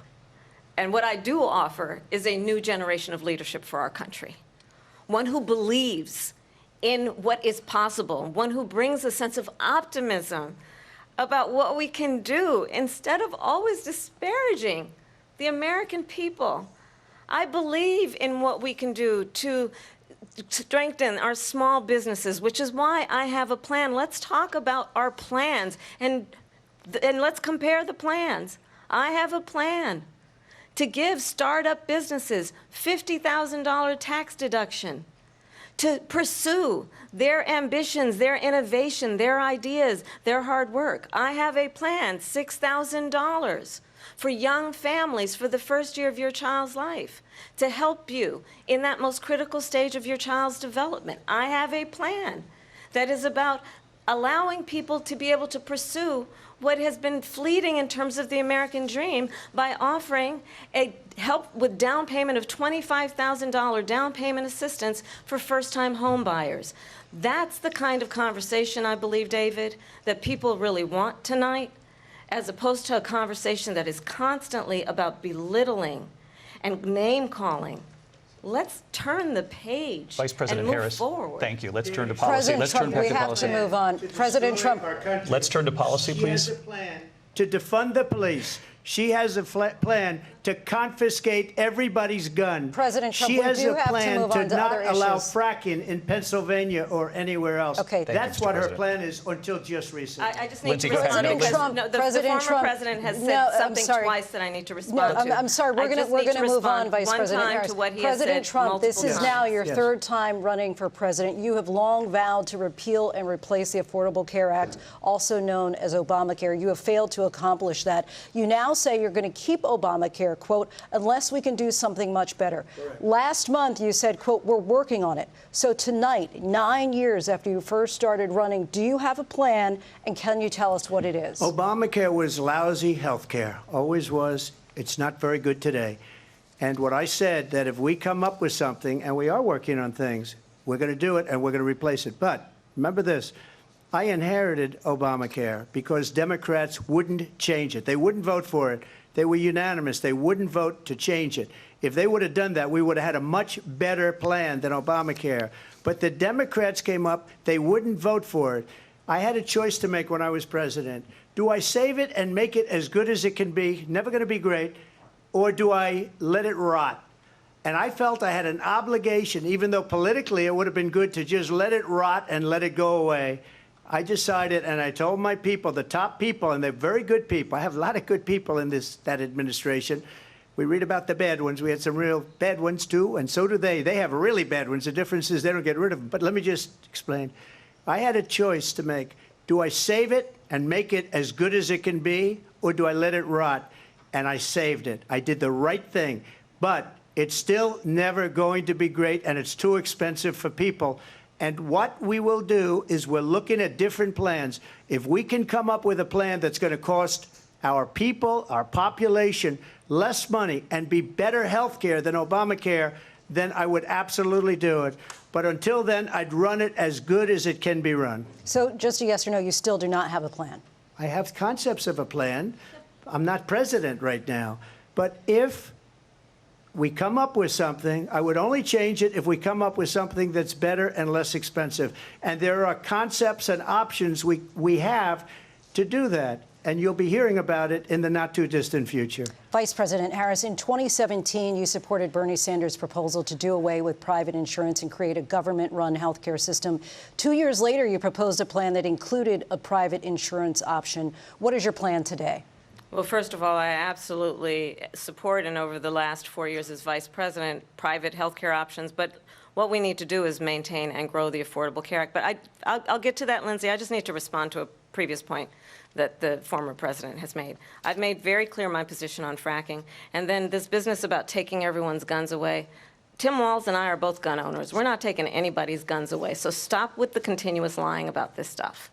And what I do offer is a new generation of leadership for our country, one who believes in what is possible, one who brings a sense of optimism about what we can do instead of always disparaging the American people. I believe in what we can do to strengthen our small businesses, which is why I have a plan. Let's talk about our plans and let's compare the plans. I have a plan to give startup businesses $50,000 tax deduction, to pursue their ambitions, their innovation, their ideas, their hard work. I have a plan, $6,000 for young families for the first year of your child's life, to help you in that most critical stage of your child's development. I have a plan that is about allowing people to be able to pursue what has been fleeting in terms of the American dream by offering a help with down payment of $25,000 down payment assistance for first-time home buyers. That's the kind of conversation, I believe, David, that people really want tonight, as opposed to a conversation that is constantly about belittling and name-calling. Let's turn the page Vice President and move Harris, forward. thank you. Let's turn to policy. President Let's Trump, turn back we to have policy. to move on. President Trump. Let's turn to policy, please. She has a plan to defund the police. She has a plan to confiscate everybody's gun. President Trump, she we has do a have to plan move to on to not other allow issues. fracking in Pennsylvania or anywhere else. Okay. Thank you, That's Mr. what her President. plan is until just recently. I just need Lindsay, to go ahead. respond President because Trump, the President former Trump, president has said no, I'm something sorry. twice that I need to respond No, to. I'm sorry. We're I just going need to to move on, respond Vice one President time Harris. to what he President has said Trump, this multiple is times. now your Yes. 3rd time running for president. You have long vowed to repeal and replace the Affordable Care Act, also known as Obamacare. You have failed to accomplish that. You now say you're going to keep Obamacare, quote, unless we can do something much better. Correct. Last month, you said, quote, we're working on it. So tonight, 9 years after you first started running, do you have a plan, and can you tell us what it is? Obamacare was lousy health care, always was. It's not very good today. And what I said, that if we come up with something, and we are working on things, we're going to do it and we're going to replace it. But remember this, I inherited Obamacare because Democrats wouldn't change it. They wouldn't vote for it. They were unanimous. They wouldn't vote to change it. If they would have done that, we would have had a much better plan than Obamacare. But the Democrats came up. They wouldn't vote for it. I had a choice to make when I was president. Do I save it and make it as good as it can be, never going to be great, or do I let it rot? And I felt I had an obligation, even though politically it would have been good to just let it rot and let it go away. I decided, and I told my people, the top people, and they're very good people. I have a lot of good people in that administration. We read about the bad ones. We had some real bad ones, too, and so do they. They have really bad ones. The difference is they don't get rid of them. But let me just explain. I had a choice to make. Do I save it and make it as good as it can be, or do I let it rot? And I saved it. I did the right thing. But it's still never going to be great, and it's too expensive for people. And what we will do is we're looking at different plans. If we can come up with a plan that's going to cost our people, our population, less money and be better health care than Obamacare, then I would absolutely do it. But until then, I'd run it as good as it can be run. So just a yes or no, you still do not have a plan? I have concepts of a plan. I'm not president right now. But if we come up with something, I would only change it if we come up with something that's better and less expensive. And there are concepts and options we have to do that. And you'll be hearing about it in the not-too-distant future. Vice President Harris, in 2017, you supported Bernie Sanders' proposal to do away with private insurance and create a government-run health care system. 2 years later, you proposed a plan that included a private insurance option. What is your plan today? Well, first of all, I absolutely support, and over the last 4 years as vice president, private health care options. But what we need to do is maintain and grow the Affordable Care Act. But I'll get to that, Lindsay. I just need to respond to a previous point that the former president has made. I've made very clear my position on fracking. And then this business about taking everyone's guns away. Tim Walz and I are both gun owners. We're not taking anybody's guns away. So stop with the continuous lying about this stuff.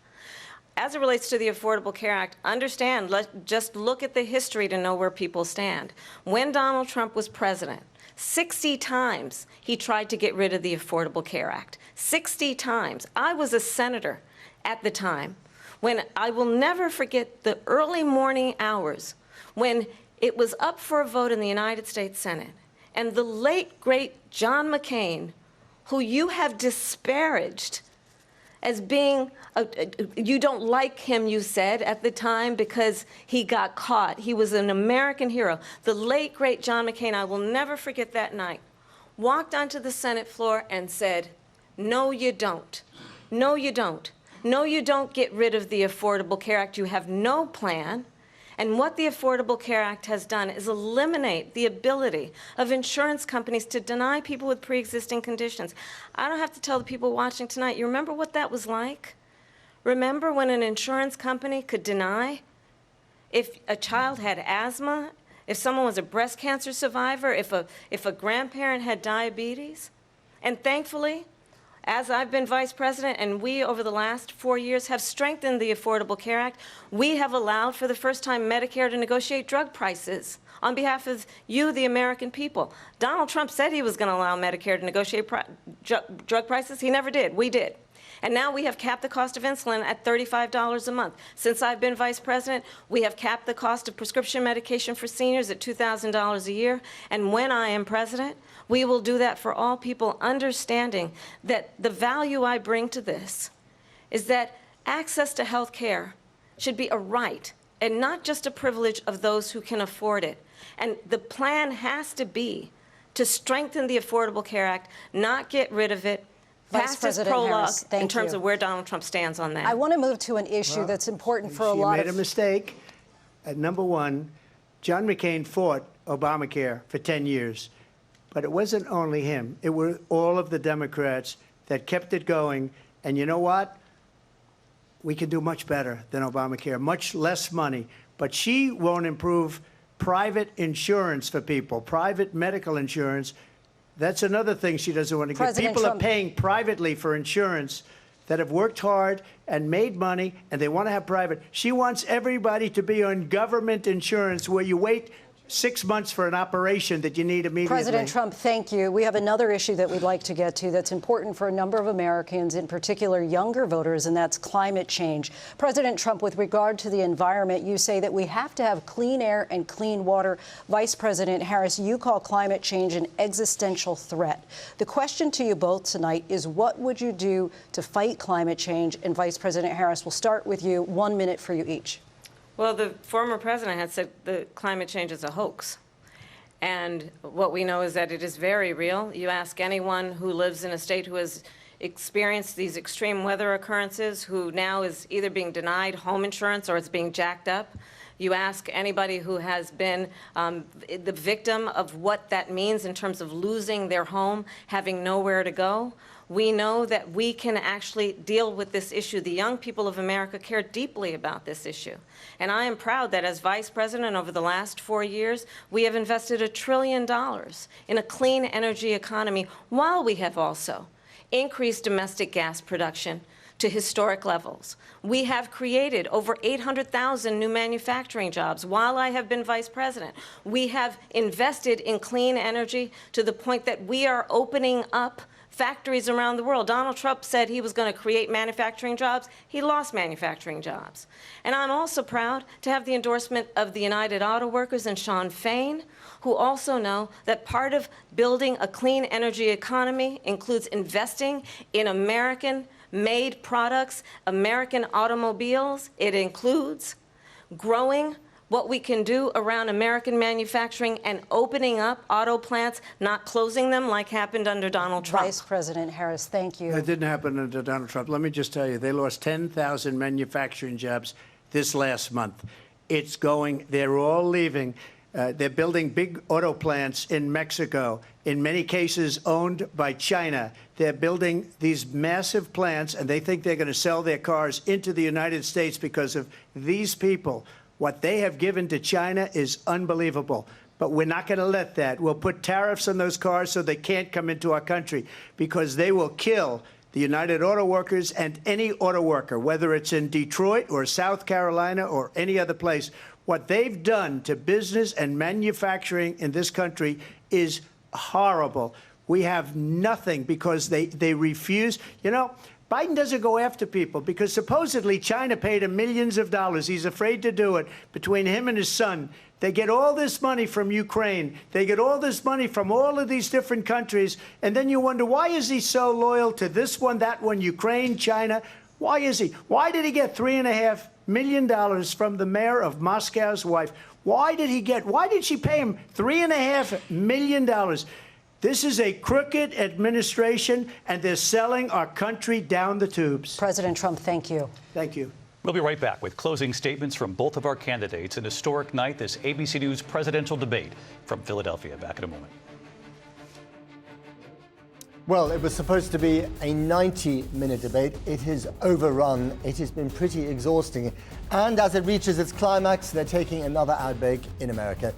As it relates to the Affordable Care Act, understand, just look at the history to know where people stand. When Donald Trump was president, 60 times he tried to get rid of the Affordable Care Act. 60 times. I was a senator at the time when I will never forget the early morning hours when it was up for a vote in the United States Senate. And the late, great John McCain, who you have disparaged as being, you don't like him, you said, at the time because he got caught. He was an American hero. The late, great John McCain, I will never forget that night, walked onto the Senate floor and said, no, you don't. No, you don't. No, you don't get rid of the Affordable Care Act. You have no plan. And what the Affordable Care Act has done is eliminate the ability of insurance companies to deny people with pre-existing conditions. I don't have to tell the people watching tonight, you remember what that was like? Remember when an insurance company could deny if a child had asthma, if someone was a breast cancer survivor, if a grandparent had diabetes? And thankfully, as I've been vice president and we, over the last 4 years, have strengthened the Affordable Care Act, we have allowed for the first time Medicare to negotiate drug prices on behalf of you, the American people. Donald Trump said he was going to allow Medicare to negotiate drug prices. He never did. We did. And now we have capped the cost of insulin at $35 a month. Since I've been vice president, we have capped the cost of prescription medication for seniors at $2,000 a year. And when I am president, we will do that for all people, understanding that the value I bring to this is that access to health care should be a right and not just a privilege of those who can afford it. And the plan has to be to strengthen the Affordable Care Act, not get rid of it. Vice President Harris, in terms of where Donald Trump stands on that. I want to move to an issue that's important for a lot of... She made a mistake. Number one, John McCain fought Obamacare for 10 years. But it wasn't only him. It were all of the Democrats that kept it going. And you know what? We can do much better than Obamacare, much less money. But she won't improve private insurance for people, private medical insurance. That's another thing she doesn't want to get. People are paying privately for insurance that have worked hard and made money, and they want to have private. She wants everybody to be on government insurance where you wait 6 months for an operation that you need immediately. President Trump, thank you. We have another issue that we'd like to get to that's important for a number of Americans, in particular younger voters, and that's climate change. President Trump, with regard to the environment, you say that we have to have clean air and clean water. Vice President Harris, you call climate change an existential threat. The question to you both tonight is, what would you do to fight climate change? And Vice President Harris, we'll start with you. 1 minute for you each. Well, the former president had said that climate change is a hoax. And what we know is that it is very real. You ask anyone who lives in a state who has experienced these extreme weather occurrences, who now is either being denied home insurance or it's being jacked up. You ask anybody who has been the victim of what that means in terms of losing their home, having nowhere to go. We know that we can actually deal with this issue. The young people of America care deeply about this issue. And I am proud that as vice president over the last 4 years, we have invested $1 trillion in a clean energy economy, while we have also increased domestic gas production to historic levels. We have created over 800,000 new manufacturing jobs while I have been vice president. We have invested in clean energy to the point that we are opening up factories around the world. Donald Trump said he was going to create manufacturing jobs. He lost manufacturing jobs. And I'm also proud to have the endorsement of the United Auto Workers and Sean Fain, who also know that part of building a clean energy economy includes investing in American-made products, American automobiles. It includes growing what we can do around American manufacturing and opening up auto plants, not closing them like happened under Donald Trump. Vice President Harris, thank you. It didn't happen under Donald Trump. Let me just tell you, they lost 10,000 manufacturing jobs this last month. It's going, they're all leaving. They're building big auto plants in Mexico, in many cases owned by China. They're building these massive plants, and they think they're going to sell their cars into the United States because of these people. What they have given to China is unbelievable. But we're not going to let that. We'll put tariffs on those cars so they can't come into our country, because they will kill the United Auto Workers and any auto worker, whether it's in Detroit or South Carolina or any other place. What they've done to business and manufacturing in this country is horrible. We have nothing because they refuse. You know, Biden doesn't go after people because supposedly China paid him millions of dollars. He's afraid to do it. Between him and his son, they get all this money from Ukraine. They get all this money from all of these different countries. And then you wonder, why is he so loyal to this one, that one, Ukraine, China? Why is he? Why did he get $3.5 million from the mayor of Moscow's wife? Why did she pay him $3.5 million? This is a crooked administration, and they're selling our country down the tubes. President Trump, thank you. Thank you. We'll be right back with closing statements from both of our candidates. An historic night, this ABC News presidential debate from Philadelphia. Back in a moment. Well, it was supposed to be a 90-minute debate. It has overrun. It has been pretty exhausting. And as it reaches its climax, they're taking another outbreak in America.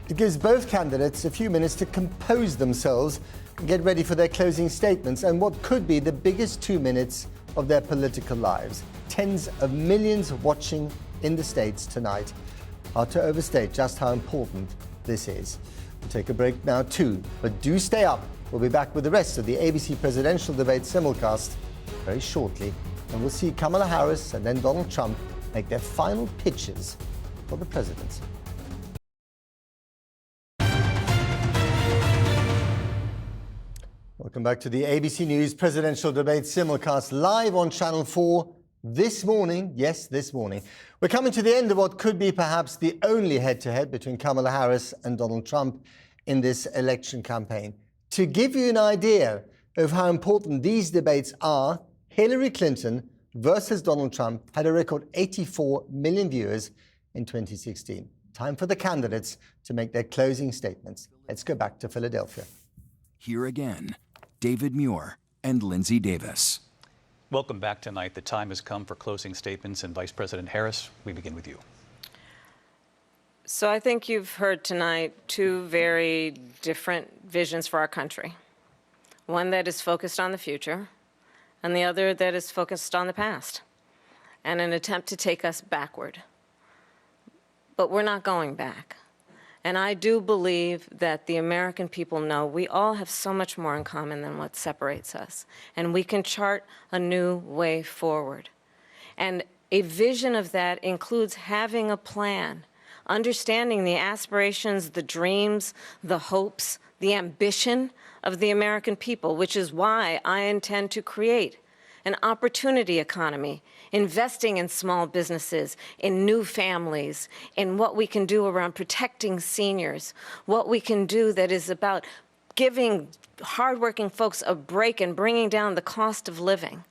It gives both candidates a few minutes to compose themselves and get ready for their closing statements and what could be the biggest 2 minutes of their political lives. Tens of millions watching in the States tonight. Hard to overstate just how important this is. We'll take a break now too, but do stay up. We'll be back with the rest of the ABC presidential debate simulcast very shortly, and we'll see Kamala Harris and then Donald Trump make their final pitches for the presidency. Welcome back to the ABC News presidential debate simulcast live on Channel 4 this morning. Yes, this morning. We're coming to the end of what could be perhaps the only head-to-head between Kamala Harris and Donald Trump in this election campaign. To give you an idea of how important these debates are, Hillary Clinton versus Donald Trump had a record 84 million viewers in 2016. Time for the candidates to make their closing statements. Let's go back to Philadelphia. Here again, David Muir and Lindsay Davis. Welcome back tonight. The time has come for closing statements, and Vice President Harris, we begin with you. So I think you've heard tonight two very different visions for our country. One that is focused on the future, and the other that is focused on the past, and an attempt to take us backward. But we're not going back. And I do believe that the American people know we all have so much more in common than what separates us, and we can chart a new way forward. And a vision of that includes having a plan, understanding the aspirations, the dreams, the hopes, the ambition of the American people, which is why I intend to create an opportunity economy, investing in small businesses, in new families, in what we can do around protecting seniors, what we can do that is about giving hardworking folks a break and bringing down the cost of living.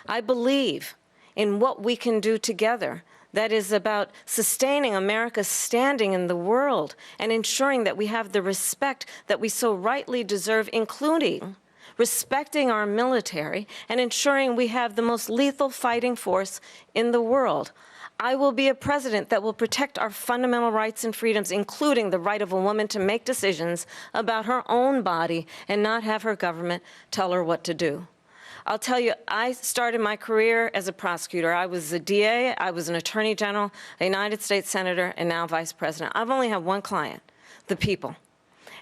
I believe in what we can do together that is about sustaining America's standing in the world and ensuring that we have the respect that we so rightly deserve, including respecting our military and ensuring we have the most lethal fighting force in the world. I will be a president that will protect our fundamental rights and freedoms, including the right of a woman to make decisions about her own body and not have her government tell her what to do. I'll tell you, I started my career as a prosecutor. I was a DA, I was an attorney general, a United States senator, and now vice president. I've only had one client, the people.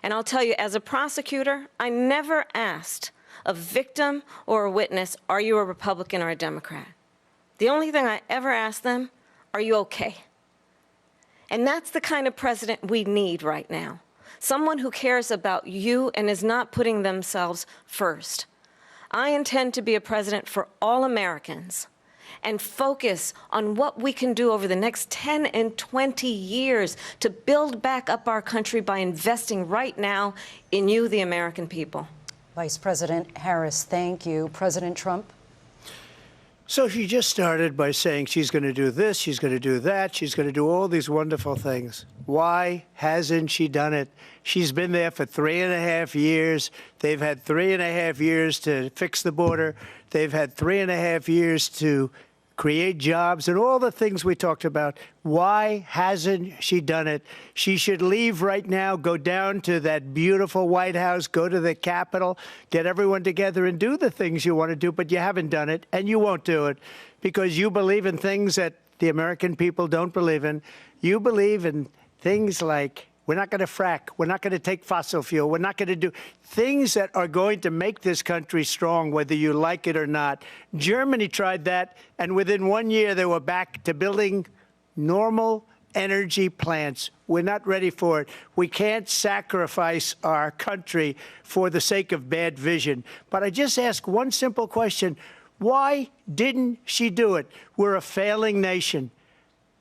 And I'll tell you, as a prosecutor, I never asked a victim or a witness, are you a Republican or a Democrat? The only thing I ever asked them, are you okay? And that's the kind of president we need right now. Someone who cares about you and is not putting themselves first. I intend to be a president for all Americans and focus on what we can do over the next 10 and 20 years to build back up our country by investing right now in you, the American people. Vice President Harris, thank you. President Trump? So she just started by saying she's going to do this, she's going to do that, she's going to do all these wonderful things. Why hasn't she done it? She's been there for 3.5 years. They've had 3.5 years to fix the border. They've had 3.5 years to create jobs and all the things we talked about. Why hasn't she done it? She should leave right now, go down to that beautiful White House, go to the Capitol, get everyone together and do the things you want to do, but you haven't done it and you won't do it because you believe in things that the American people don't believe in. You believe in things like we're not going to frack. We're not going to take fossil fuel. We're not going to do things that are going to make this country strong, whether you like it or not. Germany tried that, and within 1 year, they were back to building normal energy plants. We're not ready for it. We can't sacrifice our country for the sake of bad vision. But I just ask one simple question. Why didn't she do it? We're a failing nation.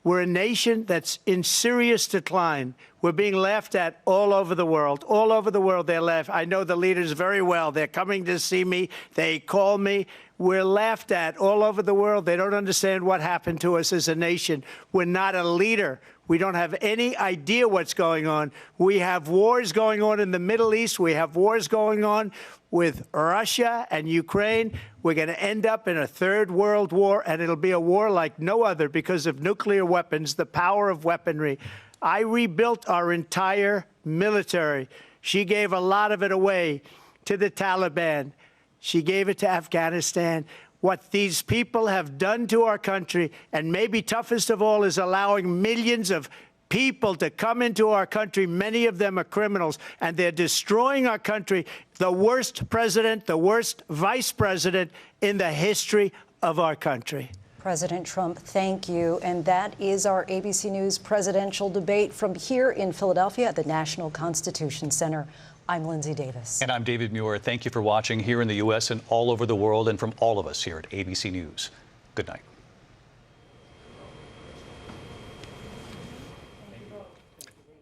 We're a nation that's in serious decline. We're being laughed at all over the world. All over the world, they're laughed. I know the leaders very well. They're coming to see me. They call me. We're laughed at all over the world. They don't understand what happened to us as a nation. We're not a leader. We don't have any idea what's going on. We have wars going on in the Middle East. We have wars going on with Russia and Ukraine. We're going to end up in a third world war, and it'll be a war like no other because of nuclear weapons, the power of weaponry. I rebuilt our entire military. She gave a lot of it away to the Taliban. She gave it to Afghanistan. What these people have done to our country, and maybe toughest of all, is allowing millions of people to come into our country. Many of them are criminals, and they're destroying our country. The worst president, the worst vice president in the history of our country. President Trump, thank you. And that is our ABC News presidential debate from here in Philadelphia at the National Constitution Center. I'm Lindsay Davis. And I'm David Muir. Thank you for watching here in the U.S. and all over the world, and from all of us here at ABC News. Good night.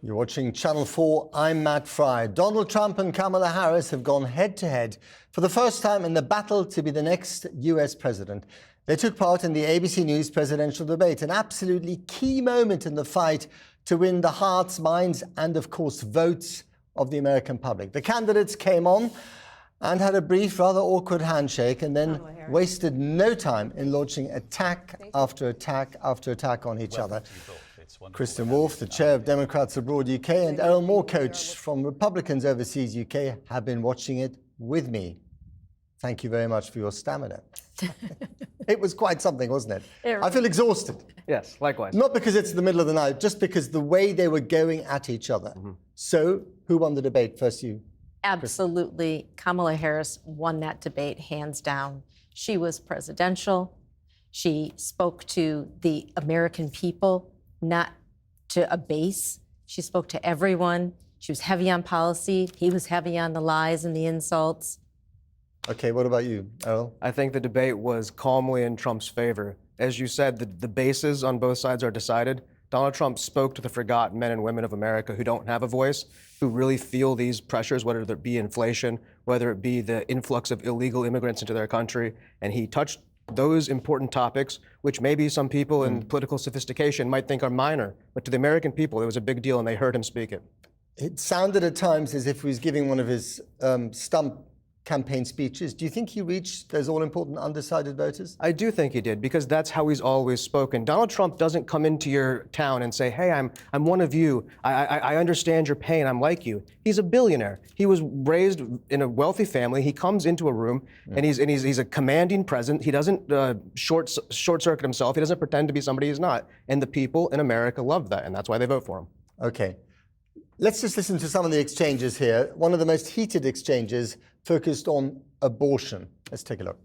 You're watching Channel 4. I'm Matt Fry. Donald Trump and Kamala Harris have gone head-to-head for the first time in the battle to be the next U.S. president. They took part in the ABC News presidential debate, an absolutely key moment in the fight to win the hearts, minds, and, of course, votes of the American public. The candidates came on and had a brief, rather awkward handshake and then wasted no time in launching attack after attack after attack on each other. It's wonderful. Kristen Wolfe, the chair of Democrats Abroad UK, and Errol Moore, coach from Republicans Overseas UK, have been watching it with me. Thank you very much for your stamina. It was quite something, wasn't it? I feel exhausted. Yes, likewise. Not because it's the middle of the night, just because the way they were going at each other. So, who won the debate? First, you. Absolutely. Kamala Harris won that debate hands down. She was presidential. She spoke to the American people, not to a base. She spoke to everyone. She was heavy on policy. He was heavy on the lies and the insults. Okay, what about you, Errol? I think the debate was calmly in Trump's favor. As you said, the bases on both sides are decided. Donald Trump spoke to the forgotten men and women of America who don't have a voice, who really feel these pressures, whether it be inflation, whether it be the influx of illegal immigrants into their country. And he touched those important topics, which maybe some people in political sophistication might think are minor. But to the American people, it was a big deal, and they heard him speak it. It sounded at times as if he was giving one of his stump campaign speeches. Do you think he reached those all-important undecided voters? I do think he did, because that's how he's always spoken. Donald Trump doesn't come into your town and say, hey, I'm one of you. I understand your pain. I'm like you. He's a billionaire. He was raised in a wealthy family. He comes into a room and he's a commanding presence. He doesn't short-circuit himself. He doesn't pretend to be somebody he's not. And the people in America love that, and that's why they vote for him. Okay. Let's just listen to some of the exchanges here. One of the most heated exchanges focused on abortion. Let's take a look.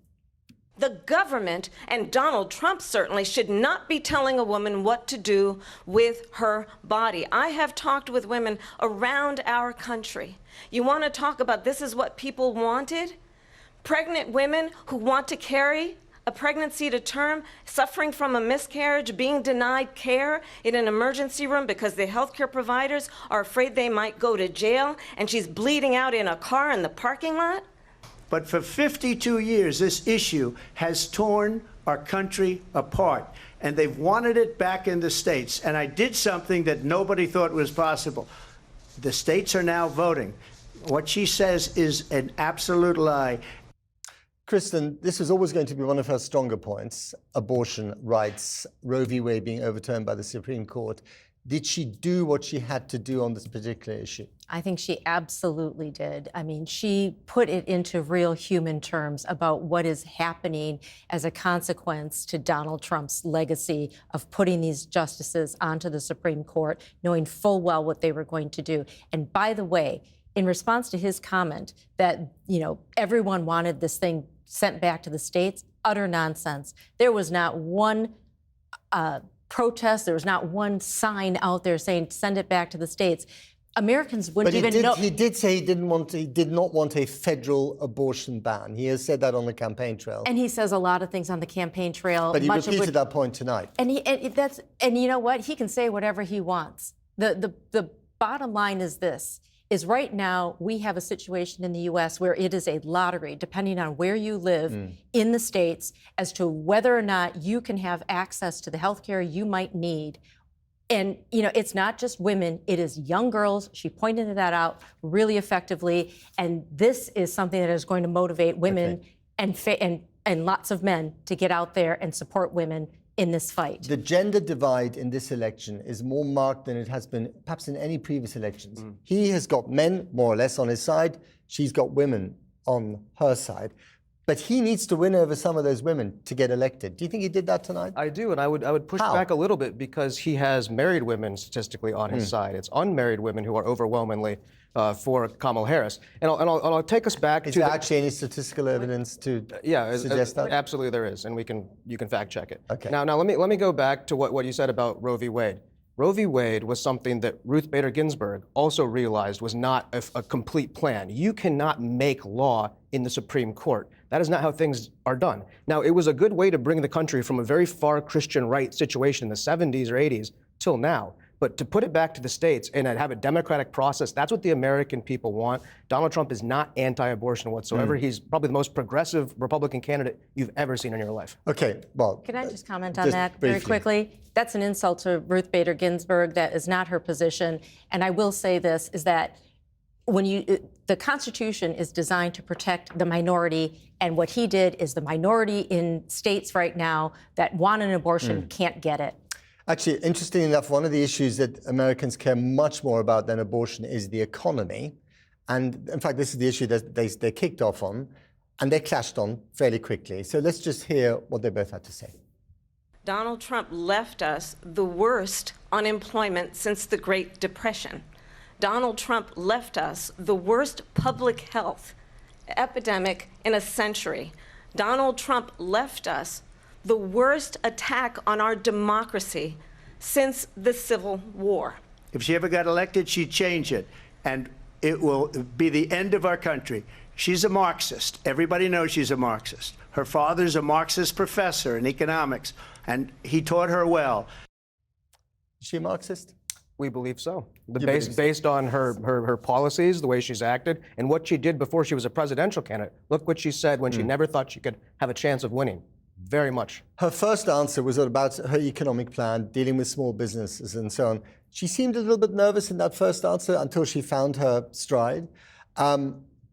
The government, and Donald Trump certainly, should not be telling a woman what to do with her body. I have talked with women around our country. You want to talk about this is what people wanted? Pregnant women who want to carry a pregnancy to term, suffering from a miscarriage, being denied care in an emergency room because the healthcare providers are afraid they might go to jail, and she's bleeding out in a car in the parking lot? But for 52 years, this issue has torn our country apart, and they've wanted it back in the states. And I did something that nobody thought was possible. The states are now voting. What she says is an absolute lie. Kristen, this was always going to be one of her stronger points, abortion rights, Roe v. Wade being overturned by the Supreme Court. Did she do what she had to do on this particular issue? I think she absolutely did. I mean, she put it into real human terms about what is happening as a consequence to Donald Trump's legacy of putting these justices onto the Supreme Court, knowing full well what they were going to do. And by the way, in response to his comment that, everyone wanted this thing sent back to the states, utter nonsense. There was not one protest, there was not one sign out there saying send it back to the states. Americans wouldn't even know. He did say he did not want a federal abortion ban. He has said that on the campaign trail. And he says a lot of things on the campaign trail. But he repeated that point tonight. And you know what? He can say whatever he wants. The bottom line is this. Is right now we have a situation in the U.S. where it is a lottery, depending on where you live in the states, as to whether or not you can have access to the health care you might need. And, it's not just women, it is young girls. She pointed that out really effectively. And this is something that is going to motivate women and lots of men to get out there and support women in this fight. The gender divide in this election is more marked than it has been perhaps in any previous elections. He has got men more or less on his side. She's got women on her side. But he needs to win over some of those women to get elected. Do you think he did that tonight? I do, and I would push back a little bit, because he has married women statistically on his side. It's unmarried women who are overwhelmingly for Kamala Harris. And I'll take us back Is there actually any statistical evidence to suggest that? Absolutely there is, and you can fact check it. Okay. Now let me go back to what you said about Roe v. Wade. Roe v. Wade was something that Ruth Bader Ginsburg also realized was not a complete plan. You cannot make law in the Supreme Court. That is not how things are done. Now, it was a good way to bring the country from a very far Christian right situation in the 70s or 80s till now. But to put it back to the states and have a democratic process, that's what the American people want. Donald Trump is not anti-abortion whatsoever. He's probably the most progressive Republican candidate you've ever seen in your life. Okay, well... Can I just comment on that very quickly? That's an insult to Ruth Bader Ginsburg. That is not her position. And I will say this, is that the Constitution is designed to protect the minority, and what he did is the minority in states right now that want an abortion can't get it. Actually, interestingly enough, one of the issues that Americans care much more about than abortion is the economy. And in fact, this is the issue that they kicked off on, and they clashed on fairly quickly. So let's just hear what they both had to say. Donald Trump left us the worst unemployment since the Great Depression. Donald Trump left us the worst public health epidemic in a century. Donald Trump left us the worst attack on our democracy since the Civil War. If she ever got elected, she'd change it, and it will be the end of our country. She's a Marxist. Everybody knows she's a Marxist. Her father's a Marxist professor in economics, and he taught her well. Is she a Marxist? We believe so. Based on her policies, the way she's acted, and what she did before she was a presidential candidate. Look what she said when she never thought she could have a chance of winning. Very much. Her first answer was about her economic plan, dealing with small businesses and so on. She seemed a little bit nervous in that first answer until she found her stride.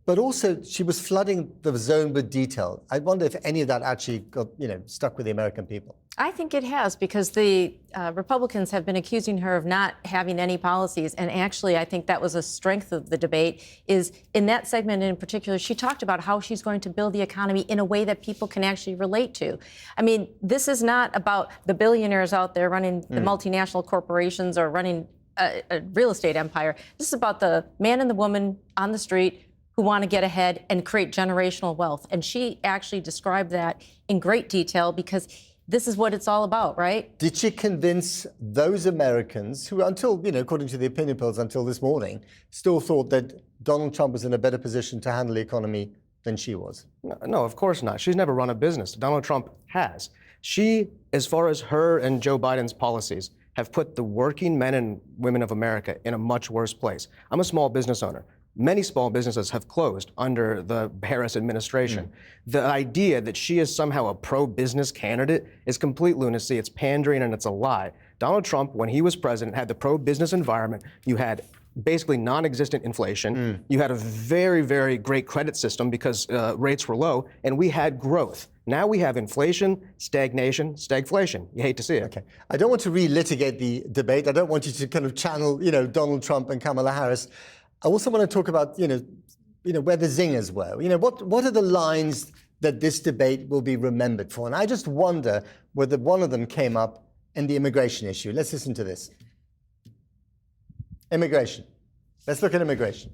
But also, she was flooding the zone with detail. I wonder if any of that actually got, stuck with the American people. I think it has, because the Republicans have been accusing her of not having any policies. And actually, I think that was a strength of the debate, is in that segment in particular, she talked about how she's going to build the economy in a way that people can actually relate to. I mean, this is not about the billionaires out there running the multinational corporations or running a real estate empire. This is about the man and the woman on the street who want to get ahead and create generational wealth. And she actually described that in great detail, because this is what it's all about, right? Did she convince those Americans who, until, according to the opinion polls until this morning, still thought that Donald Trump was in a better position to handle the economy than she was? No, of course not. She's never run a business. Donald Trump has. She, as far as her and Joe Biden's policies, have put the working men and women of America in a much worse place. I'm a small business owner. Many small businesses have closed under the Harris administration. The idea that she is somehow a pro-business candidate is complete lunacy. It's pandering and it's a lie. Donald Trump, when he was president, had the pro-business environment. You had basically non-existent inflation. You had a very, very great credit system because rates were low, and we had growth. Now we have inflation, stagnation, stagflation. You hate to see it. Okay. I don't want to relitigate the debate. I don't want you to kind of channel, Donald Trump and Kamala Harris. I also want to talk about, where the zingers were. What are the lines that this debate will be remembered for? And I just wonder whether one of them came up in the immigration issue. Let's listen to this. Immigration. Let's look at immigration.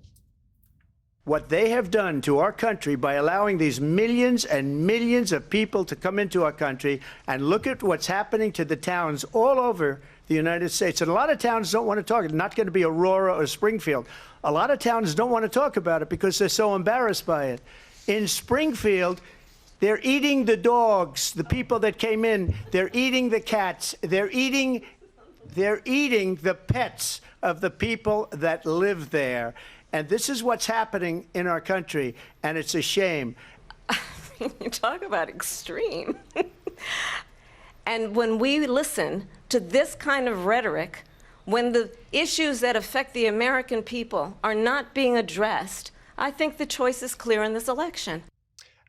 What they have done to our country by allowing these millions and millions of people to come into our country, and look at what's happening to the towns all over the United States. And a lot of towns don't want to talk. It's not going to be Aurora or Springfield. A lot of towns don't want to talk about it because they're so embarrassed by it. In Springfield, they're eating the dogs, the people that came in. They're eating the cats. They're eating the pets of the people that live there. And this is what's happening in our country, and it's a shame. You talk about extreme. And when we listen to this kind of rhetoric, when the issues that affect the American people are not being addressed, I think the choice is clear in this election.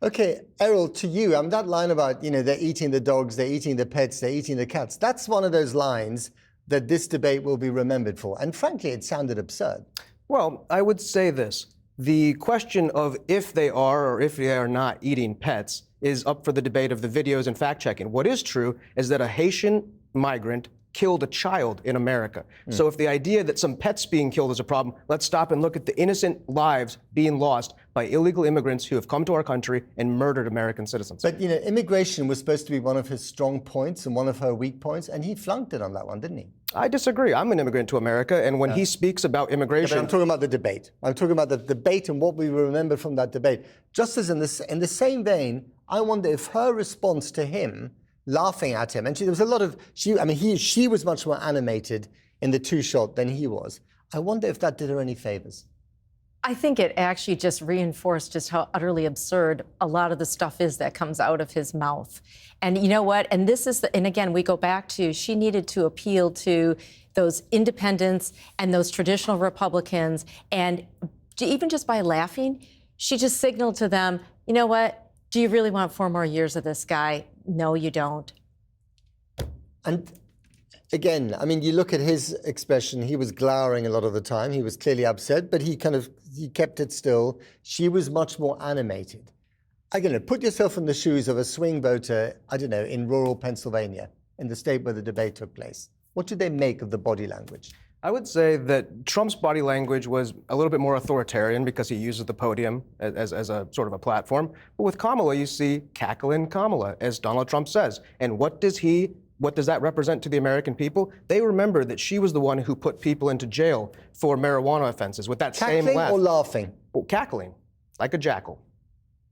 Okay, Errol, to you, that line about, they're eating the dogs, they're eating the pets, they're eating the cats, that's one of those lines that this debate will be remembered for. And frankly, it sounded absurd. Well, I would say this. The question of if they are or if they are not eating pets is up for the debate of the videos and fact-checking. What is true is that a Haitian migrant killed a child in America. So if the idea that some pets being killed is a problem, let's stop and look at the innocent lives being lost by illegal immigrants who have come to our country and murdered American citizens. But, immigration was supposed to be one of his strong points and one of her weak points, and he flunked it on that one, didn't he? I disagree. I'm an immigrant to America, and when he speaks about immigration... Yeah, but I'm talking about the debate. I'm talking about the debate and what we remember from that debate. Just as in the same vein, I wonder if her response to him, laughing at him, and there was a lot of... She was much more animated in the two-shot than he was. I wonder if that did her any favors. I think it actually just reinforced just how utterly absurd a lot of the stuff is that comes out of his mouth. And you know what? And this is, and again, we go back to, she needed to appeal to those independents and those traditional Republicans. And even just by laughing, she just signaled to them, you know what? Do you really want 4 more years of this guy? No, you don't. And again, I mean, you look at his expression, he was glowering a lot of the time. He was clearly upset, but he kept it still. She was much more animated. Again, put yourself in the shoes of a swing voter, I don't know, in rural Pennsylvania, in the state where the debate took place. What did they make of the body language? I would say that Trump's body language was a little bit more authoritarian because he uses the podium as a sort of a platform. But with Kamala, you see cackling Kamala, as Donald Trump says. And what does that represent to the American people? They remember that she was the one who put people into jail for marijuana offenses with that same laugh. Cackling or laughing? Well, cackling, like a jackal.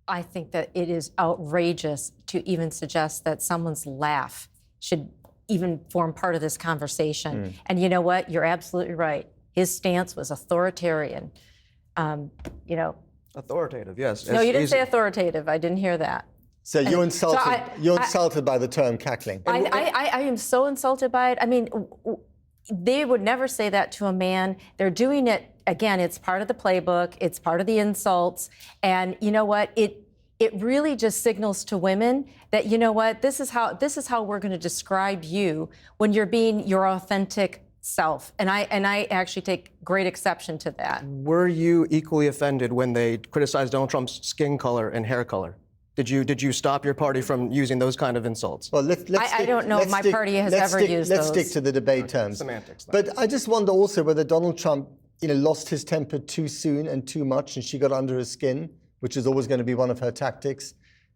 I think that it is outrageous to even suggest that someone's laugh should even form part of this conversation. And you know what? You're absolutely right. His stance was authoritarian. Authoritative, yes. No, you didn't say authoritative. I didn't hear that. So you're insulted. You're insulted by the term cackling. I am so insulted by it. I mean, they would never say that to a man. They're doing it, again, it's part of the playbook. It's part of the insults. And you know what? It really just signals to women that, you know what, this is how we're going to describe you when you're being your authentic self. And I actually take great exception to that. Were you equally offended when they criticized Donald Trump's skin color and hair color? Did you stop your party from using those kind of insults? Well, I don't know if my party has ever used those. Let's stick to the debate terms. Semantics. But I just wonder also whether Donald Trump, lost his temper too soon and too much, and she got under his skin, which is always going to be one of her tactics,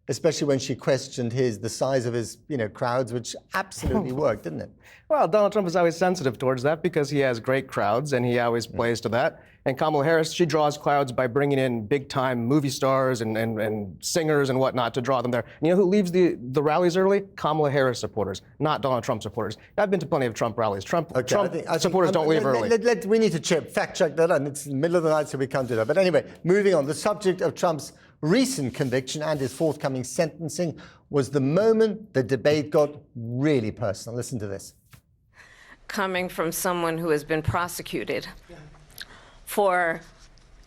especially when she questioned the size of his, crowds, which absolutely worked, didn't it? Well, Donald Trump is always sensitive towards that because he has great crowds and he always plays to that. And Kamala Harris, she draws crowds by bringing in big-time movie stars and singers and whatnot to draw them there. And you know who leaves the rallies early? Kamala Harris supporters, not Donald Trump supporters. I've been to plenty of Trump rallies. Trump supporters don't leave early. We need to fact check that, and it's the middle of the night, so we can't do that. But anyway, moving on. The subject of Trump's recent conviction and his forthcoming sentencing was the moment the debate got really personal. Listen to this. Coming from someone who has been prosecuted for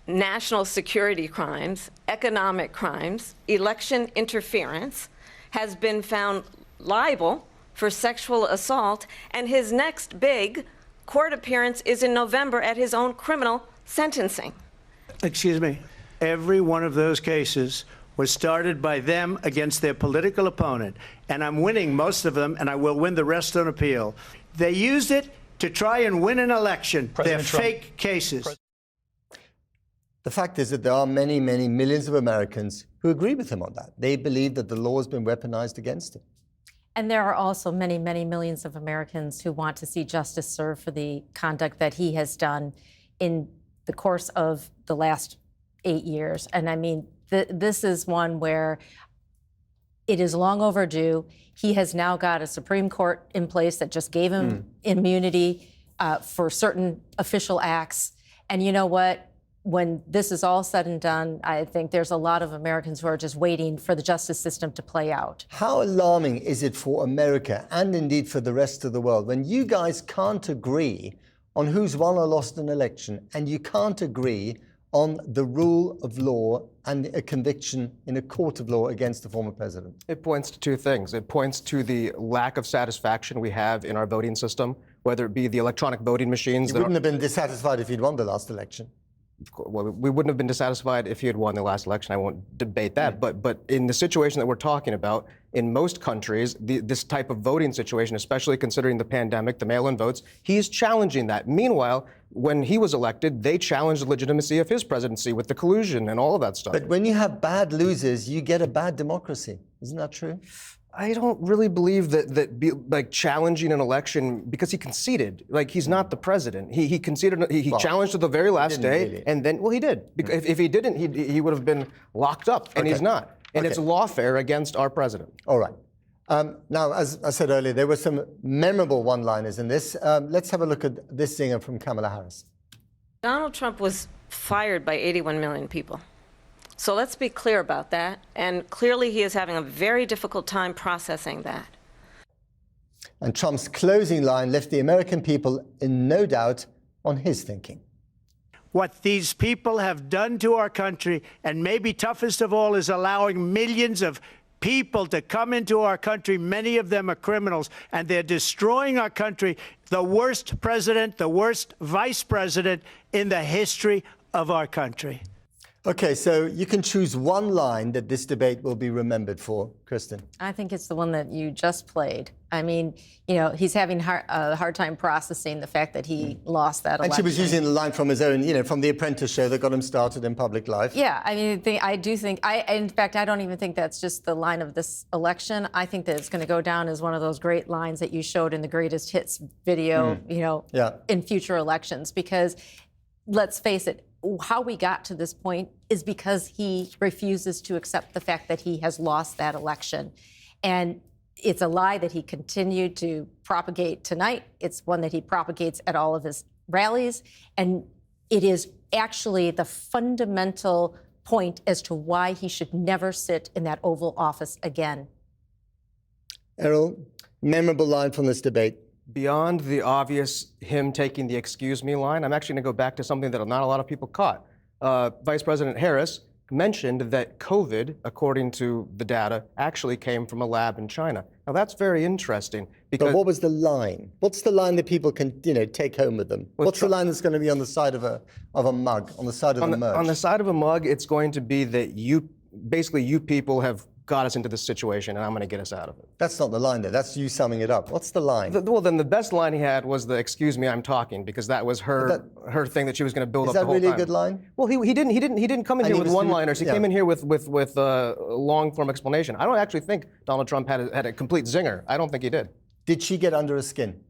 national security crimes, economic crimes, election interference, has been found liable for sexual assault, and his next big court appearance is in November at his own criminal sentencing. Excuse me. Every one of those cases was started by them against their political opponent, and I'm winning most of them, and I will win the rest on appeal. They used it to try and win an election. They're fake cases. The fact is that there are many, many millions of Americans who agree with him on that. They believe that the law has been weaponized against him. And there are also many, many millions of Americans who want to see justice served for the conduct that he has done in the course of the last 8 years. And I mean, this is one where it is long overdue. He has now got a Supreme Court in place that just gave him immunity for certain official acts. And you know what? When this is all said and done, I think there's a lot of Americans who are just waiting for the justice system to play out. How alarming is it for America and indeed for the rest of the world when you guys can't agree on who's won or lost an election and you can't agree on the rule of law and a conviction in a court of law against the former president? It points to two things. It points to the lack of satisfaction we have in our voting system, whether it be the electronic voting machines. You wouldn't have been dissatisfied if you'd won the last election. Well, we wouldn't have been dissatisfied if he had won the last election. I won't debate that. But in the situation that we're talking about, in most countries, this type of voting situation, especially considering the pandemic, the mail-in votes, he's challenging that. Meanwhile, when he was elected, they challenged the legitimacy of his presidency with the collusion and all of that stuff. But when you have bad losers, you get a bad democracy. Isn't that true? I don't really believe that challenging an election, because he conceded, he's not the president. He conceded, he challenged to the very last day, really. And then, well, he did. Because if he didn't, he would have been locked up, and he's not. And it's lawfare against our president. All right. Now, as I said earlier, there were some memorable one-liners in this. Let's have a look at this zinger from Kamala Harris. Donald Trump was fired by 81 million people. So let's be clear about that. And clearly he is having a very difficult time processing that. And Trump's closing line left the American people in no doubt on his thinking. What these people have done to our country, and maybe toughest of all, is allowing millions of people to come into our country. Many of them are criminals, and they're destroying our country. The worst president, the worst vice president in the history of our country. Okay, so you can choose one line that this debate will be remembered for, Kristen. I think it's the one that you just played. I mean, you know, he's having a hard time processing the fact that he lost that election. And she was using the line from his own, you know, from the Apprentice show that got him started in public life. Yeah, I mean, in fact, I don't even think that's just the line of this election. I think that it's going to go down as one of those great lines that you showed in the greatest hits video, you know, in future elections. Because let's face it, how we got to this point is because he refuses to accept the fact that he has lost that election. And it's a lie that he continued to propagate tonight. It's one that he propagates at all of his rallies. And it is actually the fundamental point as to why he should never sit in that Oval Office again. Errol, memorable line from this debate. Beyond the obvious him taking the excuse me line, I'm actually going to go back to something that not a lot of people caught. Vice President Harris mentioned that COVID, according to the data, actually came from a lab in China. Now that's very interesting because— But what was the line? What's the line that people can, you know, take home with them? What's the line that's going to be on the side of a mug, on the side of the merch? On the side of a mug, it's going to be that you people have got us into this situation, and I'm going to get us out of it. That's not the line, though. That's you summing it up. What's the line? Well, then the best line he had was the "excuse me, I'm talking," because that was her thing that she was going to build up the whole time. Is that really a good line? Well, he didn't come in here with one-liners. He came in here with long-form explanation. I don't actually think Donald Trump had a complete zinger. I don't think he did. Did she get under his skin?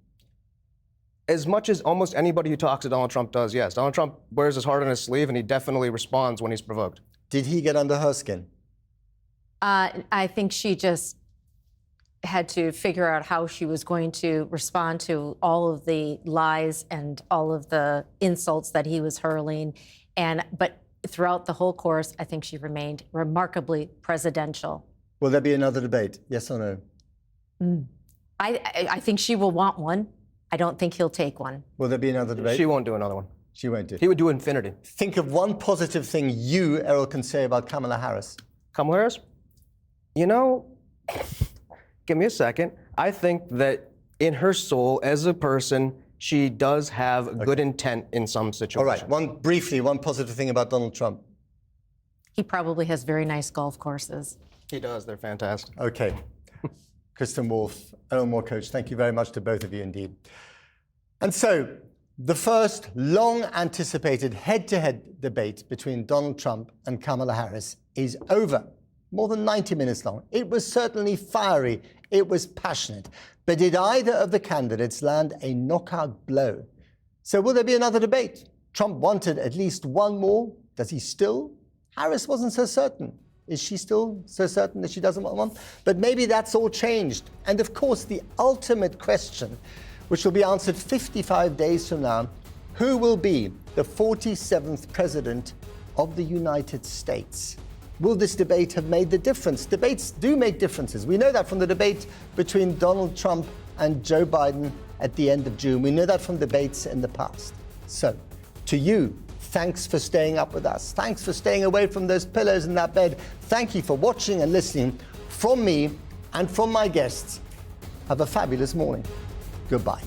As much as almost anybody who talks to Donald Trump does, yes. Donald Trump wears his heart on his sleeve, and he definitely responds when he's provoked. Did he get under her skin? I think she just had to figure out how she was going to respond to all of the lies and all of the insults that he was hurling. But throughout the whole course, I think she remained remarkably presidential. Will there be another debate? Yes or no? I think she will want one. I don't think he'll take one. Will there be another debate? She won't do another one. She won't do. He would do infinity. Think of one positive thing you, Errol, can say about Kamala Harris. Kamala Harris? You know, give me a second. I think that in her soul, as a person, she does have good intent in some situations. All right, one positive thing about Donald Trump. He probably has very nice golf courses. He does, they're fantastic. Okay. Kristen Wolf, Errol Moore, Coach, thank you very much to both of you indeed. And so, the first long-anticipated head-to-head debate between Donald Trump and Kamala Harris is over. More than 90 minutes long. It was certainly fiery. It was passionate. But did either of the candidates land a knockout blow? So will there be another debate? Trump wanted at least one more. Does he still? Harris wasn't so certain. Is she still so certain that she doesn't want one? But maybe that's all changed. And of course, the ultimate question, which will be answered 55 days from now, who will be the 47th president of the United States? Will this debate have made the difference? Debates do make differences. We know that from the debate between Donald Trump and Joe Biden at the end of June. We know that from debates in the past. So, to you, thanks for staying up with us. Thanks for staying away from those pillows in that bed. Thank you for watching and listening. From me and from my guests, have a fabulous morning. Goodbye.